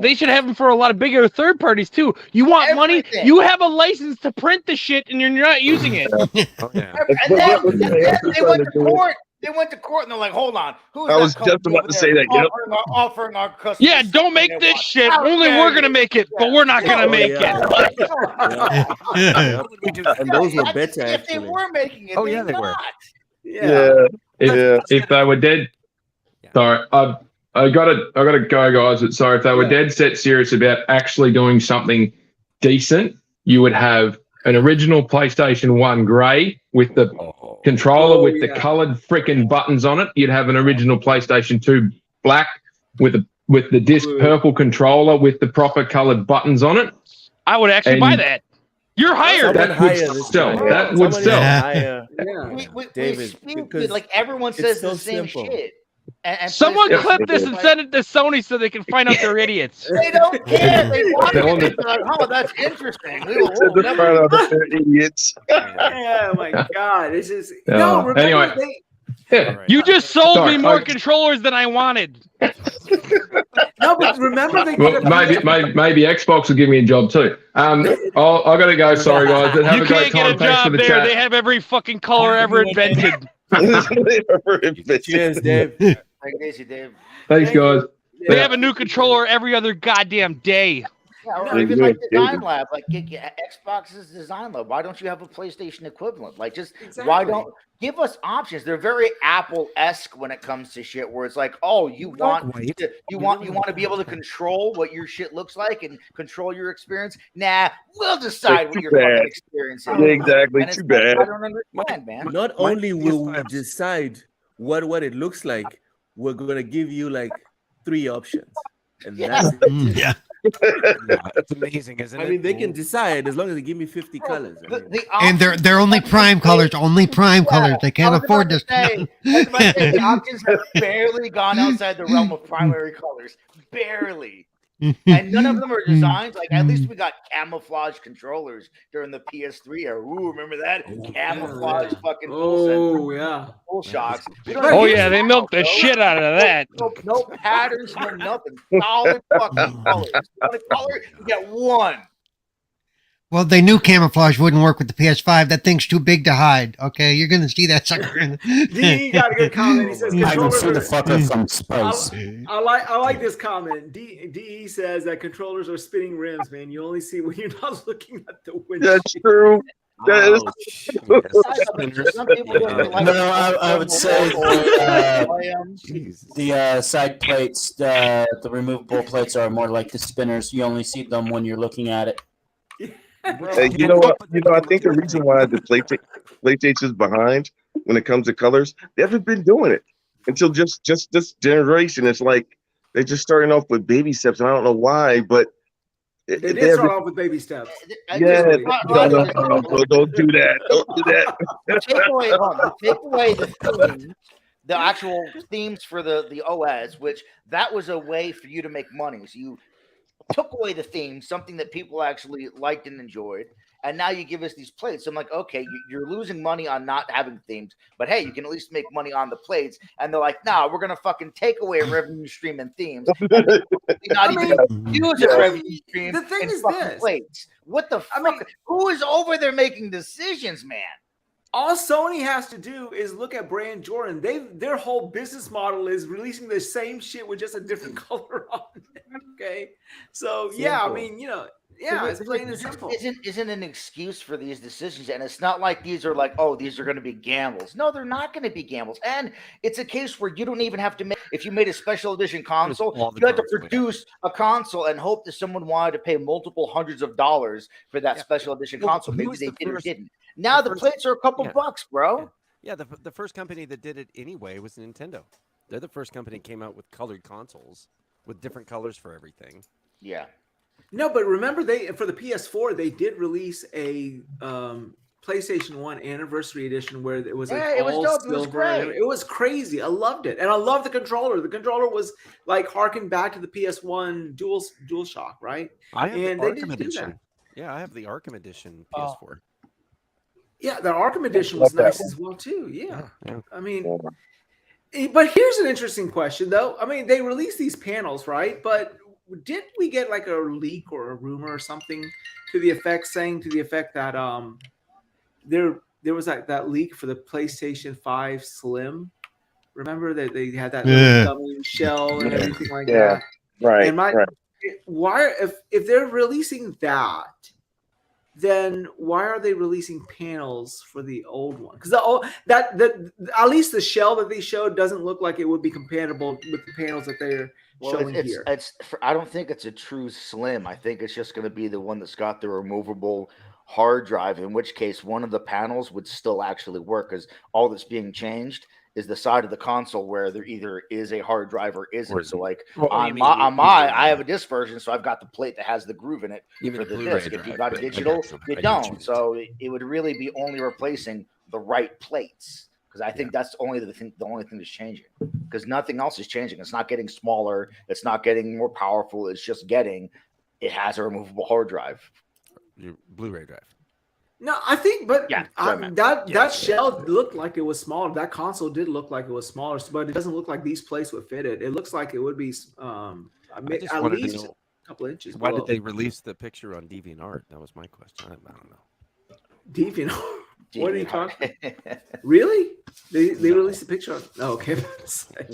they should have them for a lot of bigger third parties too. You want money? You have a license to print the shit, and you're not using it. And then they went to court. They went to court and they're like, "Hold on, who's?" I was just about to say that. Offering our customers. Yeah, don't make this shit. Only we're gonna make it, but we're not gonna make it. And those were better. If they were making it, they were. If they were dead, sorry, I gotta go, guys. Sorry, if they were dead set serious about actually doing something decent, you would have an original PlayStation 1 grey with the controller with the coloured freaking buttons on it. You'd have an original PlayStation 2 black with the disc purple controller with the proper coloured buttons on it. I would actually buy that. You're hired. That would sell. That would sell. We like everyone says the same shit. And someone clip this and send it to Sony so they can find out they're idiots. They don't care. They want it. They're like, oh, that's interesting. Idiots. Oh my god! This is no. Remember Anyway, you just sold me more controllers than I wanted. No, but remember they. Well, maybe Xbox will give me a job too. I gotta go. Sorry, guys. But have you a great can't get time. a Thanks for job the there. chat. They have every fucking color ever invented. Cheers, Dave. Take it easy, Dave. Thanks, guys. They have a new controller every other goddamn day. Yeah, or even like Design Lab, like Xbox's Design Lab. Why don't you have a PlayStation equivalent? Like, just why don't give us options? They're very Apple-esque when it comes to shit. Where it's like, oh, you want to be able to control what your shit looks like and control your experience. Nah, we'll decide what your fucking experience is. Yeah, exactly. And Too bad. I don't understand, man. Not only will we decide what it looks like, we're gonna give you like 3 options, and that's it. Yeah. It's amazing, isn't it? I mean, they can decide as long as they give me 50 colors. And they're only prime colors. Only prime colors. They can't afford this. The options have barely gone outside the realm of primary colors. Barely. And none of them are designed like, at least we got camouflage controllers during the PS3 era. Ooh, remember that? Camouflage fucking full shocks. Oh yeah, they milked the shit out of that. No patterns, no nothing. Solid fucking colors. You want a color? You get one. Well, they knew camouflage wouldn't work with the PS5. That thing's too big to hide. Okay, you're gonna see that sucker. D got a good comment. He says I can controllers see the are, fucker from space. I like this comment. DE says that controllers are spinning rims, man. You only see when you're not looking at the window. That's true. That is I would say the side plates, the removable plates are more like the spinners. You only see them when you're looking at it. Hey, you know what? I think the reason why the PlayStation's behind when it comes to colors, they haven't been doing it until just this generation. It's like they're just starting off with baby steps, and I don't know why, but they did start off with baby steps. Yeah, don't do that. Don't do that. Take away the actual themes for the OS, which that was a way for you to make money. So you took away the theme, something that people actually liked and enjoyed, and now you give us these plates. I'm like, okay, you're losing money on not having themes, but hey, you can at least make money on the plates. And they're like, nah, we're gonna fucking take away a revenue stream and themes, and not even use a revenue stream. The thing is this plates. What the fuck? Who is over there making decisions, man? All Sony has to do is look at Brand Jordan. Their whole business model is releasing the same shit with just a different color on it. Okay, so yeah, I mean, it's plain and simple. Isn't an excuse for these decisions, and it's not like these are like, oh, these are going to be gambles. No, they're not going to be gambles, and it's a case where you don't even have to make. If you made a special edition console, you had to produce a console and hope that someone wanted to pay multiple hundreds of dollars for that special edition console. Maybe they did or didn't. Now the plates are a couple bucks, bro. Yeah, the first company that did it anyway was Nintendo. They're the first company that came out with colored consoles with different colors for everything. Yeah. No, but remember for the PS4 they did release a PlayStation 1 Anniversary Edition where it was like all silver. It was great. It was crazy. I loved it, and I love the controller. The controller was like harkened back to the PS1 DualShock, right? I have the Arkham Edition. Yeah, I have the Arkham Edition PS4. Yeah, the Arkham Edition was nice as well too. Yeah. I mean, but here's an interesting question though. I mean, they released these panels, right? But did we get like a leak or a rumor or something to the effect that there was that leak for the PlayStation 5 Slim? Remember that they had that little dummy shell and everything like that. Right. And why if they're releasing that, then why are they releasing panels for the old one? Because at least the shell that they showed doesn't look like it would be compatible with the panels that they're showing here. I don't think it's a true Slim. I think it's just going to be the one that's got the removable hard drive, in which case one of the panels would still actually work, because all that's being changed is the side of the console where there either is a hard drive or isn't. So like I have a disc version, so I've got the plate that has the groove in it for the disc. If you got a digital, you don't. So it would really be only replacing the right plates, because I think that's the only thing that's changing, because nothing else is changing. It's not getting smaller. It's not getting more powerful. It's just it has a removable hard drive. Your Blu-ray drive. No, I think, but that shell looked like it was smaller. That console did look like it was smaller, but it doesn't look like these plates would fit it. It looks like it would be at least a couple inches. Why did they release the picture on DeviantArt? That was my question. I don't know. DeviantArt. What are you talking? Really? They released a picture on. Oh, okay.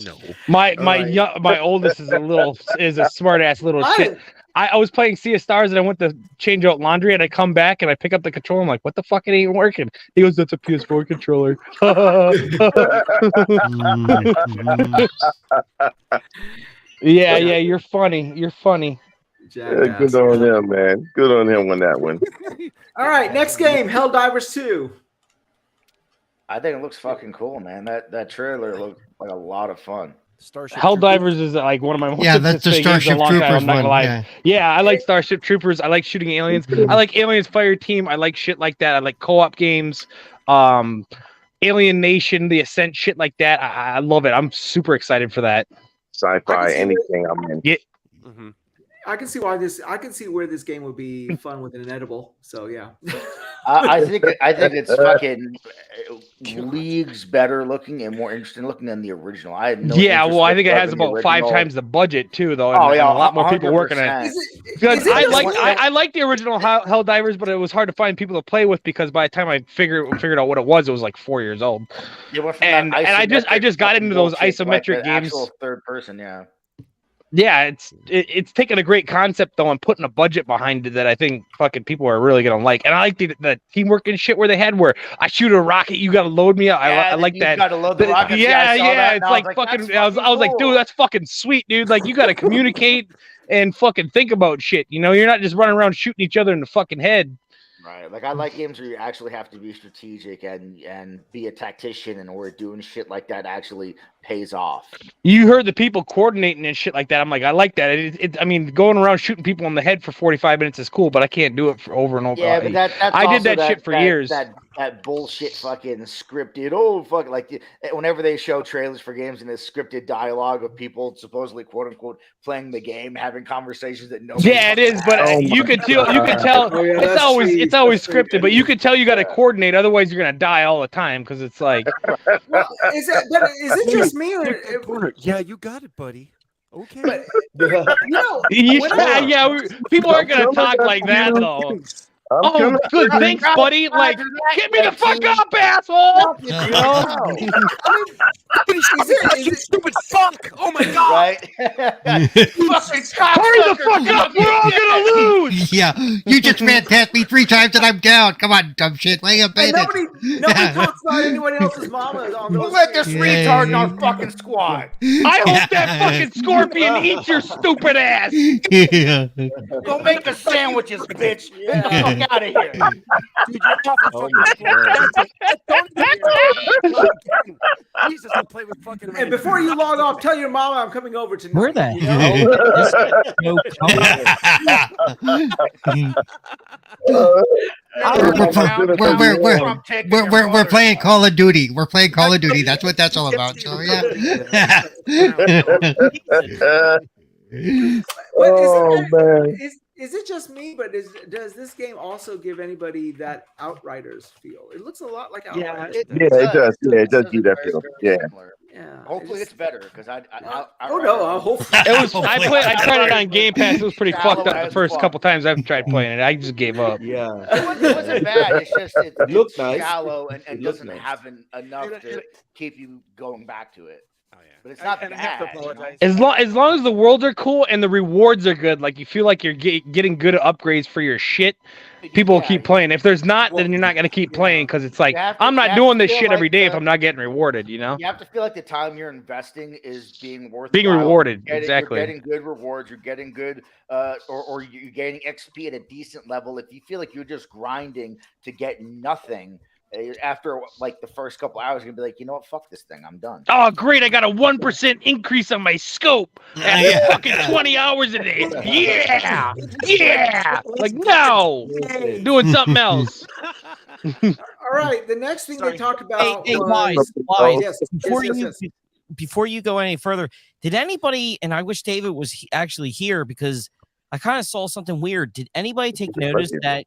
No. My oldest is a smart ass little shit. I was playing Sea of Stars and I went to change out laundry and I come back and I pick up the controller. I'm like, what the fuck? It ain't working. He goes, that's a PS4 controller. Yeah, you're funny. You're funny. Good on him, man. Good on him on that one. All right, next game, Helldivers 2. I think it looks fucking cool, man. That trailer looked like a lot of fun. Starship Helldivers is like one of my most that's the Starship Troopers one. Yeah, I like Starship Troopers. I like shooting aliens. I like Aliens Fire Team. I like shit like that. I like co-op games. Alien Nation, the Ascent, shit like that. I love it. I'm super excited for that. Sci-fi, anything I'm in. Yeah. Mm-hmm. I can see why I can see where this game would be fun with an edible. So yeah. I think it's fucking leagues better looking and more interesting looking than the original. I had no. Yeah, well, I think it has about 5 times the budget too, though. And a lot more people working on it. I like the original Helldivers, but it was hard to find people to play with because by the time I figured out what it was like 4 years old. And I just got into those isometric games. Actual third person, yeah. Yeah, it's taking a great concept though and putting a budget behind it that I think fucking people are really gonna like. And I like the teamwork and shit where they had where I shoot a rocket, you gotta load me up. I like that. You gotta load the rocket. Yeah, it's like fucking. I was like, dude, that's fucking sweet, dude. Like you gotta communicate and fucking think about shit. You know, you're not just running around shooting each other in the fucking head. Right. Like I like games where you actually have to be strategic and be a tactician, and where doing shit like that actually pays off. You heard the people coordinating and shit like that. I'm like, I like that. I mean, going around shooting people in the head for 45 minutes is cool, but I can't do it for over and over. Yeah, but that's I did that shit for years. That bullshit fucking scripted. Oh fuck! Like whenever they show trailers for games and it's scripted dialogue of people supposedly quote unquote playing the game, having conversations that nobody. Yeah, it is, but you can tell. It's always scripted, but you can tell you got to coordinate. Otherwise, you're gonna die all the time because it's like. Well, is it just me or? Yeah, you got it, buddy. Okay. But, people aren't gonna talk like that though. Oh, good. Thanks, buddy. Like, get me the fuck up, asshole. You stupid fuck. Oh my god. Right. Hurry the fuck up. We're all gonna lose. Yeah, you just ran past me 3 times and I'm down. Come on, dumb shit. Lay up in nobody talks about anyone else's mama on those. Let this retard in our fucking squad. I hope that fucking scorpion eats your stupid ass. Yeah. Go make the sandwiches, bitch. Get the fuck out of here. Dude, Jesus, I play with fucking. And before you log off, tell your mama I'm coming over tonight. Where the hell? We're playing Call of Duty. We're playing Call of Duty. That's what that's all about. So yeah. Man. Is it just me? But does this game also give anybody that Outriders feel? It looks a lot like Outriders. It does. Yeah, it does give that feel. Yeah. Hopefully it's better because I hopefully it was. I tried it on Game Pass. It was pretty fucked up the first couple times I've tried playing it. I just gave up. Yeah, it wasn't bad. It's just it looks nice. Shallow and doesn't have enough to keep you going back to it. But it's not bad. I have to apologize. As long as the worlds are cool and the rewards are good, like you feel like you're getting good upgrades for your shit, people will keep playing. If there's not, then you're not going to keep playing because it's like I'm not doing this shit every day if I'm not getting rewarded. You know. You have to feel like the time you're investing is being worth. Being rewarded, exactly. You're getting good rewards. You're getting good, or you're getting XP at a decent level. If you feel like you're just grinding to get nothing. After like the first couple hours, you're gonna be like, you know what, fuck this thing, I'm done. Oh, great! I got a 1% increase on my scope after fucking 20 hours a day. Yeah. Like no, doing something else. All right, the next thing they talked about was Wize. Before you go any further, did anybody? And I wish David was actually here because I kind of saw something weird. Did anybody take notice that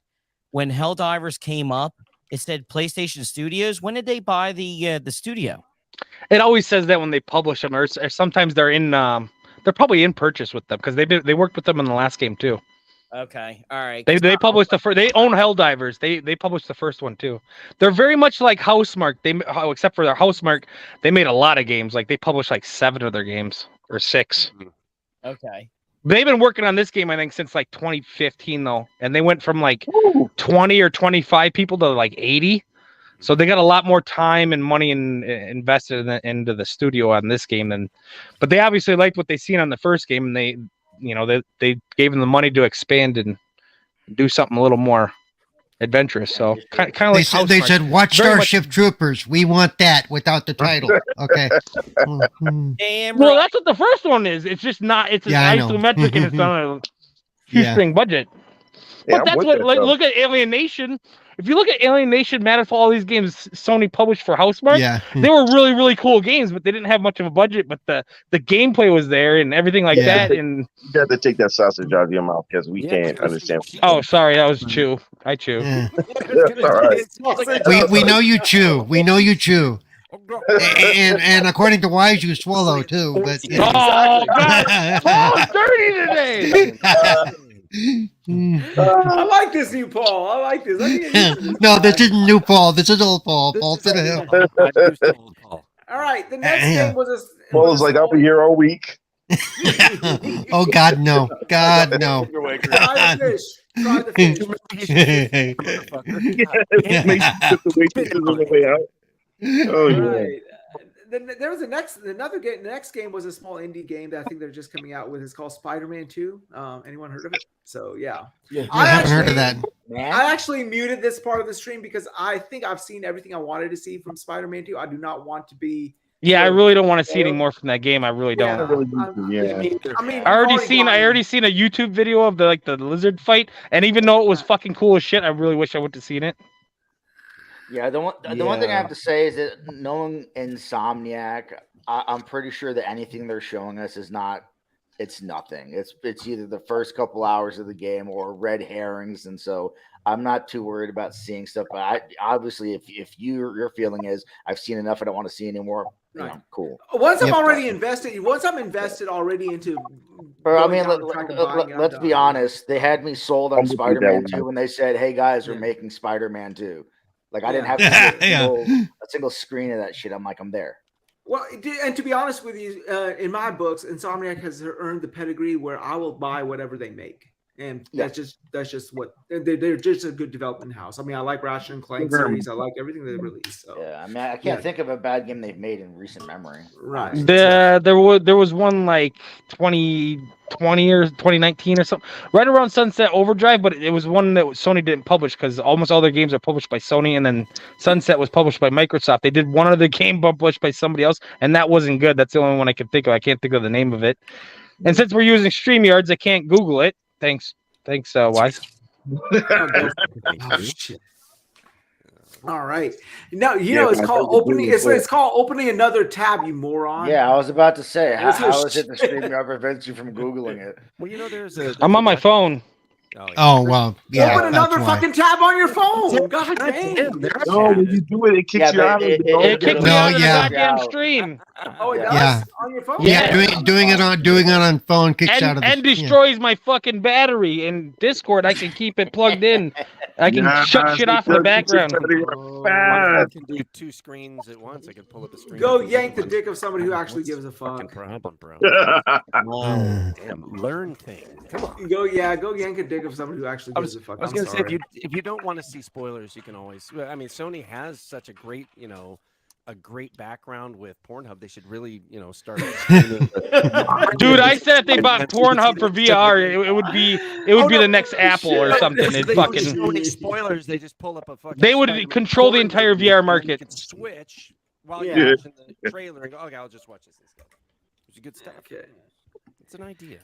when Helldivers came up? It said PlayStation Studios. When did they buy the studio? It always says that when they publish them, or sometimes they're in. They're probably in purchase with them because they worked with them in the last game too. Okay, all right. They published the first. They own Helldivers. They published the first one too. They're very much like Housemark. Except for their Housemark, they made a lot of games. Like they published like 7 of their games or 6. Okay. They've been working on this game, I think, since like 2015 though, and they went from like 20 or 25 people to like 80. So they got a lot more time and money invested into the studio on this game but they obviously liked what they seen on the first game, and they gave them the money to expand and do something a little more adventurous. So kind of like they said, "Watch Starship Troopers. We want that without the title." Okay. Damn. Well, that's what the first one is. It's just not. It's isometric and it's on a shoestring budget. But that's what. Like, look at Alienation. If you look at Alienation, Manifold, all these games Sony published for Housemarque, they were really, really cool games, but they didn't have much of a budget. But the gameplay was there and everything like that. And you got to take that sausage out of your mouth because we can't understand. Oh, sorry, that was chew. I chew. That's all right. We know you chew. We know you chew. And according to Wize, you swallow too. But oh God, Paul's dirty today. I like this new Paul. I like this. No, this isn't new Paul. This is old Paul. Paul to the hill. All right, the next game was Paul was like, "I'll be here all week." Oh God, no! God, no! Try the fish. Try the fish. Oh yeah. Then there was another game. The next game was a small indie game that I think they're just coming out with. It's called Spider-Man 2. Anyone heard of it? So yeah. I haven't heard of that. I actually muted this part of the stream because I think I've seen everything I wanted to see from Spider-Man 2. I do not want to be. Yeah, I really don't want to see any more from that game. I really don't. I mean, I already seen a YouTube video of the lizard fight, and even though it was fucking cool as shit, I really wish I would have seen it. Yeah, the one thing I have to say is that knowing Insomniac, I'm pretty sure that anything they're showing us is it's nothing. It's either the first couple hours of the game or red herrings, and so I'm not too worried about seeing stuff. But obviously, if your feeling is I've seen enough, I don't want to see anymore. You know, cool. Once I'm invested already into. But I mean, let's be honest. They had me sold on Spider-Man 2 when they said, "Hey guys, we're making Spider-Man 2." Like I didn't have to see a single screen of that shit. I'm like, I'm there. Well, and to be honest with you, in my books, Insomniac has earned the pedigree where I will buy whatever they make, and that's just what they're just a good development house. I mean, I like Ratchet and Clank series. I like everything they release. So yeah, I mean, I can't think of a bad game they've made in recent memory. Right. There was one like 2020 or 2019 or something, right around Sunset Overdrive, but it was one that Sony didn't publish because almost all their games are published by Sony, and then Sunset was published by Microsoft. They did one other game published by somebody else, and that wasn't good. That's the only one I could think of. I can't think of the name of it. And since we're using StreamYards, I can't Google it. Thanks, Wize. Oh, shit. All right. Now it's called opening. It's called opening another tab, you moron. Yeah, I was about to say, how is it the StreamYard prevents you from Googling it? Well, I'm on my phone. Oh well, yeah. Open another fucking tab on your phone. God dang. No, when you do it kicks you out. It kicks me out of the goddamn stream. Oh, it does? On your phone? Yeah, doing it on phone kicks out of the and destroys my fucking battery. In Discord, I can keep it plugged in. I can shut shit off in the background. I can do 2 screens at once. I can pull up a screen. Go yank the dick of somebody who actually gives a fuck. Fucking problem, bro. Damn, learn things. Come on. Go yank a dick of somebody who actually gives a fuck. I was going to say, if you don't want to see spoilers, you can always. I mean, Sony has such a great, a great background with Pornhub. They should really, start. Dude, I said if they bought Pornhub for VR, it would be the next Apple or something. It fucking spoilers. They just pull up a fucking. They would control the entire VR market. Switch while you're watching the trailer and go, okay, I'll just watch this instead. It's good stuff. Okay. It's an idea.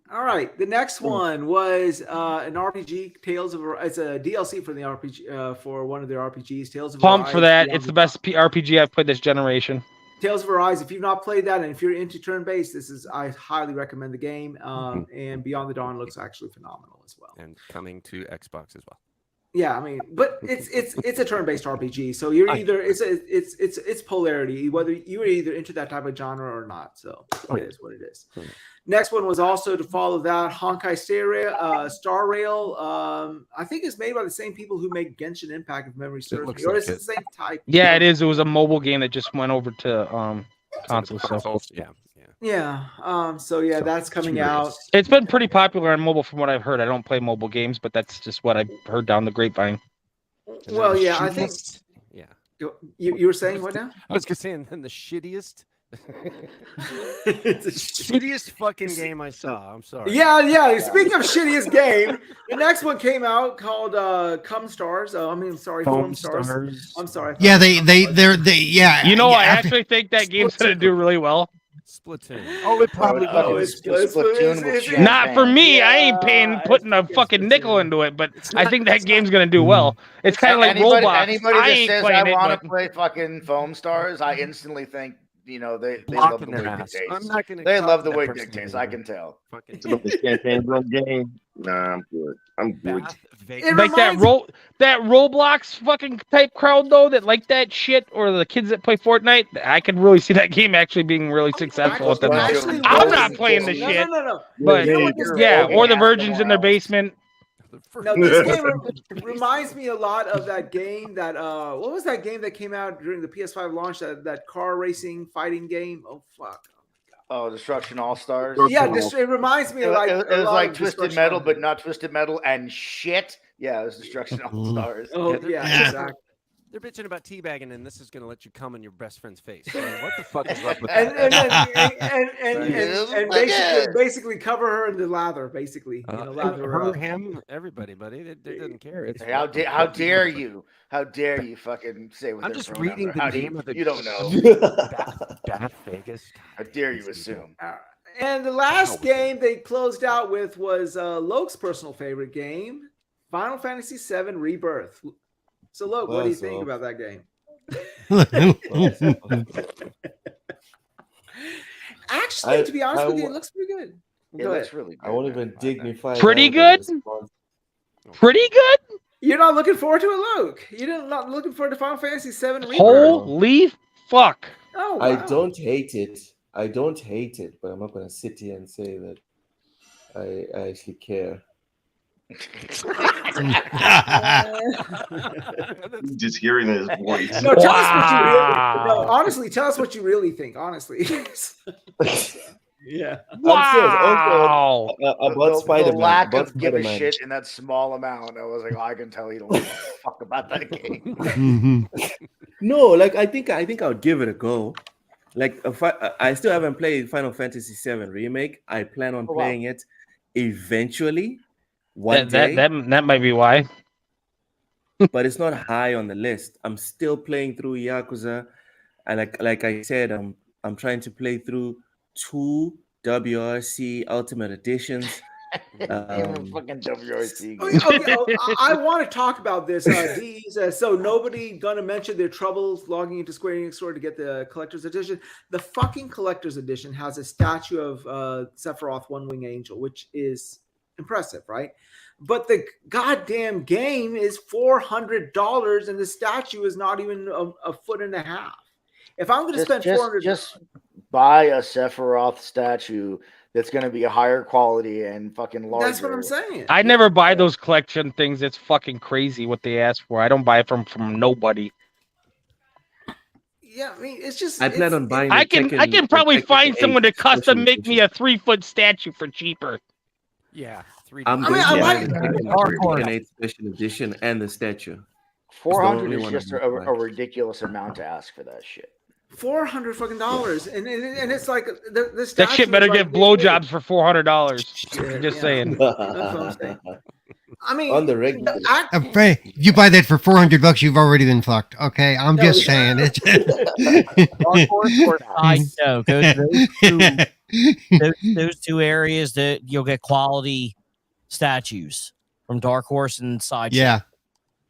All right, the next one was an RPG, it's a DLC for the RPG for one of their RPGs, Tales of Pumped Arise. for that. It's the best RPG I've played this generation. Tales of Arise. If you've not played that, and if you're into turn-based, I highly recommend the game. And Beyond the Dawn looks actually phenomenal as well. And coming to Xbox as well. Yeah, I mean, but it's a turn-based RPG, so you're either it's polarity, whether you're either into that type of genre or not. So it is what it is. Next one was also to follow that Honkai Star Rail. I think it's made by the same people who make Genshin Impact, if memory serves me, or it's the same type. Yeah, it is. It was a mobile game that just went over to consoles. So. Yeah. So yeah, that's coming out. It's been pretty popular on mobile from what I've heard. I don't play mobile games, but that's just what I've heard down the grapevine. Well, yeah, I think. Yeah. You were saying what now? I was just saying, then the shittiest. It's the shittiest fucking game I saw. I'm sorry. Yeah. Speaking of shittiest game, the next one came out called Foam Stars. I'm sorry. Yeah, they yeah. You know, I actually think that game's gonna do really well. Splatoon. Oh, it probably will. Splatoon. Not for me. I ain't putting a fucking nickel into it, but I think that game's gonna do well. It's kind of like Roblox. Anybody I that ain't says playing I want it, to play fucking Foam Stars, I instantly think they love the way it dictates. I'm not gonna. They love the way it dictates. I can tell. It's about the campaign game. Nah, I'm good. I'm good. Like that Roblox fucking type crowd though that like that shit, or the kids that play Fortnite. I could really see that game actually being really successful with them. I'm not playing the shit. No. But yeah, or the virgins in their basement. No, this game reminds me a lot of that game that what was that game that came out during the PS5 launch? That car racing fighting game. Oh fuck. Oh, Destruction All Stars. Yeah, it reminds me of like it was like Twisted Metal, but not Twisted Metal and shit. Yeah, it was Destruction All Stars. Oh yeah, exactly. They're bitching about teabagging, and this is going to let you come in your best friend's face. I mean, what the fuck is up with that? And basically cover her in the lather, basically. Him, everybody, buddy. They didn't care. It's how dare you? How dare you fucking say what I'm just reading the name of the. You don't know. Bath Vegas. How dare you assume? And the last game they closed out with was Loke's personal favorite game, Final Fantasy VII Rebirth. So, Loke, what do you think about that game? Actually, to be honest with you, it looks pretty good. It looks really good. I won't even dignify. Pretty good? Pretty good? You're not looking forward to it, Loke. You're not looking forward to Final Fantasy VII Rebirth. Holy fuck. Oh, wow. I don't hate it, but I'm not going to sit here and say that I actually care. Just hearing his voice. No, tell us what you really, honestly, tell us what you really think. Honestly, yeah. Wow. About Spider-Man. The lack of give a shit in that small amount. I was like, I can tell you don't give a fuck about that game. No, like I think I would give it a go. Like I still haven't played Final Fantasy VII Remake. I plan on playing it eventually. One day. That might be why. But it's not high on the list. I'm still playing through Yakuza, and like I said, I'm trying to play through 2 WRC Ultimate Editions. Fucking WRC. Okay, I want to talk about this. So nobody gonna mention their troubles logging into Square Enix Store to get the collector's edition. The fucking collector's edition has a statue of Sephiroth, One Wing Angel, which is impressive, right? But the goddamn game is $400, and the statue is not even a foot and a half. If I'm going to spend $400, just buy a Sephiroth statue that's going to be a higher quality and fucking larger. That's what I'm saying. I never buy those collection things. It's fucking crazy what they ask for. I don't buy it from nobody. Yeah, I mean, it's just. I plan on buying. I can probably find someone to custom make me a 3-foot statue for cheaper. Yeah, 3D. I'm going to buy special edition and the statue. 400 is just a ridiculous amount to ask for that shit. $400 fucking dollars, and it's like the statue. That shit better get blowjobs for $400. Just saying. That's what I'm saying. I mean, on the regular. If you buy that for $400, you've already been fucked. Okay, I'm just saying it. I know. Go to those two areas that you'll get quality statues from Dark Horse and Sideshow. Yeah.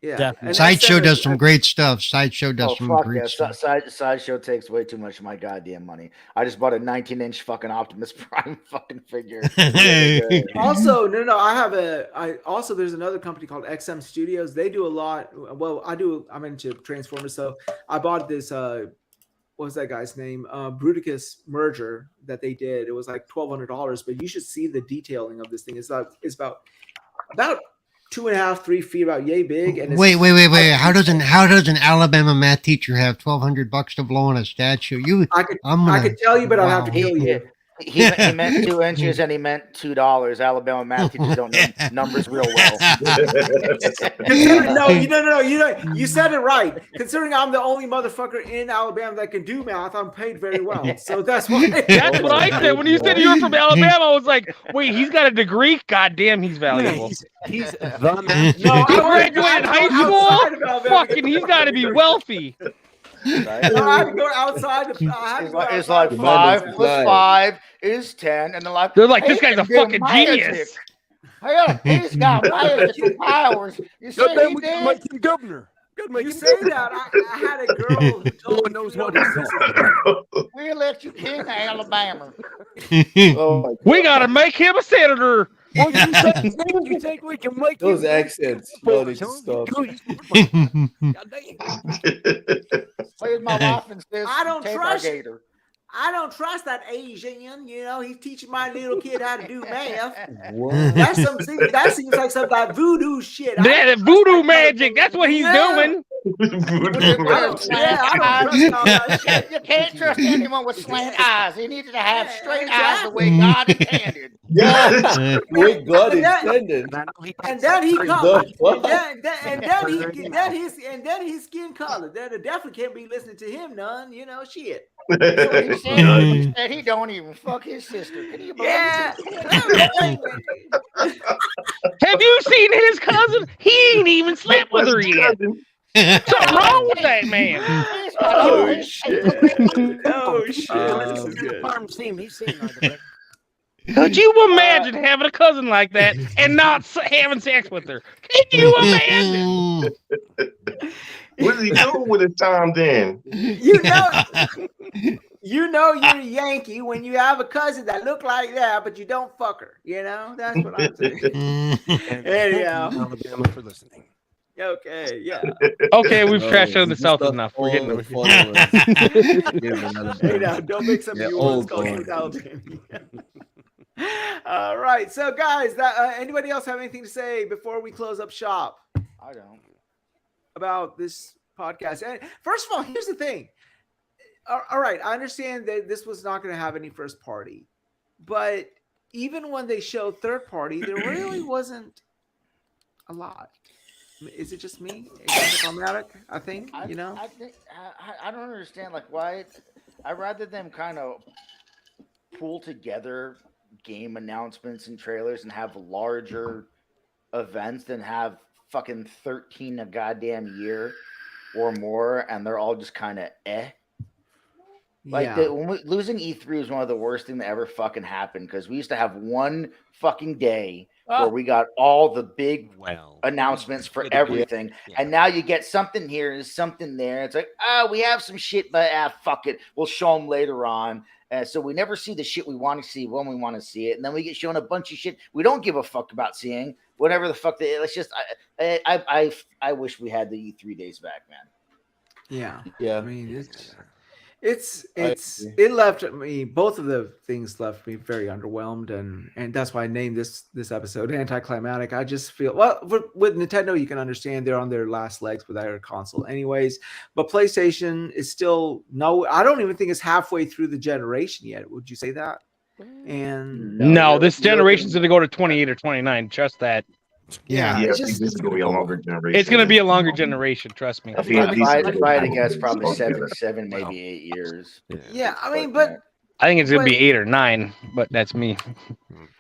Yeah. Definitely. And Sideshow SM does is- some great stuff. Sideshow does Oh some fuck great yeah! stuff. Sideshow takes way too much of my goddamn money. I just bought a 19-inch fucking Optimus Prime fucking figure. Also, no, I there's another company called XM Studios. They do a lot. Well, I'm into Transformers, so I bought this. What was that guy's name? Bruticus merger that they did. It was like $1,200, but you should see the detailing of this thing. It's about 2.5, 3 feet, about yay big. And Wait. How does an Alabama math teacher have $1,200 to blow on a statue? I could tell you, but I'll have to kill you. He meant 2 inches and he meant $2. Alabama math teachers don't know numbers real well. No, you said it right. Considering I'm the only motherfucker in Alabama that can do math, I'm paid very well. So that's why. That's what I said when you said you were from Alabama. I was like, wait, he's got a degree. God damn, he's valuable. He's the man. No, he graduated high school. Fucking, he's got to be wealthy. I had to go outside. It's like 5 plus 5 is 10, and they're like, this guy's a fucking genius. He's got magic powers. You say he did? Make him governor. You say that. I had a girl who told me knows what We'll let you king of Alabama. We got to make him a senator. Well, you think we can make those accents? You need to stop. Where's my wife and sister? I don't trust that Asian. He's teaching my little kid how to do math. What? That seems like some like voodoo shit. That voodoo magic. That's what he's doing. You can't trust anyone with slant eyes. He needed to have straight eyes the way God intended. Yeah, the way God intended. And then he comes. And then his skin color. Then it definitely can't be listening to him none. Shit. He said he don't even fuck his sister. Can you believe it? Have you seen his cousin? He ain't even slept with her yet. Something wrong with that man. Oh shit. Oh shit. Could you imagine having a cousin like that and not having sex with her? Can you imagine? What is he doing with his time then? You know you're a Yankee when you have a cousin that look like that, but you don't fuck her. That's what I'm saying. Anyhow, Alabama for listening. Okay, yeah. Okay, we've trashed on the South enough. We're getting over Hey, now, don't make some of you ones call you Alabama. All right, so guys, anybody else have anything to say before we close up shop? I don't. About this podcast. And first of all, here's the thing. All right, I understand that this was not going to have any first party, but even when they showed third party, there really wasn't a lot. Is it just me? Anticlimatic, I think, I think I don't understand why. I'd rather them kind of pull together game announcements and trailers and have larger events than have fucking 13 a goddamn year or more, and they're all just kind of losing E3 was one of the worst things that ever fucking happened, because we used to have one fucking day where we got all the big announcements for everything, and now you get something here and something there. It's like, we have some shit, but fuck it, we'll show them later on. So we never see the shit we want to see when we want to see it, and then we get shown a bunch of shit we don't give a fuck about seeing. Whatever the fuck it's just, I wish we had the E3 days back, man. Yeah. I mean, it left me, both of the things left me very underwhelmed, and that's why I named this episode Anticlimatic. I just feel, with Nintendo, you can understand they're on their last legs with their console anyways, but PlayStation is still, I don't even think it's halfway through the generation yet. Would you say that? And no, this generation's going to go to 28 or 29. Trust that. Yeah, this is going to be a longer generation. It's going to be a longer generation. Trust me. If I had to guess, probably 7, maybe 8 years. Yeah, I mean, but I think it's going to be 8 or 9, but that's me.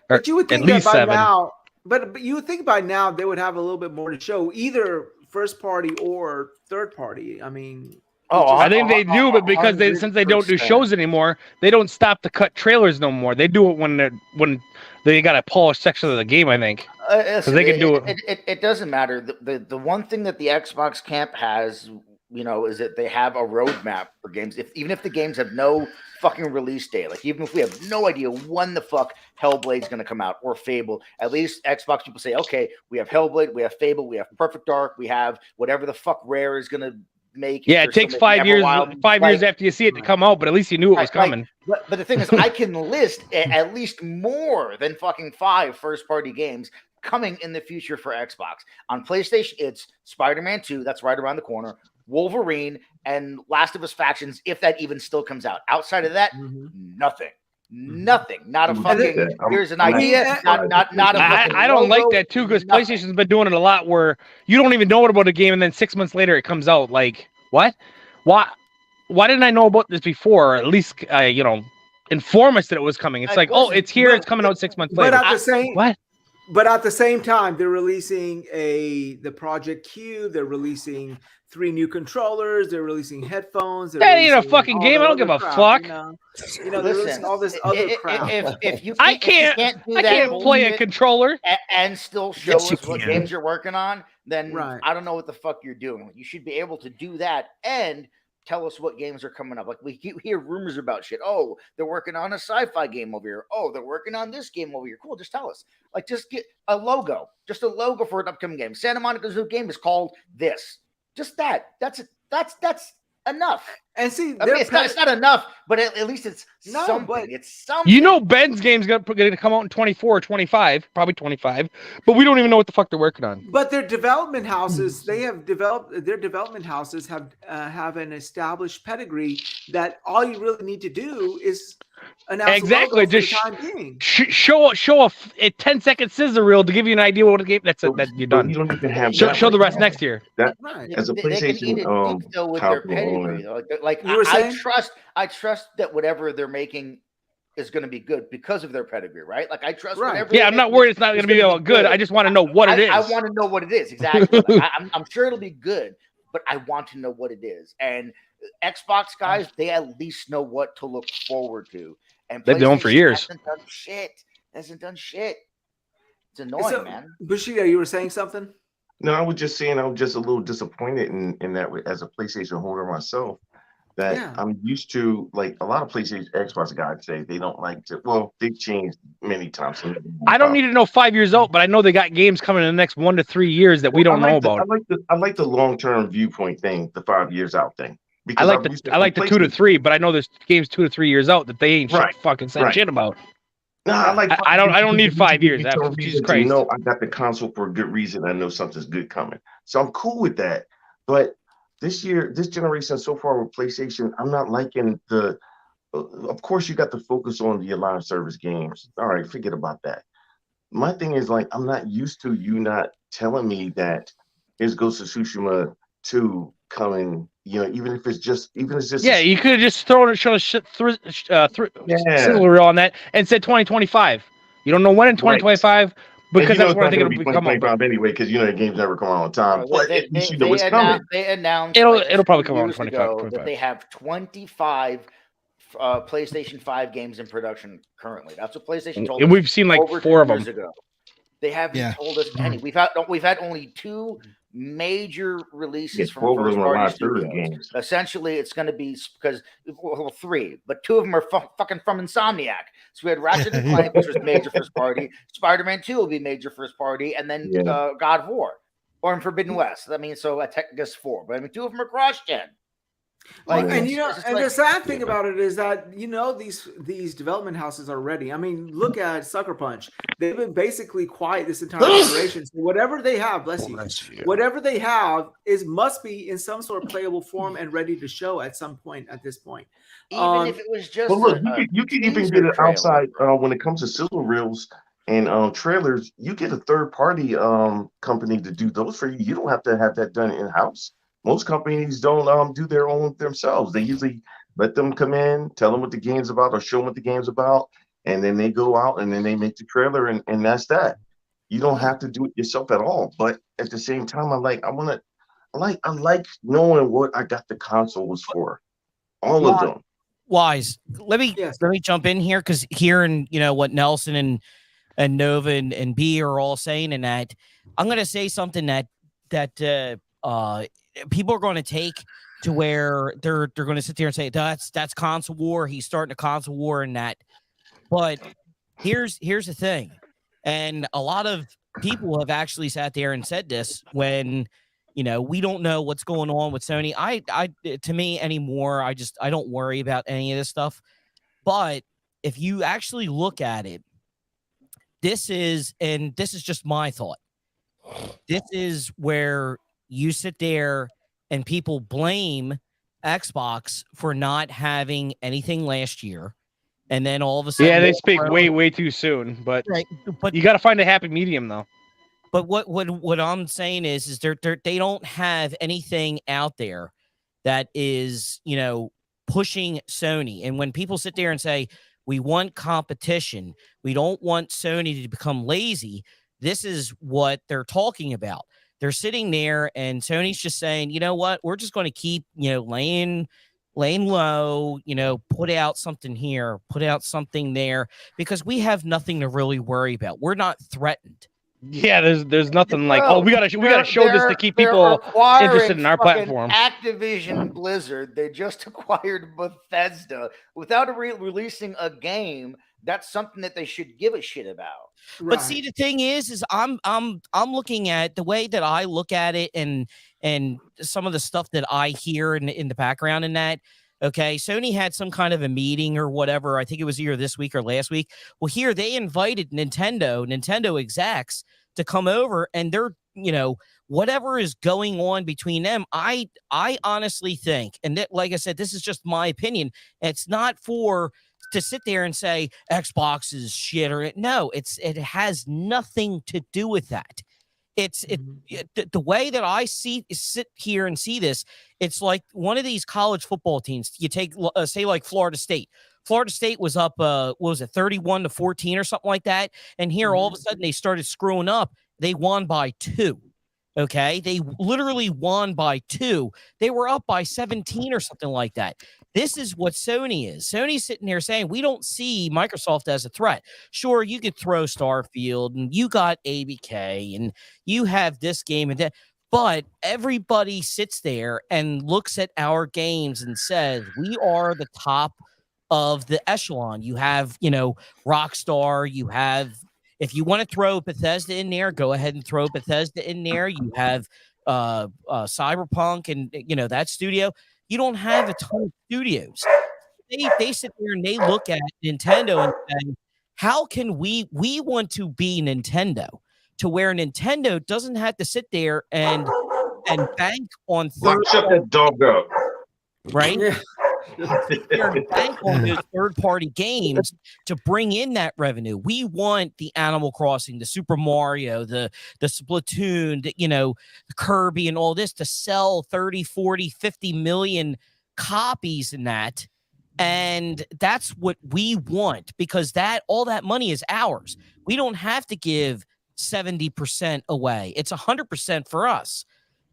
But you would think at least that by 7. now, but you would think by now they would have a little bit more to show, either first party or third party. I mean, Oh, I think they do, but because since they don't do shows anymore, they don't stop to cut trailers no more. They do it when they got a polished section of the game. I think because they can do it. It doesn't matter. The one thing that the Xbox camp has, is that they have a roadmap for games. Even if the games have no fucking release date, like even if we have no idea when the fuck Hellblade's going to come out or Fable, at least Xbox people say, okay, we have Hellblade, we have Fable, we have Perfect Dark, we have whatever the fuck Rare is going to make. Yeah, it takes 5 years. 5 years after you see it to come out, but at least you knew it was coming. But the thing is, I can list at least more than fucking 5 first-party games coming in the future for Xbox. On PlayStation, it's Spider-Man 2, that's right around the corner, Wolverine, and Last of Us Factions, if that even still comes out. Outside of that, nothing. Nothing. Not a fucking. Here's an idea. Not a. I don't like that too, because PlayStation's been doing it a lot where you don't even know about a game, and then 6 months later it comes out. Like what? Why didn't I know about this before? Or at least inform us that it was coming. It's like, oh, it's here. It's coming out 6 months later. But at the same what? But at the same time, they're releasing the Project Q. They're releasing 3 new controllers. They're releasing headphones. That ain't a fucking game. I don't give a fuck. They're releasing all this other crap. If you I can't play a controller and still show us what games you're working on, then I don't know what the fuck you're doing. You should be able to do that and tell us what games are coming up. Like we hear rumors about shit. Oh, they're working on a sci-fi game over here. Oh, they're working on this game over here. Cool, just tell us. Like just get a logo. Just a logo for an upcoming game. Santa Monica's new game is called this. Just that. That's enough. And see, it's not enough, but at least it's something. It's something. You know, Ben's game's going to come out in 24 or 25, probably 25, but we don't even know what the fuck they're working on. But their development houses, their development houses have an established pedigree that all you really need to do is announce exactly. Just show a 10-second scissor reel to give you an idea what a game that you're done. You don't even have show the rest next year. That as a PlayStation with their pedigree. Like I trust that whatever they're making is going to be good because of their pedigree, right? Like I trust whatever. Yeah, I'm not worried it's not going to be good. I just want to know what it is. I want to know what it is exactly. Like, I'm sure it'll be good, but I want to know what it is. And Xbox guys, they at least know what to look forward to. And they've known for years. Hasn't done shit. It's annoying, man. Bushido, you were saying something? No, I was just saying I was just a little disappointed in that as a PlayStation holder myself. That I'm used to, like a lot of PlayStation, Xbox guys say they don't like to. Well, they've changed many times. I don't need to know 5 years out, but I know they got games coming in the next 1 to 3 years that we don't know about. I like the long-term viewpoint thing, the 5 years out thing. I like the 2 to 3, but I know there's games 2 to 3 years out that they ain't fucking saying shit about. No, I don't need 5 years. Jesus Christ. No, I got the console for a good reason. I know something's good coming, so I'm cool with that. But this generation so far with PlayStation, I'm not liking the. Of course, you got to focus on the live service games. All right, forget about that. My thing is like I'm not used to you not telling me that here's Ghost of Tsushima 2 coming. Even if it's just. Yeah, you could have just thrown a sizzle reel on that and said 2025. You don't know when in 2025. Because that's what I think it'll become anyway. Because the games never come out on time. But they announced it'll probably come out in 25. That they have 25 PlayStation 5 games in production currently. That's what PlayStation told us. And we've seen like 4 of them. Ago. They haven't told us any. We've had only 2 major releases from first-party studios. Essentially, it's going to be because 3, but 2 of them are fucking from Insomniac. So we had Ratchet and Clank, which was major first-party. Spider-Man 2 will be major first-party, and then God of War or in Forbidden West. I mean, so I guess 4, but I mean 2 of them are cross-gen. The sad thing about it is that these development houses are ready. I mean, look at Sucker Punch. They've been basically quiet this entire generation. So whatever they have, whatever they have must be in some sort of playable form and ready to show at some point. At this point, even if it was just. But look, you can even get it outside when it comes to sizzle reels and trailers. You get a third party company to do those for you. You don't have to have that done in house. Most companies don't do their own themselves. They usually let them come in, tell them what the game's about, or show them what the game's about, and then they go out and then they make the trailer, and that's that. You don't have to do it yourself at all. But at the same time, I want I like knowing what I got the consoles for. All of them. Wize, let me jump in here, because hearing what Nelson and Nova and B are all saying, and that I'm going to say something that people are going to take to where they're going to sit there and say that's console war. He's starting a console war and that. But here's the thing, and a lot of people have actually sat there and said this when we don't know what's going on with Sony. To me anymore, I don't worry about any of this stuff. But if you actually look at it, this is just my thought. This is where you sit there and people blame Xbox for not having anything last year. And then all of a sudden, they speak way too soon. But but you got to find a happy medium, though. But what I'm saying is they don't have anything out there that is pushing Sony. And when people sit there and say we want competition, we don't want Sony to become lazy, this is what they're talking about. They're sitting there and Sony's just saying, you know what, we're just going to keep laying low, put out something here, put out something there, because we have nothing to really worry about. We're not threatened. Yeah, there's nothing like, we gotta show this to keep people interested in our platform. Activision Blizzard, they just acquired Bethesda without releasing a game. That's something that they should give a shit about. Right. But see, the thing is I'm looking at the way that I look at it, and some of the stuff that I hear in the background in that. Okay, Sony had some kind of a meeting or whatever. I think it was either this week or last week. Well, here they invited Nintendo execs to come over, and they're, whatever is going on between them. I honestly think, and that, like I said, this is just my opinion. It's not to sit there and say Xbox is shit no, it has nothing to do with that. The way that I sit here and see this, it's like one of these college football teams. You take, say, like Florida State. Florida State was up, what was it, 31-14 or something like that. And here, all of a sudden, they started screwing up. They won by 2. Okay, they literally won by 2. They were up by 17 or something like that. This is what Sony is. Sony's sitting there saying, we don't see Microsoft as a threat. Sure, you could throw Starfield, and you got ABK, and you have this game and that, but everybody sits there and looks at our games and says, we are the top of the echelon. You have, Rockstar, you have, if you want to throw Bethesda in there, go ahead and throw Bethesda in there. You have Cyberpunk and, that studio. You don't have a ton of studios. They sit there and they look at Nintendo and say, how can we want to be Nintendo to where Nintendo doesn't have to sit there and bank on Shut that dog up. Right? Yeah. Bank on those third-party games to bring in that revenue. We want the Animal Crossing, the Super Mario, the Splatoon, the Kirby and all this to sell 30, 40, 50 million copies in that. And that's what we want, because all that money is ours. We don't have to give 70% away. It's 100% for us.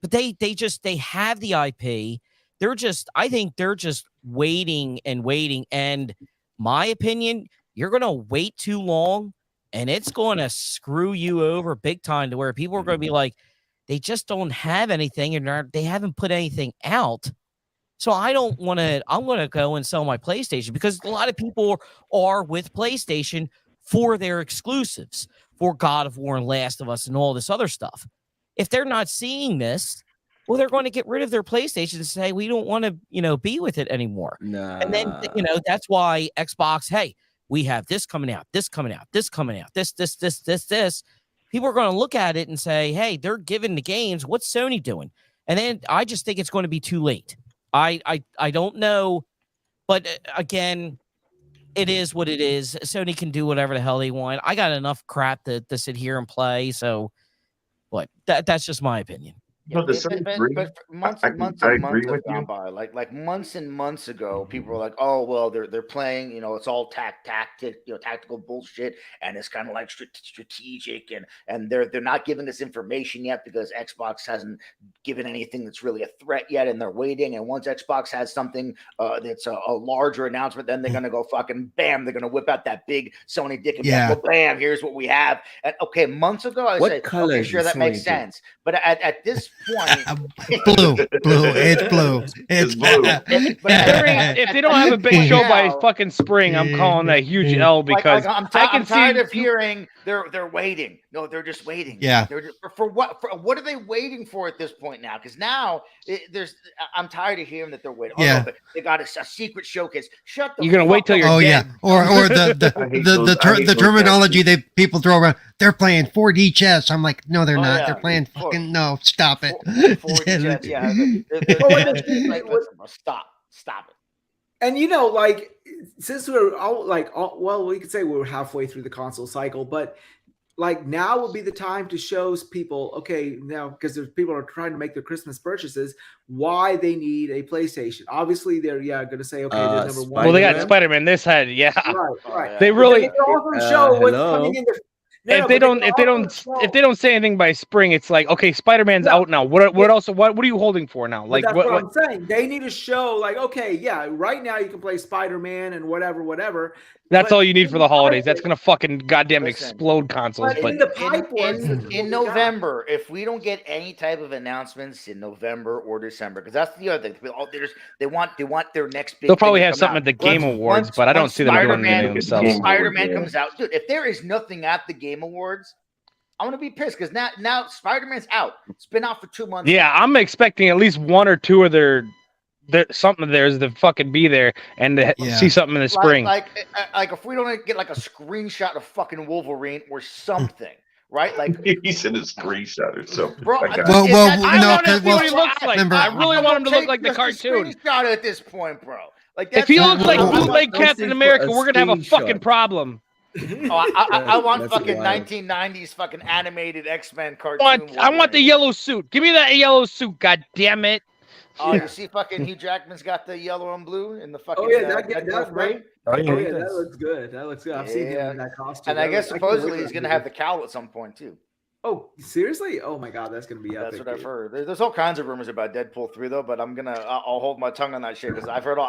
But they have the IP. I think they're just waiting and waiting. And my opinion, you're going to wait too long and it's going to screw you over big time, to where people are going to be like, they just don't have anything and they haven't put anything out. So I'm going to go and sell my PlayStation, because a lot of people are with PlayStation for their exclusives, for God of War and Last of Us and all this other stuff. If they're not seeing this, well, they're going to get rid of their PlayStation and say, we don't want to, be with it anymore. Nah. And then, that's why Xbox, hey, we have this coming out, this coming out, this coming out, this. People are going to look at it and say, hey, they're giving the games. What's Sony doing? And then I just think it's going to be too late. I don't know. But again, it is what it is. Sony can do whatever the hell they want. I got enough crap to sit here and play. So, that's just my opinion. Yeah, No, the but months and months and months have gone by. Like months and months ago, people were like, "Oh, well, they're playing. You know, it's all tactical bullshit, and it's kind of like strategic, and they're not giving us information yet because Xbox hasn't given anything that's really a threat yet, and they're waiting. And once Xbox has something that's a larger announcement, then they're gonna go fucking bam. They're gonna whip out that big Sony dick and be like, well, bam, here's what we have. And okay, months ago, I said, okay, sure, that makes sense. But at this point, blue, it's blue, it's blue. If they don't have a big show by fucking spring, I'm calling that a huge L because I'm tired of hearing they're waiting. No, they're just waiting. Yeah. They're just, for what? For what are they waiting for at this point now? Because now I'm tired of hearing that they're waiting. Yeah. Oh, no, they got a secret showcase. Shut the. You're gonna wait till you're dead. Or the terminology people throw around. They're playing 4D chess. I'm like, no, they're not. They're playing fucking no. Stop it. 4D chess. Yeah. Stop it. And you know, like, since we're well, we could say we're halfway through the console cycle, but like now would be the time to show people, okay, now because there's people are trying to make their Christmas purchases, why they need a PlayStation. Obviously, they're going to say, okay, they're number one. Well, they got Spider-Man. This had right. They really they also show what's coming in. If they don't say anything by spring, it's like, okay, Spider-Man's out now. What are you holding for now? Like that's what I'm saying. They need to show, like, okay, yeah, right now you can play Spider-Man and whatever. That's all you need for the holidays. That's gonna fucking goddamn explode consoles. But in November, if we don't get any type of announcements in November or December, because that's the other thing. They want their next big. They'll probably have something at the Game Awards, but I don't see them doing anything themselves. Spider-Man comes out, dude. If there is nothing at the Game Awards, I'm gonna be pissed because now Spider-Man's out. It's been out for 2 months. Yeah, I'm expecting at least one or two of their something of theirs to fucking be there and to see something in the spring. Like if we don't get like a screenshot of fucking Wolverine or something, right? Like he said a screenshot or something. Bro, I want to see what he looks like. I really want him to look like the cartoon. Screenshot at this point, bro. Like if he looks like bootleg Captain America, we're gonna have a fucking problem. I want fucking 1990s fucking animated X-Men cartoon. I want the yellow suit. Give me that yellow suit. God damn it. Oh, you see, fucking Hugh Jackman's got the yellow and blue in the fucking. That looks good. That looks good. I've seen him in that costume. And I guess supposedly he's gonna have the cowl at some point too. Oh, seriously? Oh my God, that's gonna be epic. That's what I've heard. There's all kinds of rumors about Deadpool 3 though, but I'll hold my tongue on that shit because I've heard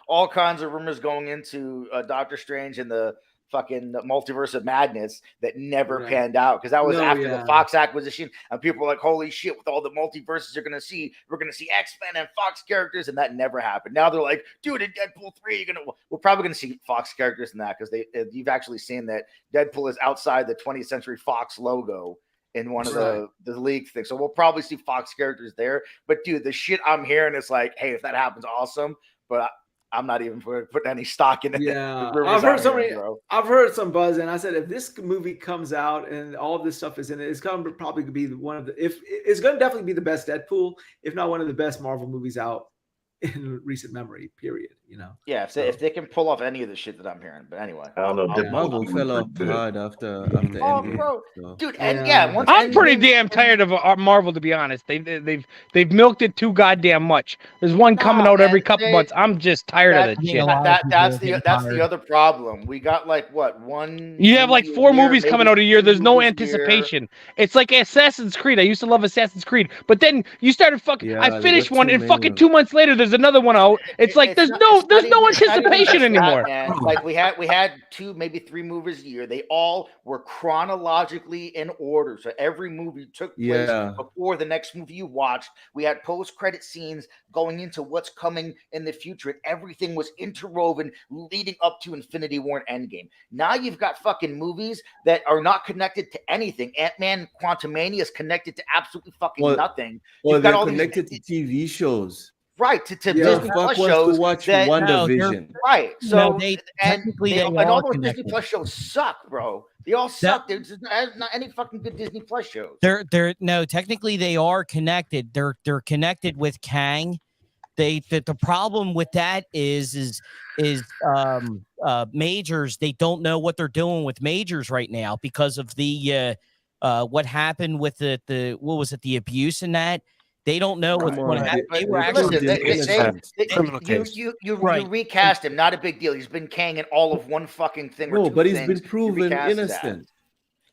all kinds of rumors going into Doctor Strange and the fucking Multiverse of Madness that never panned out because that was after the Fox acquisition, and people were like, "Holy shit!" With all the multiverses we're gonna see X-Men and Fox characters, and that never happened. Now they're like, "Dude, in Deadpool 3, we're probably gonna see Fox characters in that because you've actually seen that Deadpool is outside the 20th Century Fox logo." In one of the league things. So we'll probably see Fox characters there. But dude, the shit I'm hearing is like, hey, if that happens, awesome. But I'm not even putting any stock in it. Yeah, I've heard some buzz, and I said if this movie comes out and all of this stuff is in it, it's going to probably be one of the it's going to definitely be the best Deadpool, if not one of the best Marvel movies out in recent memory. Period. You know. Yeah, if they can pull off any of the shit that I'm hearing, but anyway, I don't know. Marvel fell off hard after Endgame, bro, so. dude, and once I'm pretty damn tired of Marvel, to be honest. They've milked it too goddamn much. There's one coming out every couple months. I'm just tired of that shit. That's the other problem. We got like what one? You have like 4 movies coming out a year. There's no anticipation. It's like Assassin's Creed. I used to love Assassin's Creed, but then you started fucking. I finished one, and fucking 2 months later, there's another one out. It's like there's no anticipation anymore. Like we had 2, maybe 3 movies a year. They all were chronologically in order. So every movie took place before the next movie you watched. We had post-credit scenes going into what's coming in the future, and everything was interwoven leading up to Infinity War and Endgame. Now you've got fucking movies that are not connected to anything. Ant-Man Quantumania is connected to absolutely fucking nothing. Well, they're connected to TV shows. Right, to Disney Plus shows. To watch WandaVision. Right, so and all those Disney Plus shows suck, bro. They all suck. There's not any fucking good Disney Plus shows. Technically they are connected. They're connected with Kang. The problem with that is majors. They don't know what they're doing with majors right now because of the what happened with the what was it, the abuse in that. They don't know what's going to happen. They were actually criminal case. You recast him. Not a big deal. He's been Kang in all of one fucking thing. No, or two but he's things. been proven innocent.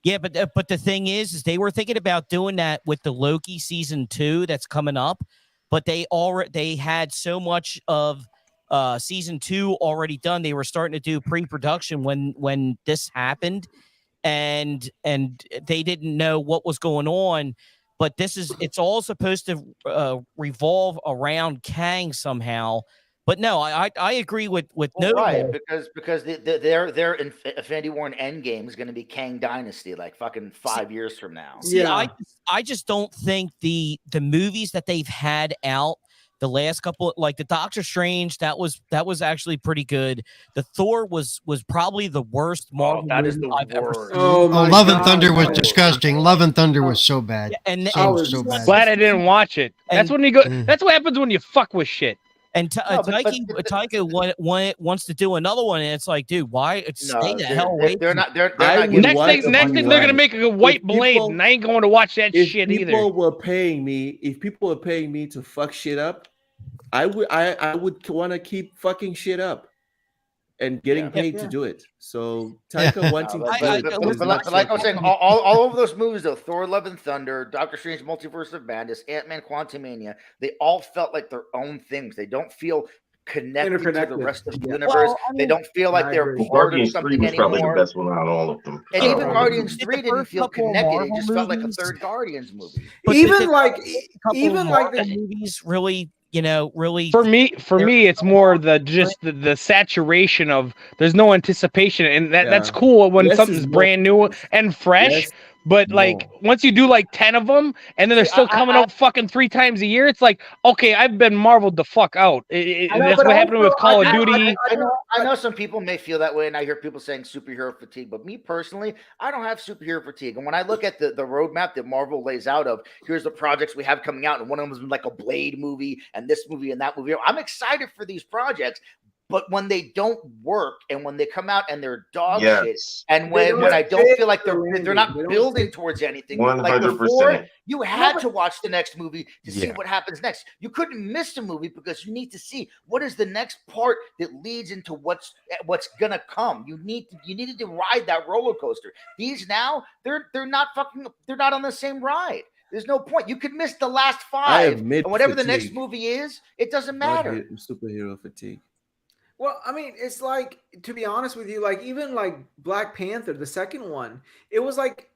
Yeah, but the thing is they were thinking about doing that with the Loki season 2 that's coming up, but they had so much of season 2 already done. They were starting to do pre-production when this happened, and they didn't know what was going on. But it's all supposed to revolve around Kang somehow. But no, I agree with Noble. Right, because their Infinity War and Endgame is going to be Kang Dynasty, like fucking 5 years from now. See, I just don't think the movies that they've had out the last couple, like the Doctor Strange, that was actually pretty good. The Thor was probably the worst Marvel movie I've ever seen. Love and Thunder was disgusting. Love and Thunder was so bad. And so bad. Glad I didn't watch it. That's when you go. That's what happens when you fuck with shit. And Taika wants to do another one, and it's like, dude, why? Stay the hell away. They're not. Next thing they're gonna make a white blade, and I ain't going to watch that shit either. If people were paying me to fuck shit up, I would want to keep fucking shit up and getting paid to do it. So Taika wanting to do it. But like I was saying, all of those movies though, Thor: Love and Thunder, Doctor Strange: Multiverse of Madness, Ant-Man: Quantumania, they all felt like their own things. They don't feel connected to the rest of the universe. Well, I mean, they don't feel like they're part of something anymore. Probably the best one out of all of them. And even Guardians 3 didn't feel connected. It just felt like a third Guardians movie. But even the like movies really, really for me it's more the saturation of there's no anticipation, and that's cool when something's brand new and fresh. But like once you do like 10 of them and then they're still coming out fucking 3 times a year, it's like, okay, I've been marveled the fuck out. That's what happened with Call of Duty. I know some people may feel that way, and I hear people saying superhero fatigue, but me personally, I don't have superhero fatigue. And when I look at the roadmap that Marvel lays out of, here's the projects we have coming out, and one of them is like a Blade movie and this movie and that movie. I'm excited for these projects. But when they don't work and when they come out and they're dog shit, and when I don't feel like they're not building towards anything, 100%. like before, you had to watch the next movie to see what happens next. You couldn't miss a movie because you need to see what is the next part that leads into what's gonna come. You needed to ride that roller coaster. These now they're not on the same ride. There's no point. You could miss the last 5, and whatever the next movie is, it doesn't matter. Superhero fatigue. Well, I mean, it's like, to be honest with you, like even like Black Panther, the second one, it was like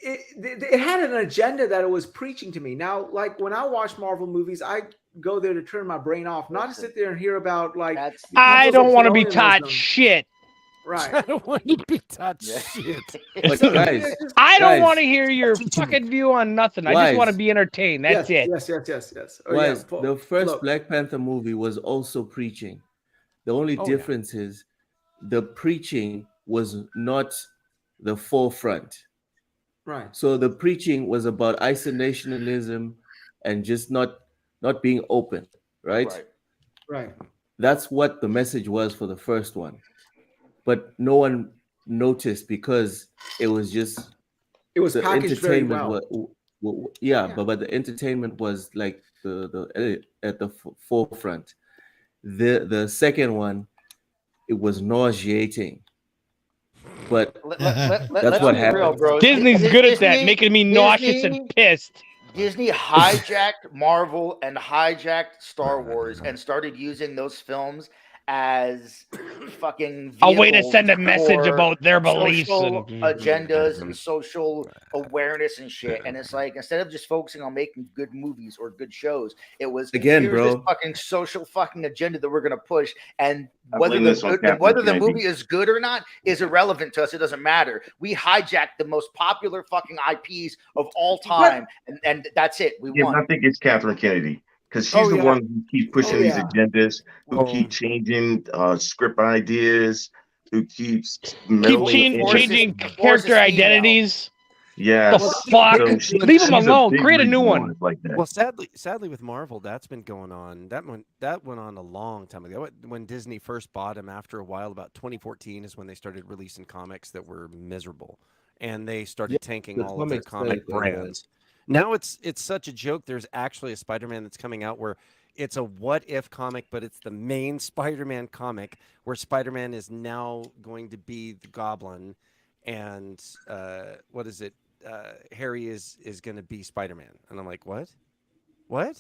it had an agenda that it was preaching to me. Now, like when I watch Marvel movies, I go there to turn my brain off, not to sit there and hear about like I don't want to be taught shit. Right. I don't want to be taught shit. But guys, I don't want to hear your fucking view on nothing. I just want to be entertained. That's it. Yes. The first Black Panther movie was also preaching. The only difference is the preaching was not the forefront. Right. So the preaching was about isolationism and just not being open, right? Right. That's what the message was for the first one. But no one noticed because it was the packaged very well. But the entertainment was like the at the forefront. The second one, it was nauseating. But that's what happened. Real, Disney's good at that, making me nauseous and pissed. Disney hijacked Marvel and hijacked Star Wars and started using those films as fucking a way to send a message about their beliefs and agendas and social awareness and shit. And it's like, instead of just focusing on making good movies or good shows, it was again, this fucking social fucking agenda that we're gonna push. And whether the movie is good or not is irrelevant to us. It doesn't matter. We hijacked the most popular fucking IPs of all time, and that's it. We won. I think it's Catherine Kennedy. Because she's the one who keeps pushing these agendas, who keep changing script ideas, who keeps changing character identities. Yeah, the fuck. Leave them alone. Create a new one. Like that. Well, sadly, with Marvel, that's been going on. That went on a long time ago. When Disney first bought him, after a while, about 2014 is when they started releasing comics that were miserable. and they started tanking the all of their comics comic like that. brands. Now it's such a joke. There's actually a Spider-Man that's coming out where it's a what if comic, but it's the main Spider-Man comic where Spider-Man is now going to be the Goblin, and what is it? Harry is going to be Spider-Man, and I'm like, what? What?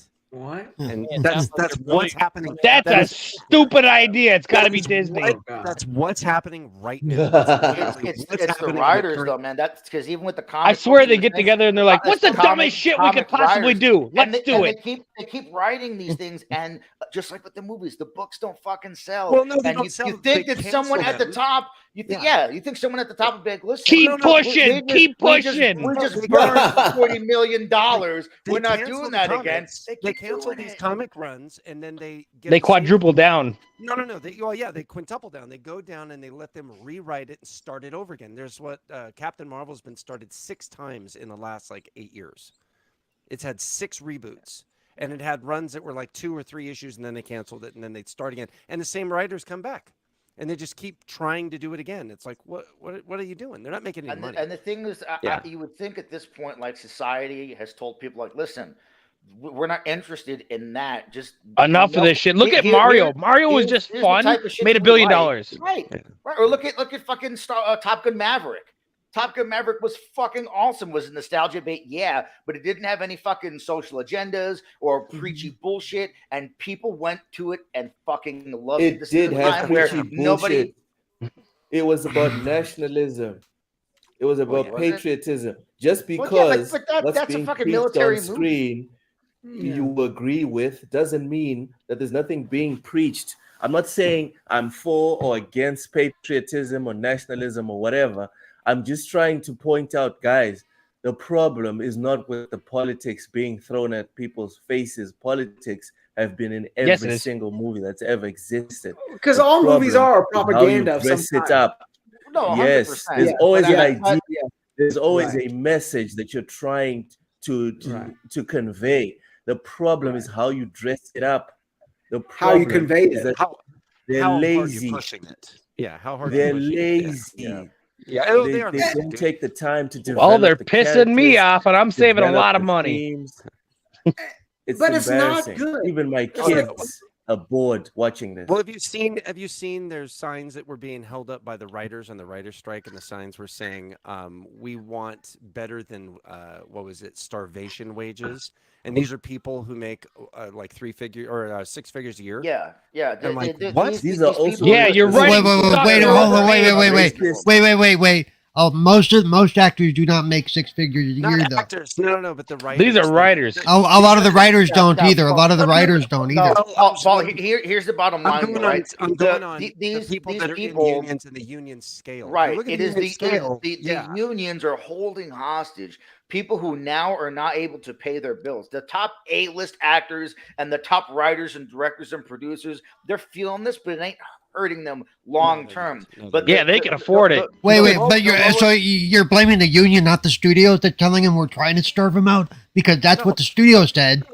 And Yeah, it that's sounds like that's they're what's really- happening. That's That a is- stupid idea. It's got to that be is Disney. what- God. That's what's happening right now. That's literally It's what's the happening in the writers current- though, man. That's because even with the I comic swear books they and get things, together and they're like, it's "What's the comic- dumbest shit we could comic possibly writers. do? And Let's they, do and it." They keep writing these things, and just like with the movies, the books don't fucking sell. Well, no, they and don't you, sell. you think They that someone cancel at the them. top, you think, you think someone at the top would be like, "Listen, Keep no, pushing, keep pushing. We just They- burned $40 million. They We're not cancel doing the that again." comics. They keep cancel doing these it. comic runs, and then they get They the same- quadruple down. No. They quintuple down. They go down and they let them rewrite it and start it over again. There's what Captain Marvel's been started 6 times in the last like 8 years. It's had 6 reboots, and it had runs that were like 2 or 3 issues, and then they canceled it, and then they'd start again. And the same writers come back, and they just keep trying to do it again. It's like, what are you doing? They're not making any money. And the thing is, you would think at this point, like society has told people, like, listen, we're not interested in that. Just Enough of this shit. Look at Mario. Mario was just here's the fun. type of shit Made $1 we billion. like. Right. Or look at fucking Top Gun Maverick. Top Gun Maverick was fucking awesome. Was a nostalgia bait, yeah, but it didn't have any fucking social agendas or preachy bullshit, and people went to it and fucking loved it. It This did is a have time where preachy nobody. bullshit. It was about nationalism. It was about Was it? patriotism. Just Well, because yeah, but what's that's a being fucking preached military on movie. screen you agree with doesn't mean that there's nothing being preached. I'm not saying I'm for or against patriotism or nationalism or whatever. I'm just trying to point out, guys, the problem is not with the politics being thrown at people's faces. Politics have been in Yes, it every is. single movie that's ever existed. Because The all movies problem are is how propaganda you of some dress it kind. up. No, Yes, 100%. there's Yeah, always but an idea. yeah. There's always Right. a message that you're trying to Right. convey. The problem is how you dress it up. The How you problem convey is it. that How they're hard are you lazy. pushing it? Yeah, how hard They're are you pushing it? lazy. Yeah. Oh, They, are they lazy, don't dude. take the time to develop. Well, they're the pissing me characters, off, and I'm saving a develop lot of the money. themes. It's But it's not embarrassing. good. Even my It's like- kids are bored watching this. Well, have you seen there's signs that were being held up by the writers on the writer's strike, and the signs were saying, we want better than what was it, starvation wages, and these are people who make like 6 figures a year. Yeah. I'm like, Th- what? These are also people- Yeah, you're right. Wait. Oh, most actors do not make 6 figures a year, Not though. actors. No, but the writers. These are writers. A lot of the writers don't either. A lot of the writers don't either. Paul, here's the bottom line. I'm going right? on the These people that are people, in unions and the union scale. If you right? look at It is union the scale, the unions are holding hostage people who now are not able to pay their bills. The top A-list actors and the top writers and directors and producers, they're feeling this, but it ain't hurting them long term. But Yeah, they can afford it. Wait, but you're blaming the union, not the studios. They're telling them we're trying to starve them out because that's what the studio said.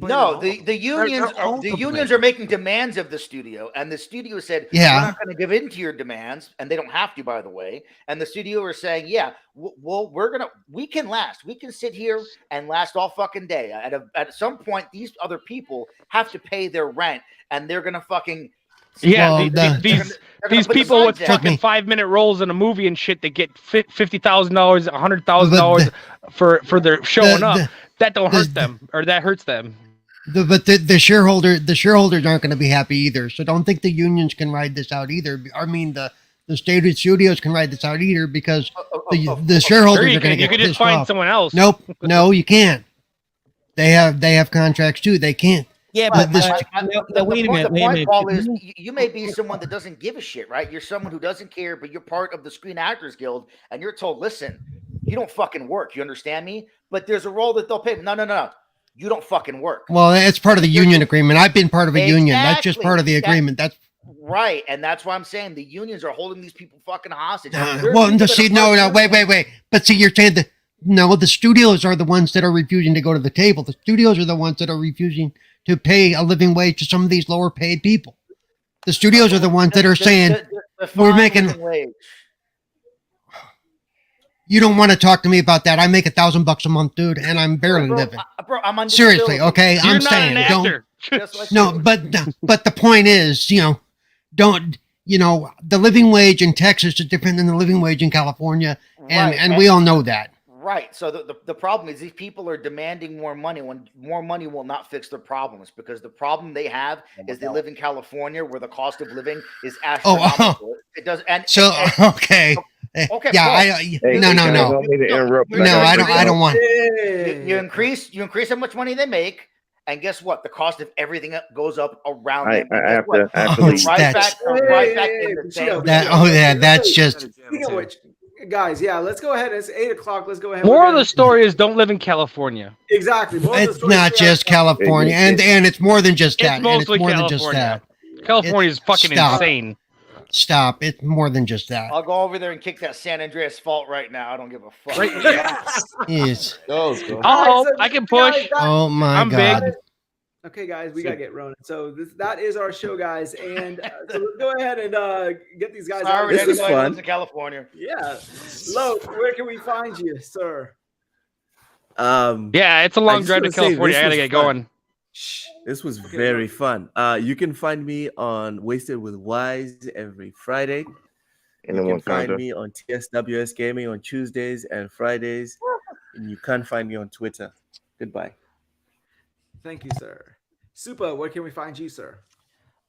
No, the unions are making demands of the studio, and the studio said, Yeah. we're not going to give in to your demands, and they don't have to, by the way. And the studio are saying, yeah, well, we can last. We can sit here and last all fucking day. At some point, these other people have to pay their rent, and they're gonna fucking. Yeah, Well, these people with fucking 5-minute roles in a movie and shit that get $50,000, $100,000 for their showing up. That don't hurt them, or that hurts them. But the shareholders aren't going to be happy either. So don't think the unions can ride this out either. I mean, the state studios can ride this out either because the shareholders are going to get You could just pissed find off. someone else. Nope, no, you can't. They have contracts too. They can't. Yeah, But but this- The wait a point, minute. Paul, is you may be someone that doesn't give a shit, right? You're someone who doesn't care, but you're part of the Screen Actors Guild, and you're told, listen, you don't fucking work. You understand me? But there's a role that they'll pay. No. You don't fucking work. Well, it's part of the union agreement. I've been part of a union. That's just Exactly. part of the agreement. That's Right, and that's why I'm saying the unions are holding these people fucking hostage. well. There's No, people that see, are no, part- wait. But see, you're saying that no, the studios are the ones that are refusing to go to the table. The studios are the ones that are refusing to pay a living wage to some of these lower paid people. The studios are the ones that are saying we're define making. living wage. You don't want to talk to me about that. I make $1,000 a month, dude, and I'm barely living. Bro, I'm on Seriously, disability. okay? You're I'm not saying, an don't. actor. Just like No, you. but the point is, don't. The living wage in Texas is different than the living wage in California, and we all know that. Right. So the problem is these people are demanding more money when more money will not fix their problems, because the problem they have is they live in California where the cost of living is astronomical. It does. Okay. Okay. Yeah. bro. No. I don't mean to interrupt. But No, I don't want. You increase how much money they make, and guess what? The cost of everything goes up around them. I have to Right back in the same. That's just. Speaking of which, guys, let's go ahead. It's 8 o'clock. Let's go ahead. More of the story is don't live in California. Exactly. It's not just California, and it's more than just that. It's mostly and it's more California. Than just that. California is fucking insane. Stop. It's more than just that. I'll go over there and kick that San Andreas fault right now. I don't give a fuck. Right. Yes. I can push. Oh my God. Big. Okay, guys, we gotta get rolling. So that is our show, guys, and so let's go ahead and get these guys out. This is fun. In California. Yeah, Lo, where can we find you, sir? Yeah, it's a long drive to California. I gotta get going. This was very fun. You can find me on Wasted with Wize every Friday. And you can find me on TSWS Gaming on Tuesdays and Fridays. And you can't find me on Twitter. Goodbye. Thank you, sir. Super, where can we find you, sir?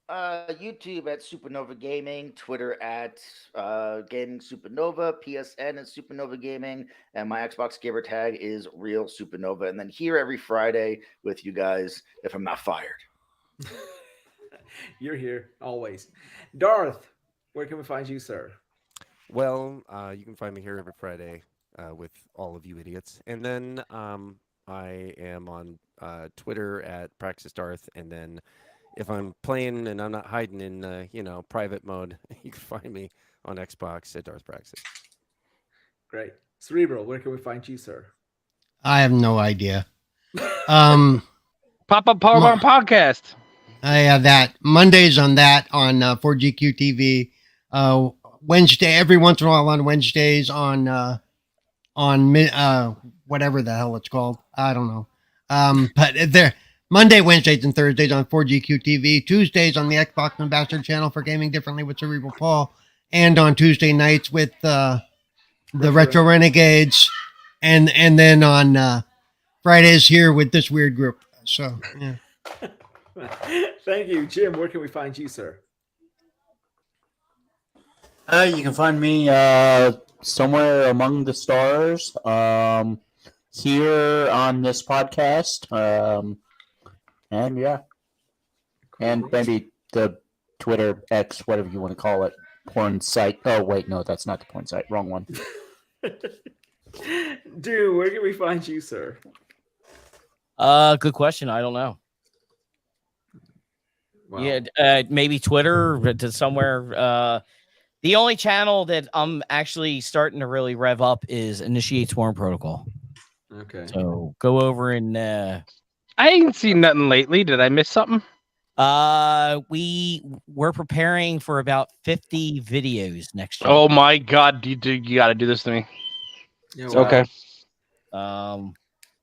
YouTube at Supernova Gaming, Twitter at Gaming Supernova, PSN at Supernova Gaming, and my Xbox gamer tag is Real Supernova. And then here every Friday with you guys if I'm not fired. You're here always. Darth, where can we find you, sir? Well, you can find me here every Friday with all of you idiots. And then I am on Twitter at Praxis Darth, and then if I'm playing and I'm not hiding in private mode, you can find me on Xbox at Darth Praxis. Great. Cerebral, where can we find you, sir? I have no idea. Pop Up Powerbomb Podcast. I have that Mondays on 4GQ TV. Wednesday, every once in a while on Wednesdays on whatever the hell it's called. I don't know. But they're Monday, Wednesdays, and Thursdays on 4GQ TV. Tuesdays on the Xbox Ambassador channel for Gaming Differently with Cerebral Paul. And on Tuesday nights with the Retro Renegades. And then on Fridays here with this weird group. So, yeah. Thank you. Jim, where can we find you, sir? You can find me somewhere among the stars here on this podcast. And yeah. Cool. And maybe the Twitter, X, whatever you want to call it, porn site. Oh, wait, no, that's not the porn site. Wrong one. Dude, where can we find you, sir? Good question. I don't know. Wow. Yeah, maybe Twitter to somewhere. The only channel that I'm actually starting to really rev up is Initiate Swarm Protocol. Okay. So go over and I ain't seen nothing lately. Did I miss something? We're preparing for about 50 videos next year. Oh my God, you got to do this to me. Yeah, wow. Okay.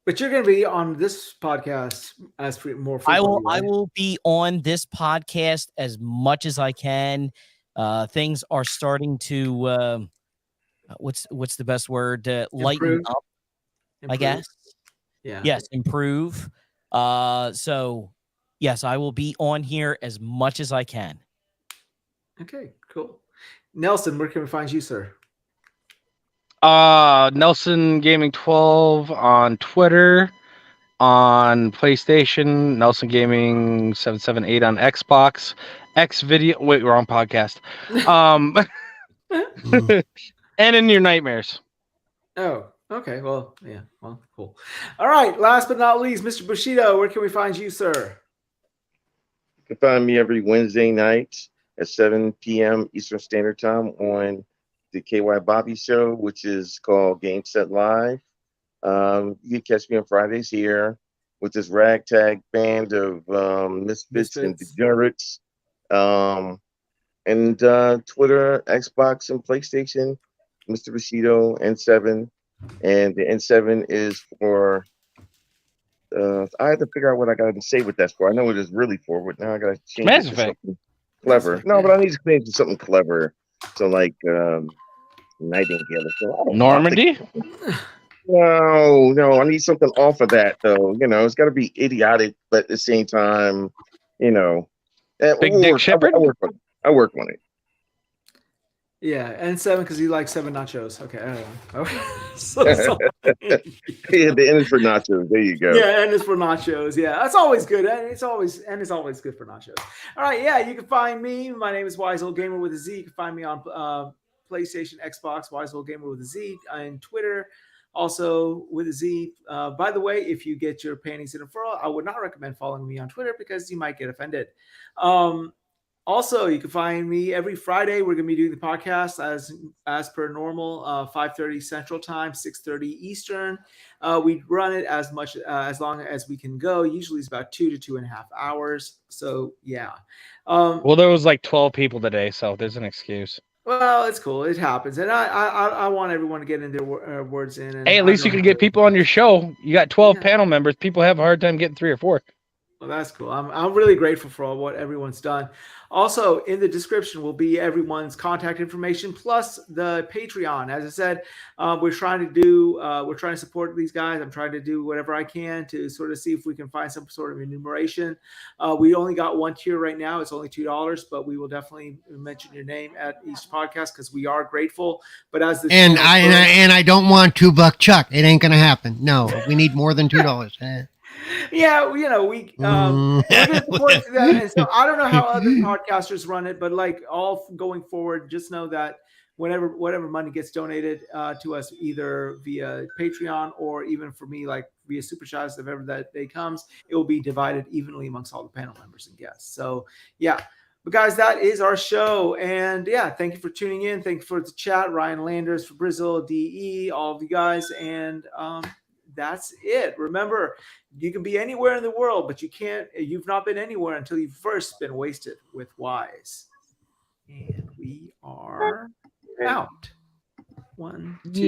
But you're going to be on this podcast as more frequently, I will be on this podcast as much as I can. Things are starting to what's the best word? Lighten up, I guess. Yeah. Yes, improve. So yes, I will be on here as much as I can. Okay, cool. Nelson, where can we find you, sir? Nelson Gaming 12 on Twitter, on PlayStation, Nelson Gaming 778 on Xbox, X Video. Wait, we're on podcast. And in your nightmares. Oh, okay. Well, yeah. Well, cool. All right. Last but not least, Mr. Bushido, where can we find you, sir? You can find me every Wednesday night at 7 p.m. Eastern Standard Time on the KY Bobby Show, which is called Game Set Live. You can catch me on Fridays here with this ragtag band of misfits and degenerates. And Twitter, Xbox, and PlayStation Mr. Bushido, N7, and the N7 is for. I had to figure out what I got to say what that's for. I know what it's really for, but now I got to change Mass it to Effect. something clever. No, but I need to change it to something clever. So like Nightingale. So Normandy. No, I need something off of that though. It's got to be idiotic, but at the same time, Big Dick Shepherd. I work on it. Yeah, N7 because he likes 7 nachos. Okay, I don't know. Yeah, the N is for nachos. There you go. Yeah, N is for nachos. Yeah, that's always good. And it's always good for nachos. All right, yeah, you can find me. My name is Wize Old Gamer with a Z. You can find me on PlayStation, Xbox, Wize Old Gamer with a Z, and Twitter, also with a Z. By the way, if you get your panties in a furrow, I would not recommend following me on Twitter because you might get offended. Also, you can find me every Friday. We're going to be doing the podcast as per normal, 5:30 Central Time, 6:30 Eastern. We run it as long as we can go. Usually it's about 2 to 2.5 hours. So yeah. Well, there was like 12 people today, so there's an excuse. Well, it's cool. It happens, and I want everyone to get in their words in. And hey, at least you can get people on your show. You got 12 panel members. People have a hard time getting 3 or 4. Well, that's cool. I'm really grateful for what everyone's done. Also, in the description will be everyone's contact information plus the Patreon. As I said, we're trying to support these guys. I'm trying to do whatever I can to sort of see if we can find some sort of enumeration. We only got one tier right now. It's only $2, but we will definitely mention your name at each podcast because we are grateful. But as the I don't want $2 Chuck. It ain't gonna happen. No, we need more than $2. Yeah, we we're gonna support that. And so I don't know how other podcasters run it, but like all going forward, just know that whatever money gets donated to us, either via Patreon or even for me, like via Super Chats, if ever that day comes, it will be divided evenly amongst all the panel members and guests. So yeah. But guys, that is our show. And yeah, thank you for tuning in. Thank you for the chat. Ryan Landers, for Brizzle, DE, all of you guys. And that's it. Remember, you can be anywhere in the world, but you've not been anywhere until you've first been wasted with Wize. And we are out. 1, 2.